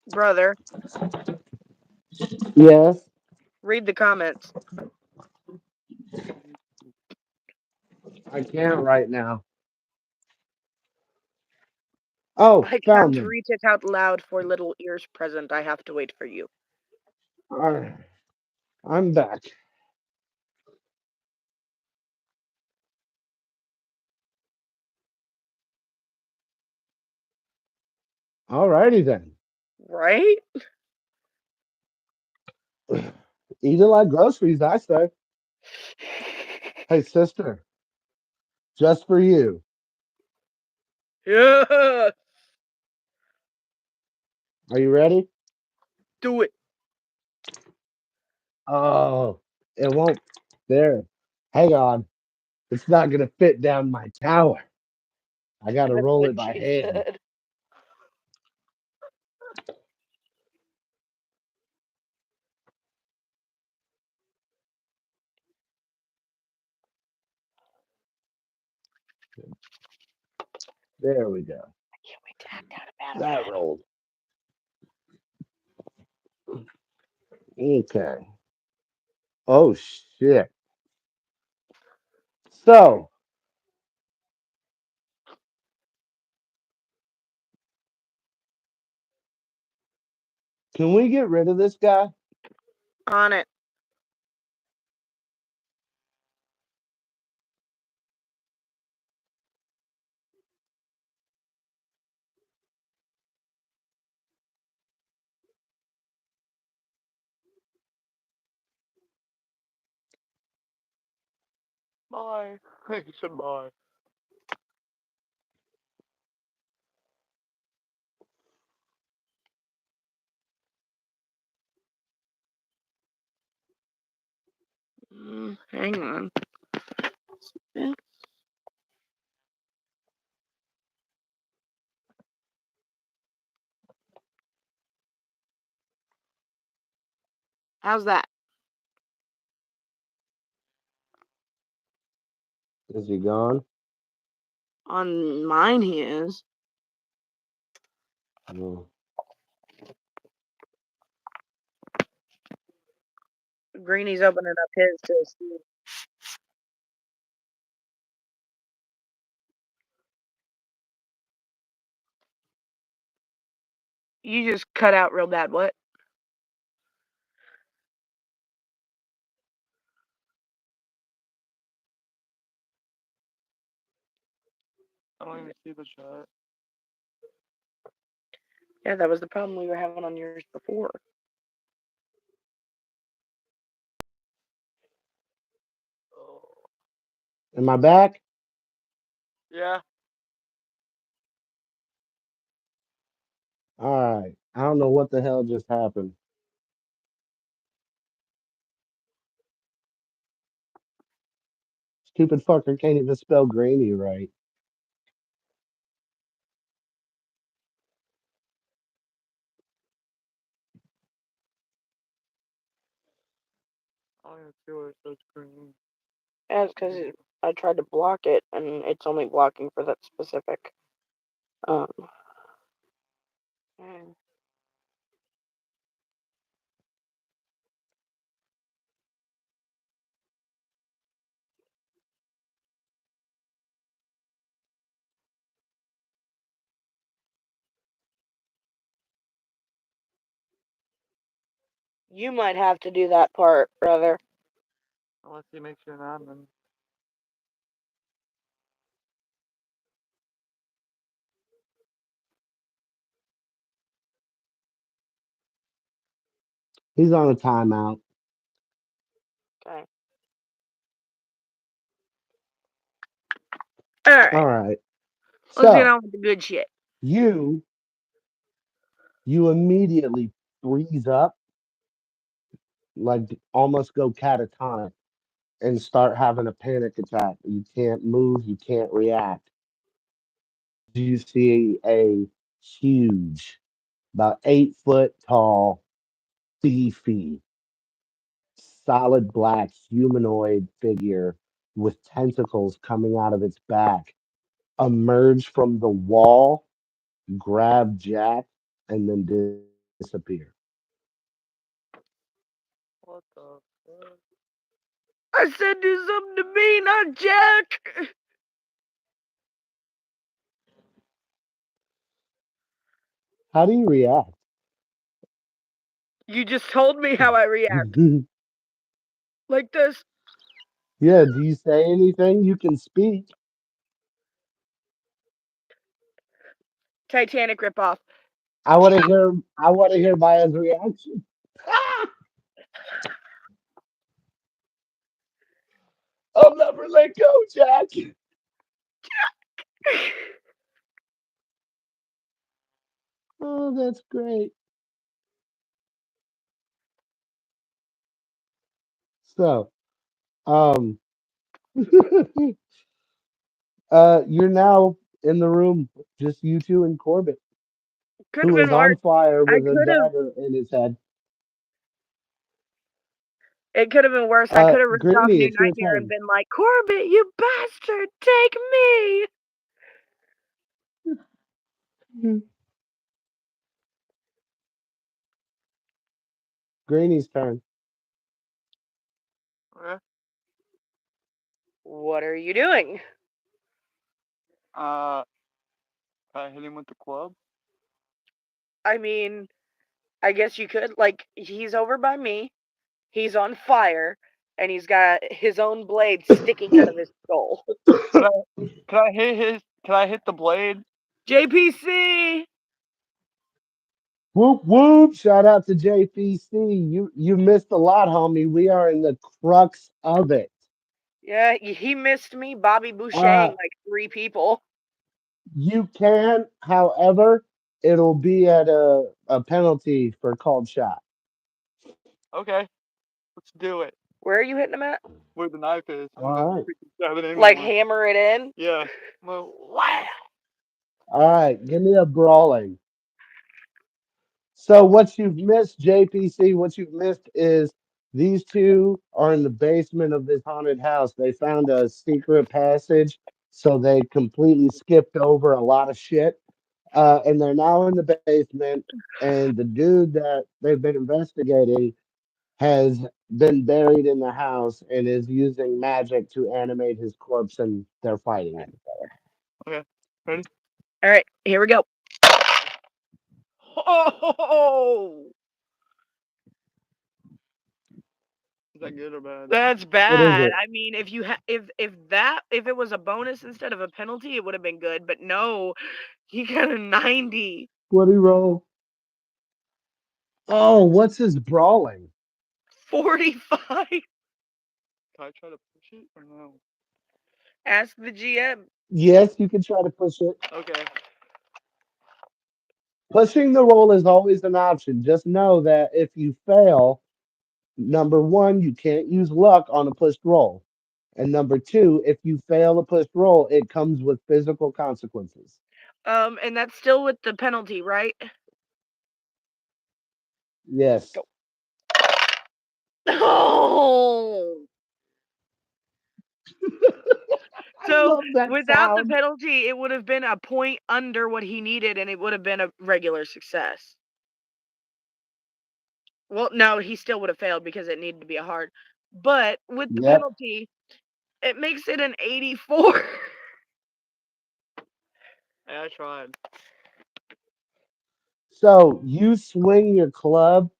Brother, Yes, read the comments. I can't right now. Oh, I found can't them. read it out loud for little ears present. I have to wait for you. Alright, I'm back. Alrighty then. Right? Eat it like groceries, I say. Hey, sister, just for you. Yeah. Are you ready? Do it. Oh, it won't. There. Hang on. It's not going to fit down my tower. I got to That's roll what it by she hand. said. There we go. I can't wait to act out a battle That rat. rolled. Okay. Oh, shit. So, can we get rid of this guy? On it. Bye. He said bye. Hang on. Eh, How's that? Is he gone? On mine, he is. No. Greenie's opening up his to see. You just cut out real bad. What? I don't even see the chat. Yeah, that was the problem we were having on yours before. Oh. Am I back? Yeah. All right. I don't know what the hell just happened. Stupid fucker can't even spell grainy right. I don't even see where it says green. Yeah, it's because I tried to block it, and it's only blocking for that specific. Um. mm. You might have to do that part, brother. Unless he makes you an admin. He's on a timeout. Okay. All right. All right. Let's get So on with the good shit. you you immediately freeze up, like almost go catatonic, and start having a panic attack. You can't move. You can't react. You see a huge, about 8 foot tall, beefy, solid black humanoid figure with tentacles coming out of its back emerge from the wall, grab Jack, and then disappear. What the fuck? I said do something to me, not Jack. How do you react? You just told me how I react. Like this. Yeah, do you say anything? You can speak. Titanic ripoff. I want to hear Maya's reaction. I'll never let go, Jack. Oh, that's great. So, um, you're now in the room, just you two and Corbett, Could have who is been worse. on fire I with a could have. dagger in his head. It could have been worse. I could have ripped off Greeny, New it's your Nightmare and turn. been like, Corbett, you bastard, take me. Greeny's turn. Okay. What are you doing? Uh, I hit him with the club. I mean, I guess you could. Like, he's over by me. He's on fire, and he's got his own blade sticking out of his skull. Could I, could I hit his? Could I hit the blade? JPC! Whoop whoop! Shout out to JPC. You missed a lot, homie. We are in the crux of it. Yeah, he missed me, Bobby Boucher, Uh, like 3 people. you can, however, it'll be at a penalty for called shot. Okay, let's do it. Where are you hitting him at? Where the knife is, I'm All gonna right, freaking stab it in Like, more. hammer it in? Yeah. Well, wow. all right. Give me a brawling. So what you've missed, JPC, what you've missed is these two are in the basement of this haunted house. They found a secret passage, so they completely skipped over a lot of shit. And they're now in the basement. And the dude that they've been investigating has been buried in the house and is using magic to animate his corpse, and they're fighting it. Okay. Ready? All right, here we go. Oh, Is that good or bad? that's What is bad. it? I mean, if it was a bonus instead of a penalty, it would have been good. But no, he got a 90. What do you roll? Oh, what's his brawling? 45. Can I try to push it or no? Ask the GM. Yes, you can try to push it. Okay. Pushing the roll is always an option. Just know that if you fail, number one, you can't use luck on a pushed roll. And number two, if you fail a pushed roll, it comes with physical consequences. And that's still with the penalty, right? Yes. Go. Oh. I So love that without the sound. penalty, it would have been a point under what he needed, and it would have been a regular success. Well, no, he still would have failed because it needed to be a hard. But with the Yep. penalty, it makes it an 84. Hey, I tried. So you swing your club,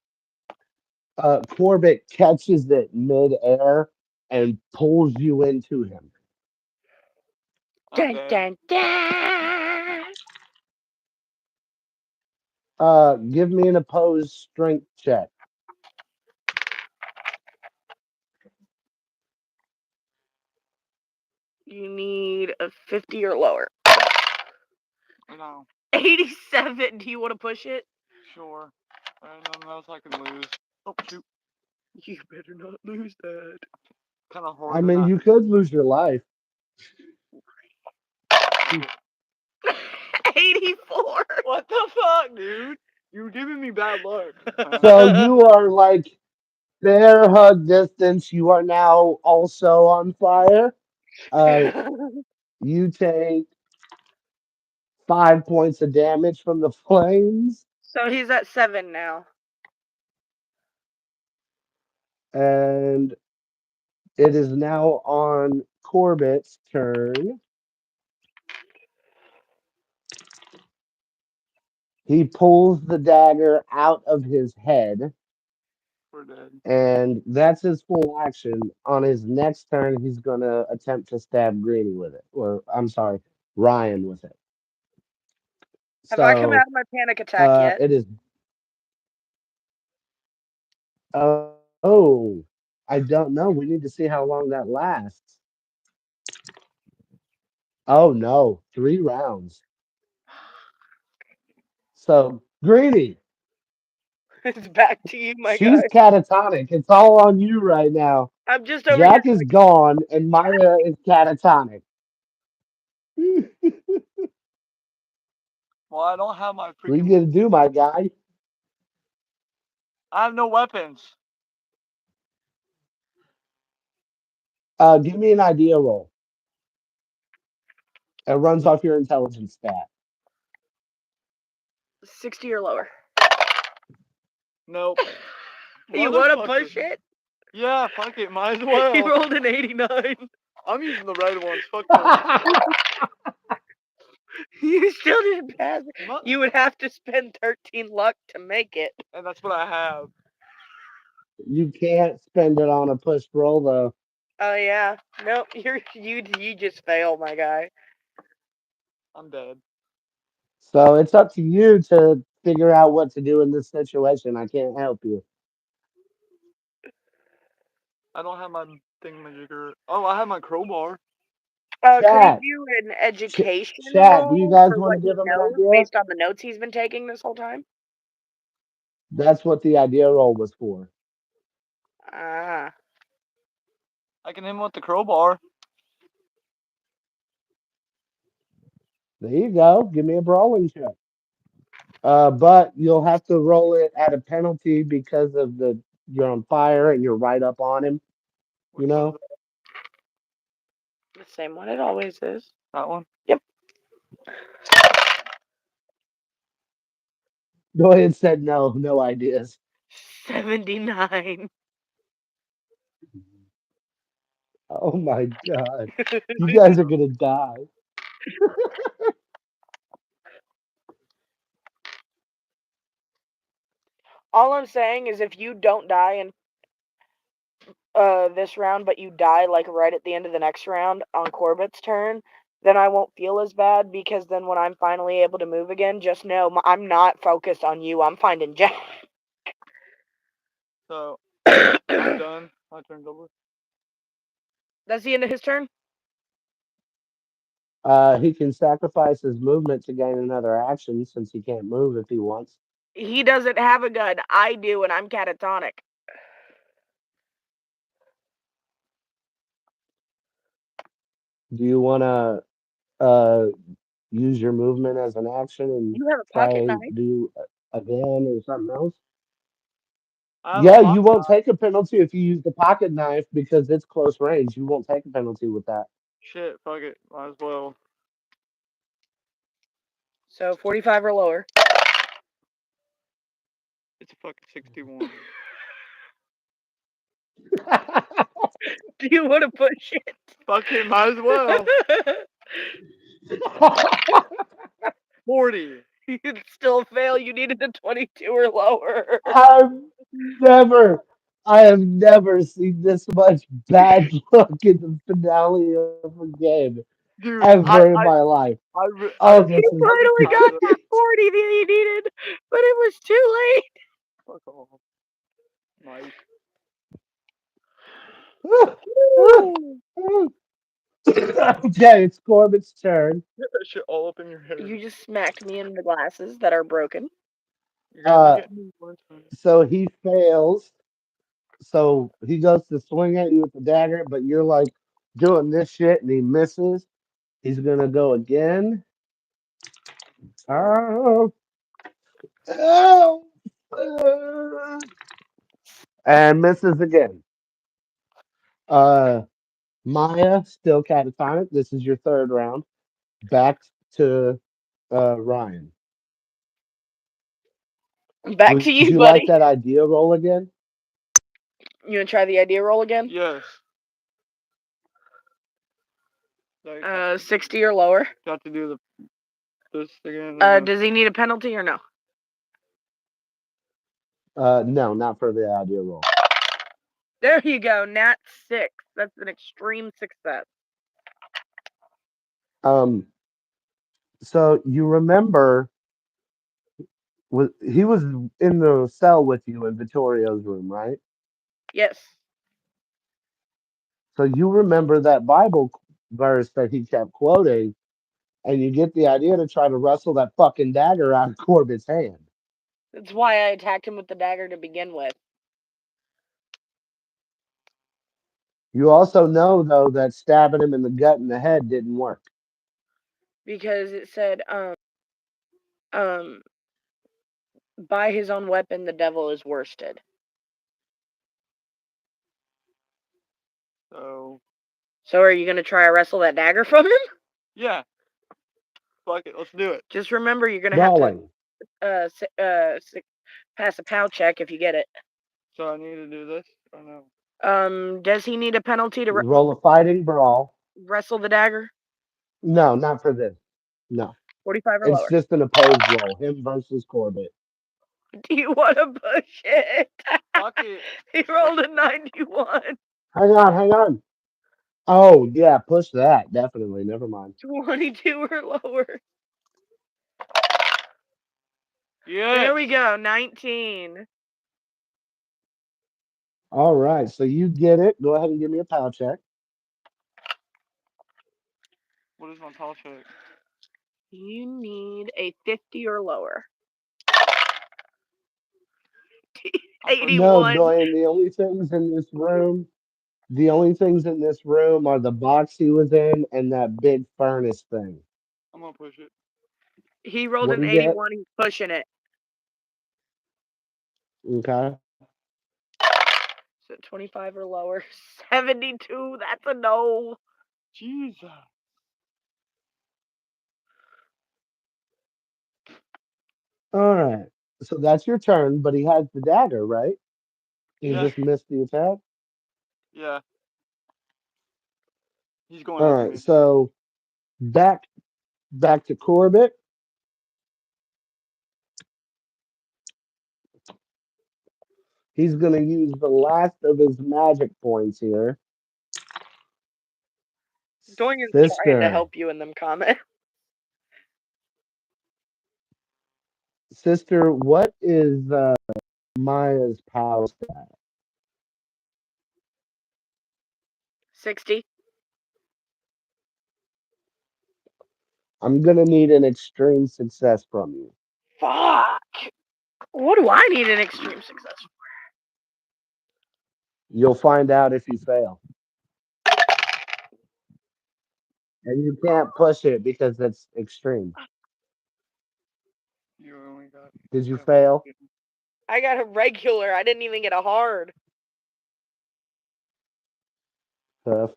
Corbett catches it midair and pulls you into him. I'm Dun dead. dun dun. Give me an opposed strength check. You need a 50 or lower. No. 87. Do you want to push it? Sure. Nothing else I can lose. Oh shoot. You better not lose that. Kind of I hard to mean, not. you could lose your life. 84. What the fuck, dude? You're giving me bad luck. So you are like bear hug distance. You are now also on fire. Uh, you take 5 points of damage from the flames, So he's at 7 now. and it is now on Corbett's turn. He pulls the dagger out of his head, We're dead. and that's his full action. On his next turn, he's gonna attempt to stab Greeny with it, or I'm sorry, Ryan with it. Have I come out So, of my panic attack yet? it is. Oh, I don't know. We need to see how long that lasts. Oh no, 3 rounds. So, Greeny, It's back to you, my she's guy. catatonic. It's all on you right now. I'm just over here Jack is gone, and Maya is catatonic. Well, I don't have my What are you freaking. gonna do, my guy? I have no weapons. Give me an idea roll. It runs off your intelligence stat. 60 or lower. Nope. You want to Motherfucker. push it? Yeah, fuck it. Might as He well. rolled an 89. I'm using the right ones. Fuck those. You still didn't pass it. Mu- You would have to spend 13 luck to make it. And that's what I have. You can't spend it on a push roll though. Oh yeah. Nope. You just fail, my guy. I'm dead. So it's up to you to figure out what to do in this situation. I can't help you. I don't have my thingamajigger. Oh, I have my crowbar. Could he Chat, do an education chat. Do you roll guys for want what to he give him an knows idea? based on the notes he's been taking this whole time? That's what the idea roll was for. Ah. I can hit him with the crowbar. There you go. Give me a brawling check. But you'll have to roll it at a penalty because of the you're on fire and you're right up on him. You Which one's know. that? The same one it always is. That one? Yep. Go ahead. Said no. No ideas. 79. Oh my god. You guys are gonna die. All I'm saying is if you don't die in this round, but you die like right at the end of the next round on Corbett's turn, then I won't feel as bad because then when I'm finally able to move again, just know I'm not focused on you. I'm finding Jack. So, I'm done. My turn's over. That's the end of his turn. He can sacrifice his movement to gain another action since he can't move if he wants. He doesn't have a gun. I do, and I'm catatonic. Do you want to use your movement as an action and You have a pocket try knife. do again or something else? I have a Yeah, pot. you won't take a penalty if you use the pocket knife because it's close range. You won't take a penalty with that. Shit, fuck it. Might as well. So 45 or lower. It's a fucking 61. Do you want to push it? Fuck it, might as well. 40. You'd still fail. You needed a 22 or lower. I've never, I have never seen this much bad luck in the finale of a game Dude, ever in my life. I, Oh, He this is finally I got really, that 40 that he needed, but it was too late. fuck off. Nice. Okay, it's Corbin's turn. Get that shit all up in your hair. You just smacked me in the glasses that are broken. You're gonna be Uh, getting me one time. so he fails. So he goes to swing at you with the dagger, but you're like doing this shit and he misses. He's gonna go again. Oh, oh, and misses again. Uh, Maya still catatonic. This is your third round. Back to Ryan. Back Would to you, you like buddy. that idea roll again? You want to try the idea roll again? Yes. Like, 60 or lower. got to do this again. Does he need a penalty or no? No, not for the idea roll. There you go, Nat 6. That's an extreme success. Um, so you remember he was in the cell with you in Vittorio's room, right? Yes. So you remember that Bible verse that he kept quoting, and you get the idea to try to wrestle that fucking dagger out of Corbett's hand. That's why I attacked him with the dagger to begin with. You also know though that stabbing him in the gut and the head didn't work. Because it said, um, by his own weapon, the devil is worsted. So So are you going to try to wrestle that dagger from him? yeah, fuck it, let's do it. Just remember, you're going to have to Brawling. uh, pass a POW check if you get it. So I need to do this or no? Does he need a penalty to Roll a fighting brawl. wrestle the dagger? No, not for this. No. 45 or It's lower. just an opposed roll. Him versus Corbett. Do you want to push it? Fuck it. He rolled a 91. Hang on. Oh yeah, push that. Definitely. Never mind. 22 or lower. Yeah. There we go. 19. All right. So you get it. Go ahead and give me a power check. What is my tall check? You need a 50 or lower. No, 81. Dwayne, the only things in this room are the box he was in and that big furnace thing. I'm gonna push it. He rolled What do an you get? 81. He's pushing it. Okay. So 25 or lower. 72. That's a no. Jesus. All right. So that's your turn, but he has the dagger, right? He Yeah. just missed the attack. Yeah. He's going All after right. me. So back back to Corbett. He's going to use the last of his magic points here. Doinger's trying to Sister, help you in them comments. sister, what is Maya's power stat? 60. I'm going to need an extreme success from you. Fuck. What do I need an extreme success for? You'll find out if you fail. And you can't push it because it's extreme. You only got. Did you Yeah. fail? I got a regular. I didn't even get a hard. Tough.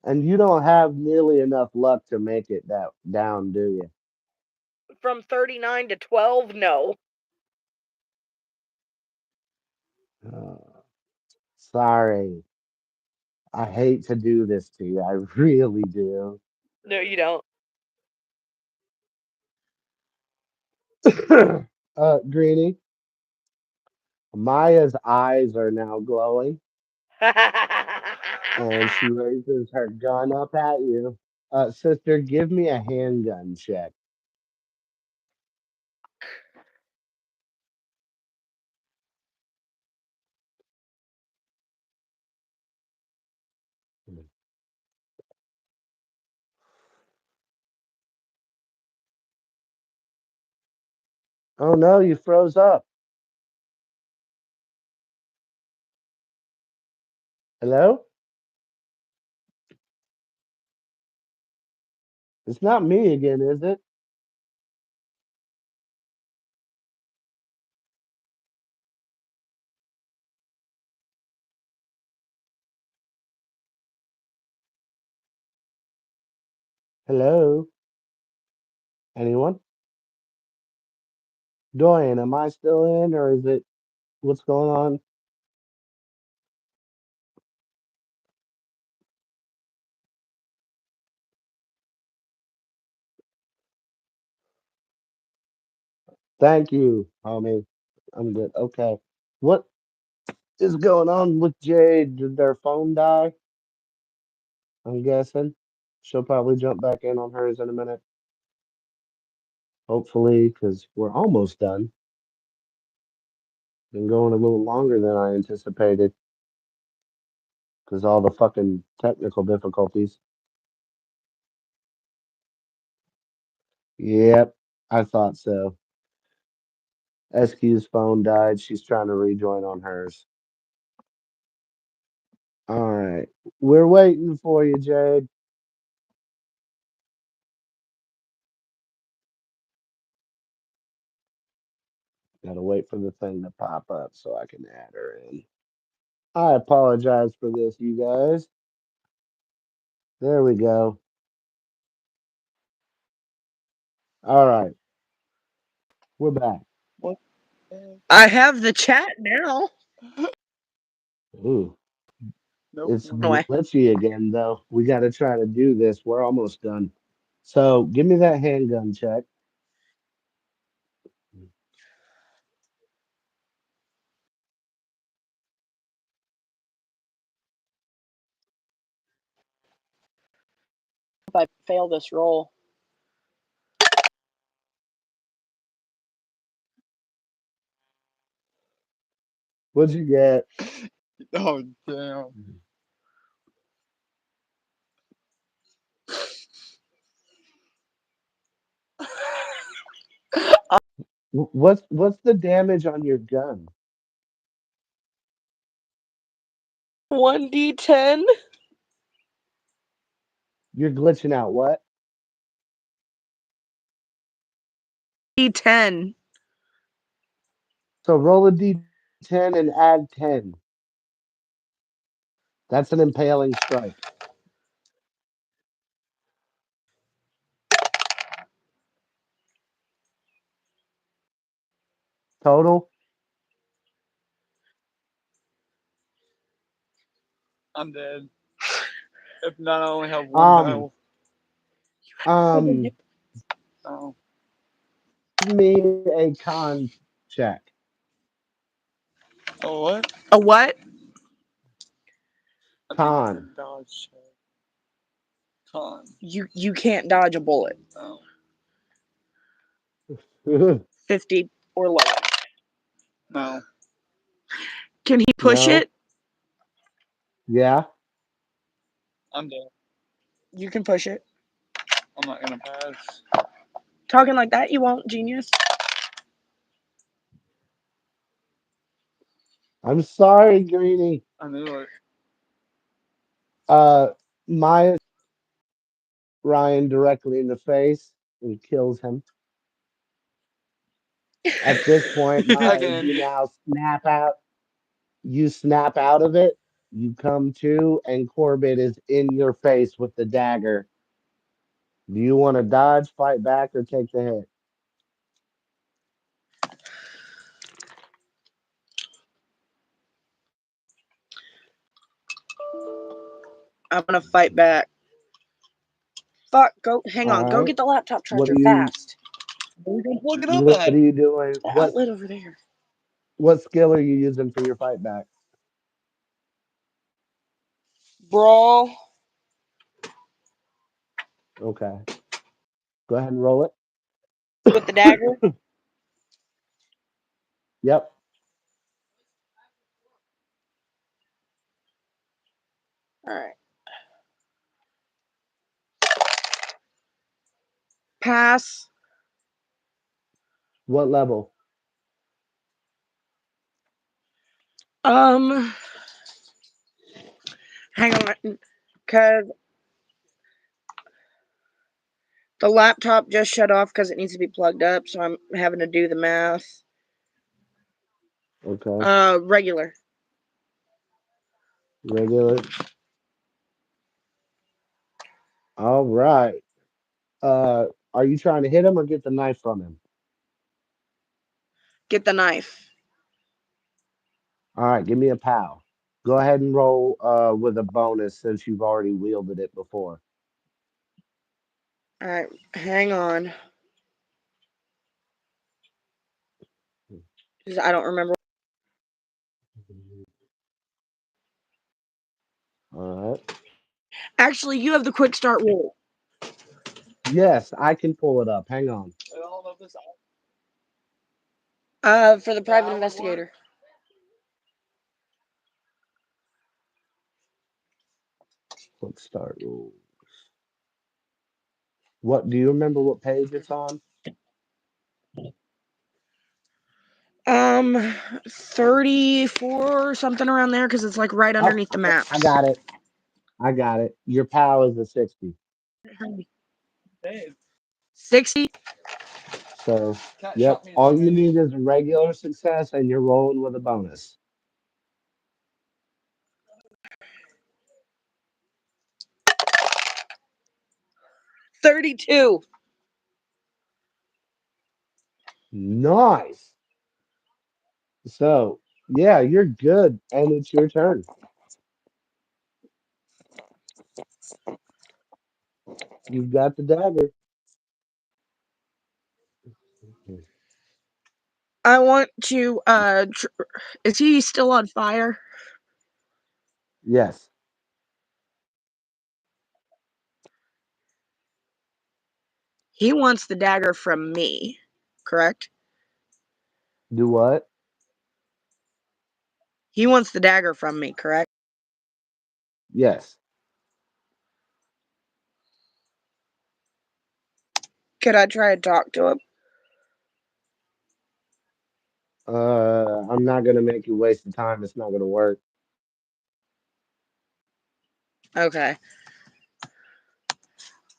And you don't have nearly enough luck to make it that down, do you? From 39 to 12? No. Uh, sorry. I hate to do this to you. I really do. No, you don't. Greenie, Maya's eyes are now glowing, and she raises her gun up at you. Sister, give me a handgun check. Oh no, you froze up. Hello? It's not me again, is it? Hello? Anyone? Dorian, am I still in, or is it what's going on? Thank you, homie. I'm good. Okay. What is going on with Jade? Did their phone die? I'm guessing. She'll probably jump back in on hers in a minute. Hopefully, because we're almost done. Been going a little longer than I anticipated because all the fucking technical difficulties. Yep, I thought so. SQ's phone died. She's trying to rejoin on hers. All right. We're waiting for you, Jade. Gotta wait for the thing to pop up so I can add her in. I apologize for this, you guys. There we go. All right. We're back. What? the I have the chat now. Ooh, Nope. it's Anyway, glitchy again, though. We gotta try to do this. We're almost done. So give me that handgun check. if I fail this roll, What'd you get? Oh damn. What's the damage on your gun? 1d10. You're glitching out. What? D10. So roll a d10 and add 10. That's an impaling strike. Total. I'm dead. If not, I only have one Um, health. um, Oh, give me a con check. oh what? A what? I think it's a Con. dodge check. Con. You can't dodge a bullet. Oh, 50 or lower. no. Can he push No. it? Yeah. I'm dead. You can push it. I'm not gonna pass. Talking like that, you won't, genius. I'm sorry, Greenie. I knew it. Uh, Maya Ryan directly in the face and kills him. At this point, Maya, Again. you now snap out. You snap out of it. You come to, and Corbett is in your face with the dagger. Do you want to dodge, fight back, or take the hit? I'm gonna fight back. Fuck, go, hang All on, go right. get the laptop What charger are you? fast. Where we gonna plug it up What at? are you doing? The outlet over there. What skill are you using for your fight back? Brawl. Okay. Go ahead and roll it. With the dagger. Yep. Alright. Pass. What level? Um, hang on. Because the laptop just shut off because it needs to be plugged up, so I'm having to do the math. Okay. Regular. Regular. All right. Are you trying to hit him or get the knife from him? Get the knife. All right, give me a pow. Go ahead and roll with a bonus since you've already wielded it before. Alright, hang on. 'Cause I don't remember. All right. Actually, you have the quick start rule. Yes, I can pull it up. Hang on. I don't know if this For the private investigator. Quick start rules. What do you remember? What page it's on? 34 something around there because it's like right Oh, underneath the I maps. got it. I got it. Your PAL is a 60. hey, 60. So, cat yep. shot me in the All you head. need is a regular success, and you're rolling with a bonus. 32. Nice. So, yeah, you're good, and it's your turn. You've got the dagger. I want to. Is he still on fire? Yes. He wants the dagger from me, correct? Do what? He wants the dagger from me, correct? Yes. Could I try and talk to him? I'm not gonna make you waste the time. It's not gonna work. Okay.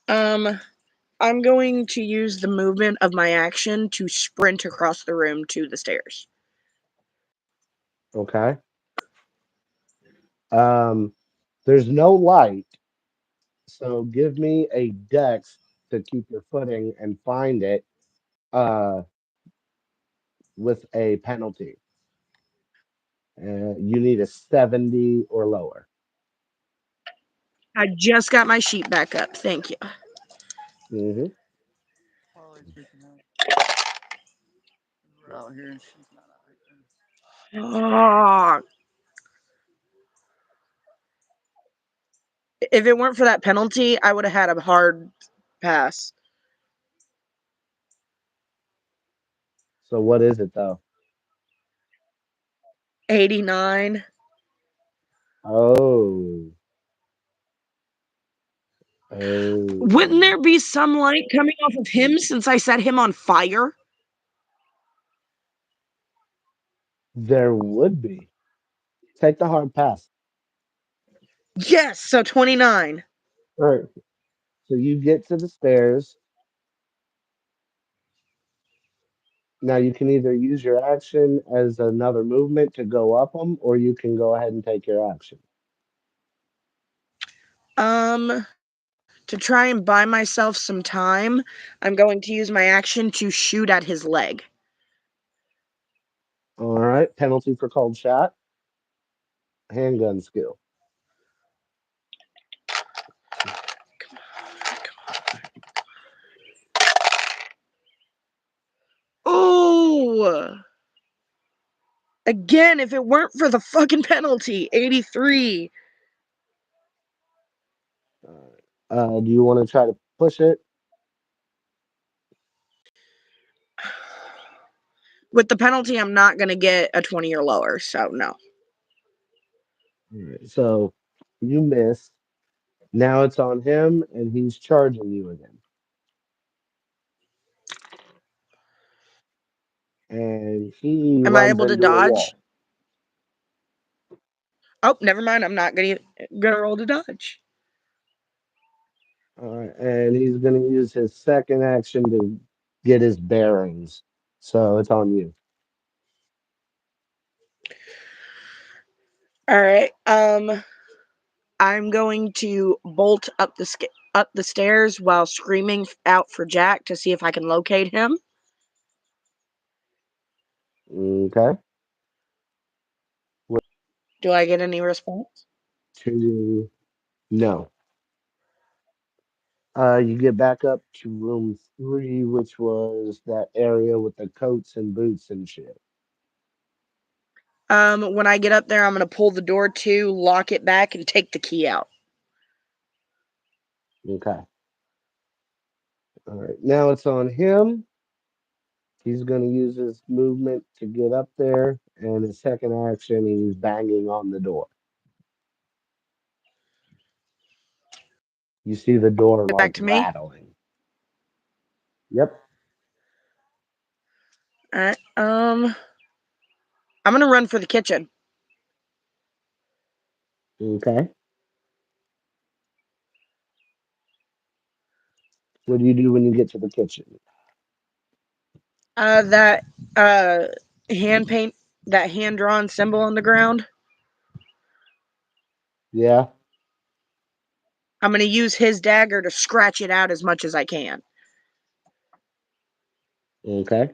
Um, I'm going to use the movement of my action to sprint across the room to the stairs. Okay. Um, there's no light, so give me a dex to keep your footing and find it. Uh, with a penalty. You need a 70 or lower. I just got my sheet back up. Thank you. Hmm. Probably freaking out. We're out here and she's not out here. Oh, if it weren't for that penalty, I would have had a hard pass. So what is it though? 89. Oh, oh, Wouldn't there be some light coming off of him since I set him on fire? there would be. Take the hard pass. Yes, so 29. All right. So you get to the stairs. Now you can either use your action as another movement to go up them, or you can go ahead and take your action. To try and buy myself some time, I'm going to use my action to shoot at his leg. All right. Penalty for cold shot. Handgun skill. Oh! Again, if it weren't for the fucking penalty, 83. Do you want to try to push it? With the penalty, I'm not going to get a 20 or lower, so no. All right. So you miss. Now it's on him, and he's charging you again. And he Am I runs able to into a dodge? wall. Oh, never mind. I'm not gonna roll to dodge. All right, and he's going to use his second action to get his bearings. So it's on you. All right. I'm going to bolt up the stairs while screaming out for Jack to see if I can locate him. Okay. What Do I get any response? to no. You get back up to room 3, which was that area with the coats and boots and shit. When I get up there, I'm gonna pull the door to, lock it back, and take the key out. Okay. All right. Now it's on him. He's going to use his movement to get up there, and his second action, he's banging on the door. You see the door Get like back to me. rattling. Yep. All right. I'm gonna run for the kitchen. Okay. What do you do when you get to the kitchen? That uh hand paint, that hand drawn symbol on the ground. Yeah. I'm gonna use his dagger to scratch it out as much as I can. Okay.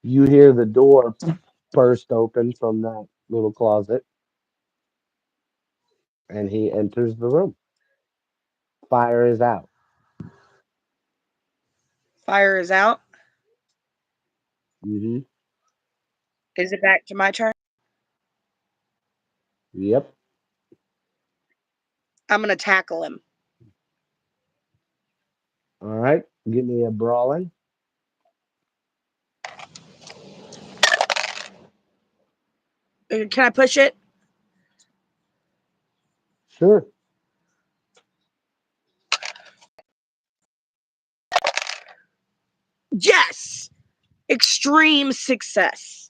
You hear the door burst open from that little closet, and he enters the room. Fire is out. Fire is out. Hmm. Is it back to my turn? Yep. I'm gonna tackle him. All right. Give me a brawling. Can I push it? Sure. Yes! Extreme success.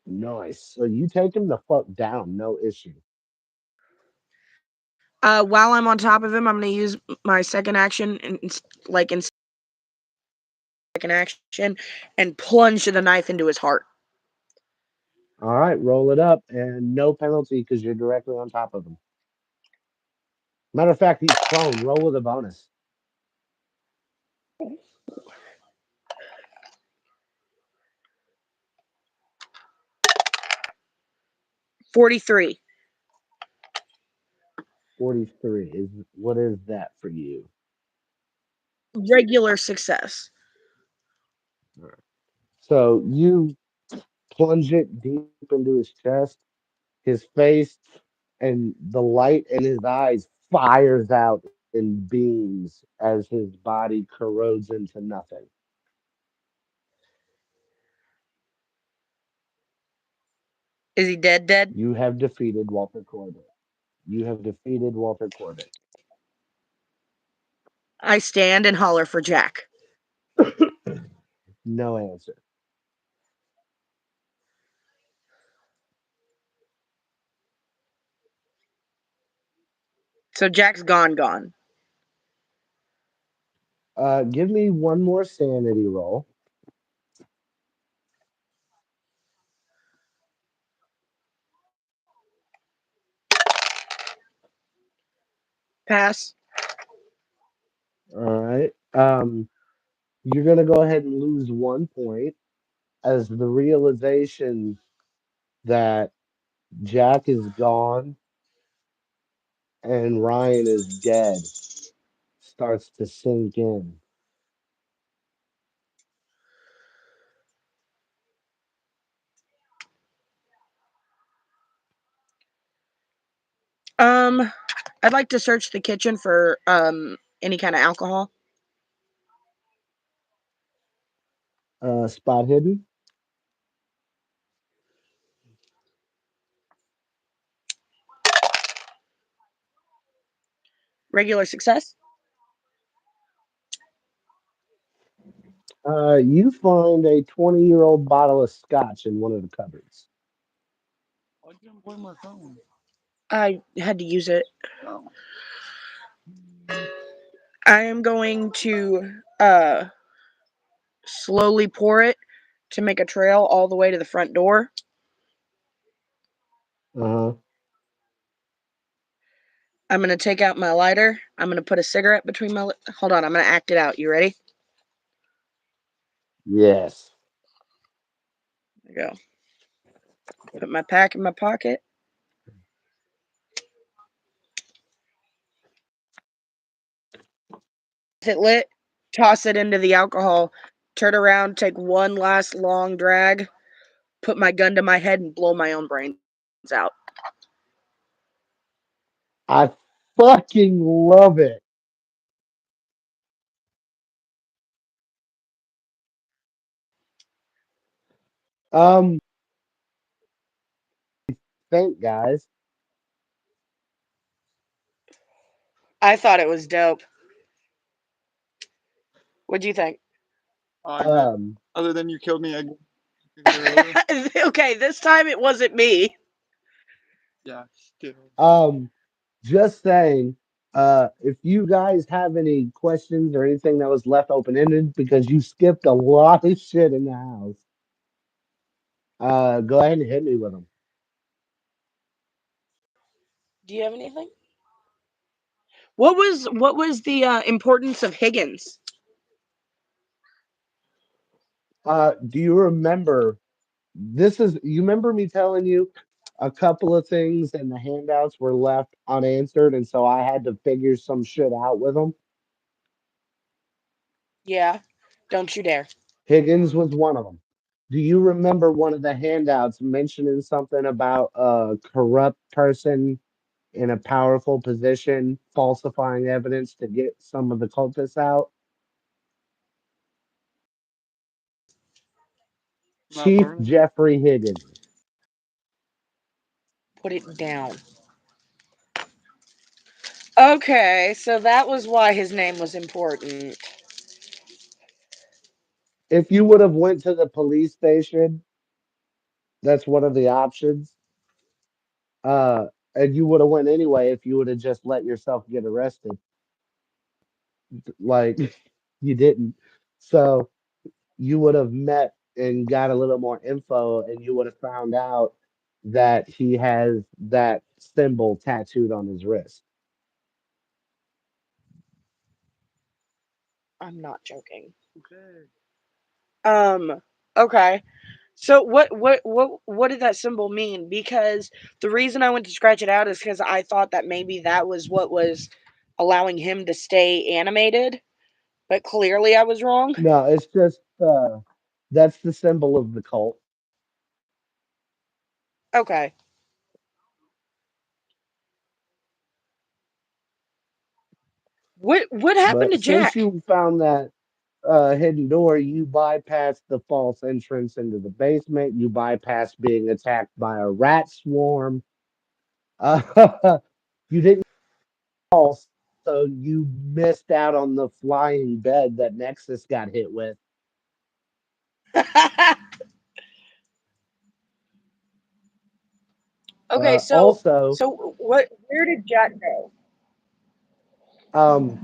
Nice. So you take him the fuck down. No issue. While I'm on top of him, I'm gonna use my second action, in second action, and plunge the knife into his heart. All right. Roll it up, and no penalty because you're directly on top of him. Matter of fact, he's prone. Roll with a bonus. 43. 43 is what is that for you? Regular success. All right. So you plunge it deep into his chest, his face, and the light in his eyes fires out in beams as his body corrodes into nothing. Is he dead? Dead? You have defeated Walter Corbett. You have defeated Walter Corbett. I stand and holler for Jack. No answer. So Jack's gone, gone. Give me one more sanity roll. Pass. All right. You're gonna go ahead and lose 1 point as the realization that Jack is gone and Ryan is dead starts to sink in. Um, I'd like to search the kitchen for any kind of alcohol. Spot hidden. Regular success. You find a 20-year-old bottle of scotch in one of the cupboards. I didn't play my phone. I had to use it. Oh. I am going to slowly pour it to make a trail all the way to the front door. Uh-huh. I'm going to take out my lighter. I'm going to put a cigarette between my hold on, I'm going to act it out. You ready? Yes. There you go. Put my pack in my pocket. it lit, toss it into the alcohol, turn around, take one last long drag, put my gun to my head, and blow my own brains out. I fucking love it. Um, think, guys. I thought it was dope. What'd you think? I did. Um, Other than you killed me again earlier. Okay, this time it wasn't me. Yeah, still. um, just saying. If you guys have any questions or anything that was left open ended because you skipped a lot of shit in the house, go ahead and hit me with them. Do you have anything? What was the importance of Higgins? Do you remember? This is you remember me telling you a couple of things and the handouts were left unanswered, and so I had to figure some shit out with them. Yeah, don't you dare. Higgins was one of them. Do you remember one of the handouts mentioning something about a corrupt person in a powerful position falsifying evidence to get some of the cultists out? Not Chief burning. Jeffrey Higgins. Put it down. Okay, so that was why his name was important. If you would have went to the police station, that's one of the options. Uh, and you would have went anyway if you would have just let yourself get arrested. Like you didn't. So you would have met and got a little more info, and you would have found out that he has that symbol tattooed on his wrist. I'm not joking. Okay. Um, okay. So what did that symbol mean? Because the reason I went to scratch it out is because I thought that maybe that was what was allowing him to stay animated, but clearly I was wrong. No, it's just that's the symbol of the cult. Okay. What happened to But since Jack? you found that hidden door, you bypassed the false entrance into the basement. You bypassed being attacked by a rat swarm. You didn't fall, so you missed out on the flying bed that Nexus got hit with. Okay, so Also, so what where did Jack go? um,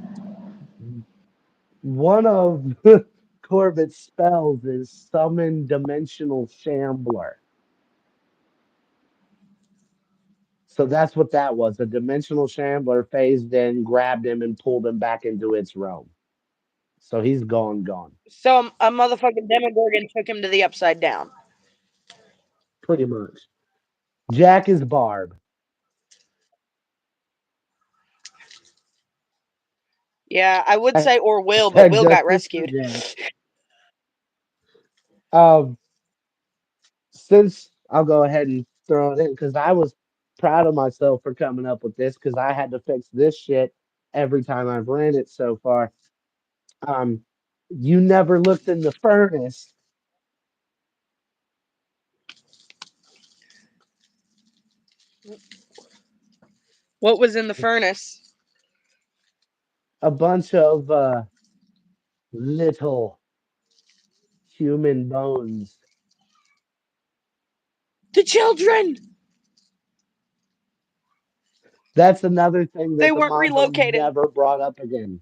one of Corbett's spells is summon dimensional shambler. So that's what that was. A dimensional shambler phased in, grabbed him, and pulled him back into its realm. So he's gone, gone. So a motherfucking Demogorgon took him to the upside down. Pretty much. Jack is Barb. Yeah, I would say or Will, but Hashtag Will got justice for rescued. Jack. Um, since I'll go ahead and throw it in because I was proud of myself for coming up with this because I had to fix this shit every time I've ran it so far. Um, you never looked in the furnace. What was in the furnace? A bunch of little human bones. The children. That's another thing They that the weren't module relocated. never brought up again.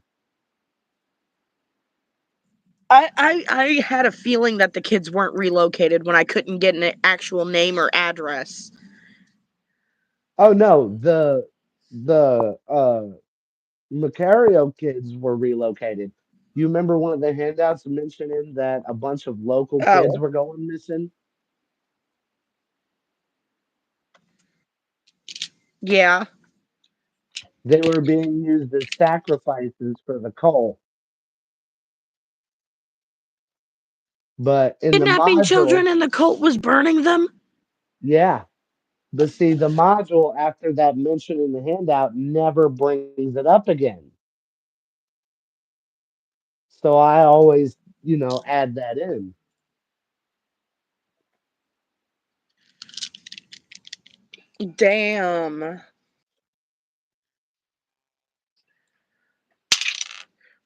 I had a feeling that the kids weren't relocated when I couldn't get an actual name or address. Oh no, the Lucario kids were relocated. You remember one of the handouts mentioning that a bunch of local kids Oh, were going missing? yeah. They were being used as sacrifices for the cult. But in the Kidnapping module, children and the cult was burning them? yeah. But see, the module after that mention in the handout never brings it up again. So I always, add that in. Damn.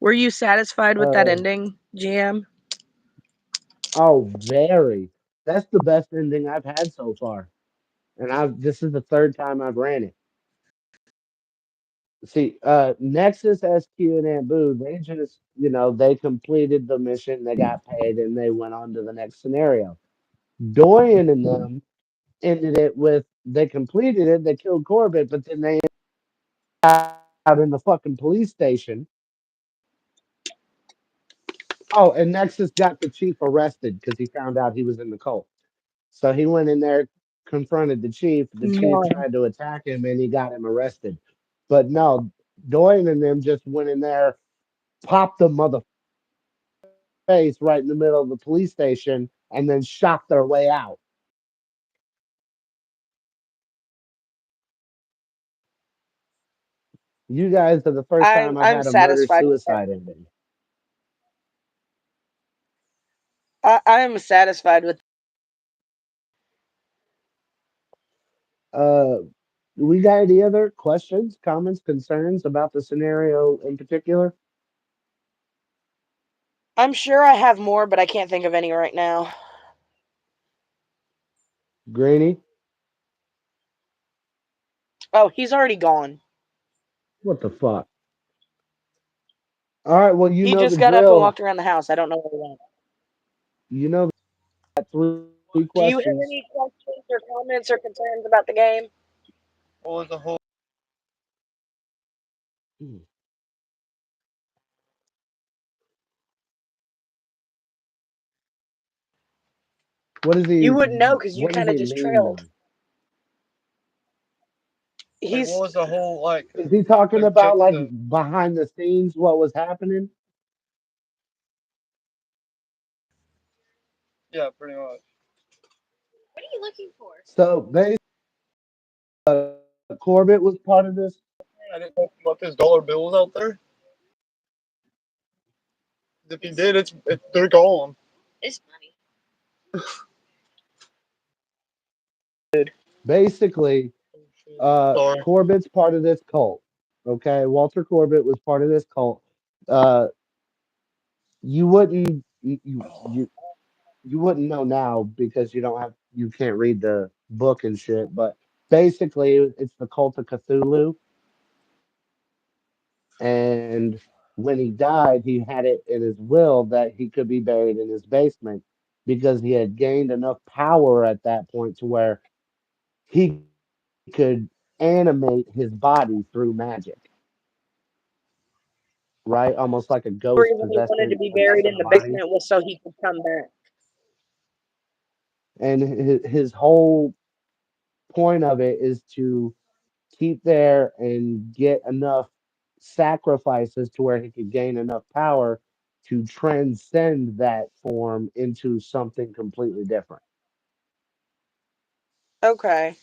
Were you satisfied with that Uh, ending, GM? oh, very. That's the best ending I've had so far. And this is the third time I've ran it. See, Nexus, SQ, and Ambu, they just, they completed the mission, they got paid, and they went on to the next scenario. Dorian and them ended it with they completed it, they killed Corbett, but then they out in the fucking police station. Oh, and Nexus got the chief arrested because he found out he was in the cult. So he went in there, confronted the chief. The chief No. tried to attack him, and he got him arrested. But no, Dorian and them just went in there, popped the mother face right in the middle of the police station, and then shot their way out. You guys are the first time I've I'm had a murder satisfied with that. suicide ending. I'm satisfied with. Uh, we got any other questions, comments, concerns about the scenario in particular? I'm sure I have more, but I can't think of any right now. Granny, Oh, he's already gone. what the fuck? All right, well, you He know just the got up and drill. walked around the house. I don't know where he went. You know that three Do you have questions. any questions or comments or concerns about the game? What was the whole? Hmm. What does he? You wouldn't know because you What does kind of he just mean trailed. though? Like, what He's was the whole like Is he talking about like objective? behind the scenes what was happening? Yeah, pretty much. What are you looking for? So basically, Corbett was part of this. I didn't know about his dollar bills out there. If he It's did, they're gone. it's money. Basically, Oh, shit. Sorry. Corbett's part of this cult. Okay, Walter Corbett was part of this cult. Uh, you wouldn't you wouldn't know now because you can't read the book and shit. But basically, it's the cult of Cthulhu. And when he died, he had it in his will that he could be buried in his basement because he had gained enough power at that point to where he could animate his body through magic, right? Almost like a the ghost reason he wanted to be buried possessing in a the body. basement was so he could come back. And his whole point of it is to keep there and get enough sacrifices to where he could gain enough power to transcend that form into something completely different. Okay.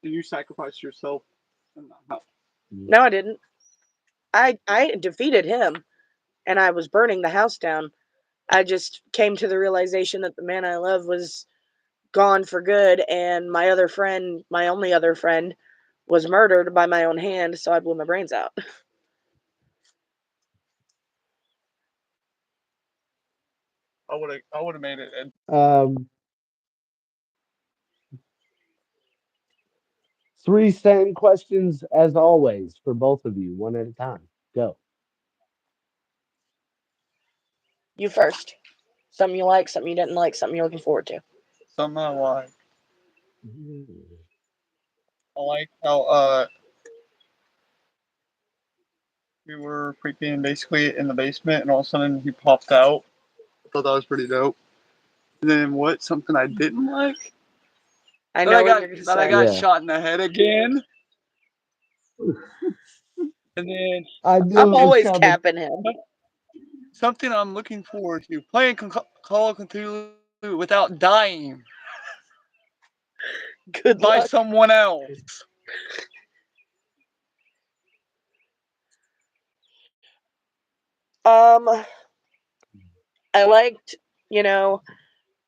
And you sacrificed yourself. And not- No, I didn't. I defeated him, and I was burning the house down. I just came to the realization that the man I love was gone for good, and my other friend, my only other friend, was murdered by my own hand. So I blew my brains out. I would have made it. Um, three same questions as always for both of you, one at a time. Go. You first. Something you like, something you didn't like, something you're looking forward to. Something I like how we were freaking basically in the basement, and all of a sudden he popped out. I thought that was pretty dope. And then what? Something I didn't like? I That know I what got you're gonna that I say. got Yeah, shot in the head again. And then I I'm knew it was always coming. capping him. Something I'm looking forward to playing Call of Cthulhu without dying Good by luck. someone else. Um, I liked, you know,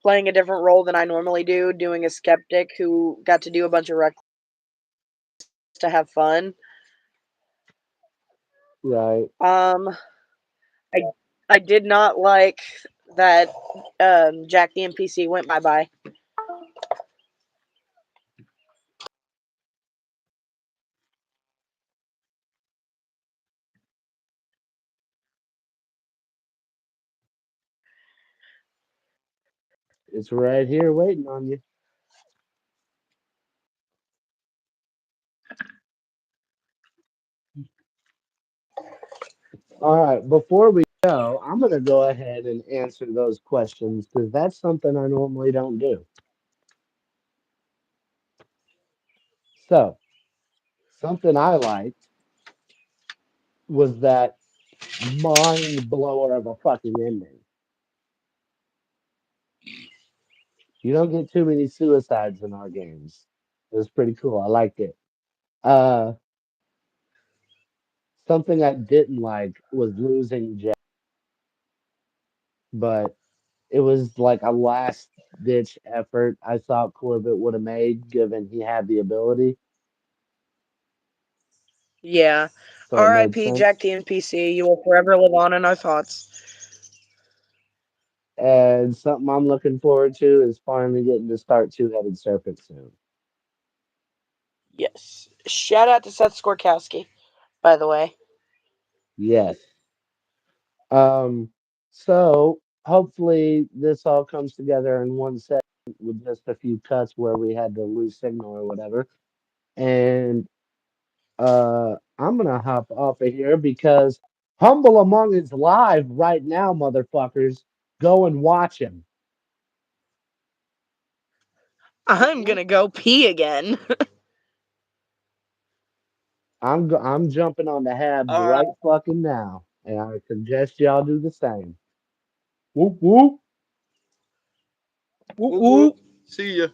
playing a different role than I normally do, doing a skeptic who got to do a bunch of reckless things to have fun. Right. Um, I I did not like that Jack the NPC went bye bye. It's right here waiting on you. All right. Before we go, I'm going to go ahead and answer those questions because that's something I normally don't do. So, something I liked was that mind blower of a fucking ending. You don't get too many suicides in our games. It was pretty cool. I liked it. Uh, Something I didn't like was losing Jack, but it was like a last ditch effort I thought Corbett would have made given he had the ability. Yeah. So it made R.I.P. Jack sense. the NPC. You will forever live on in our thoughts. And something I'm looking forward to is finally getting to start Two-Headed Serpent soon. Yes. Shout out to Seth Skorkowski, by the way. Yes. Um, so hopefully this all comes together in one set with just a few cuts where we had to lose signal or whatever. And I'm gonna hop off of here because Humble Among is live right now, motherfuckers. Go and watch him. Whoop I'm whoop. gonna go pee again. I'm jumping on the habs All right. right fucking now, and I suggest y'all do the same. Whoop whoop. Woo Whoop whoop. woo. See ya.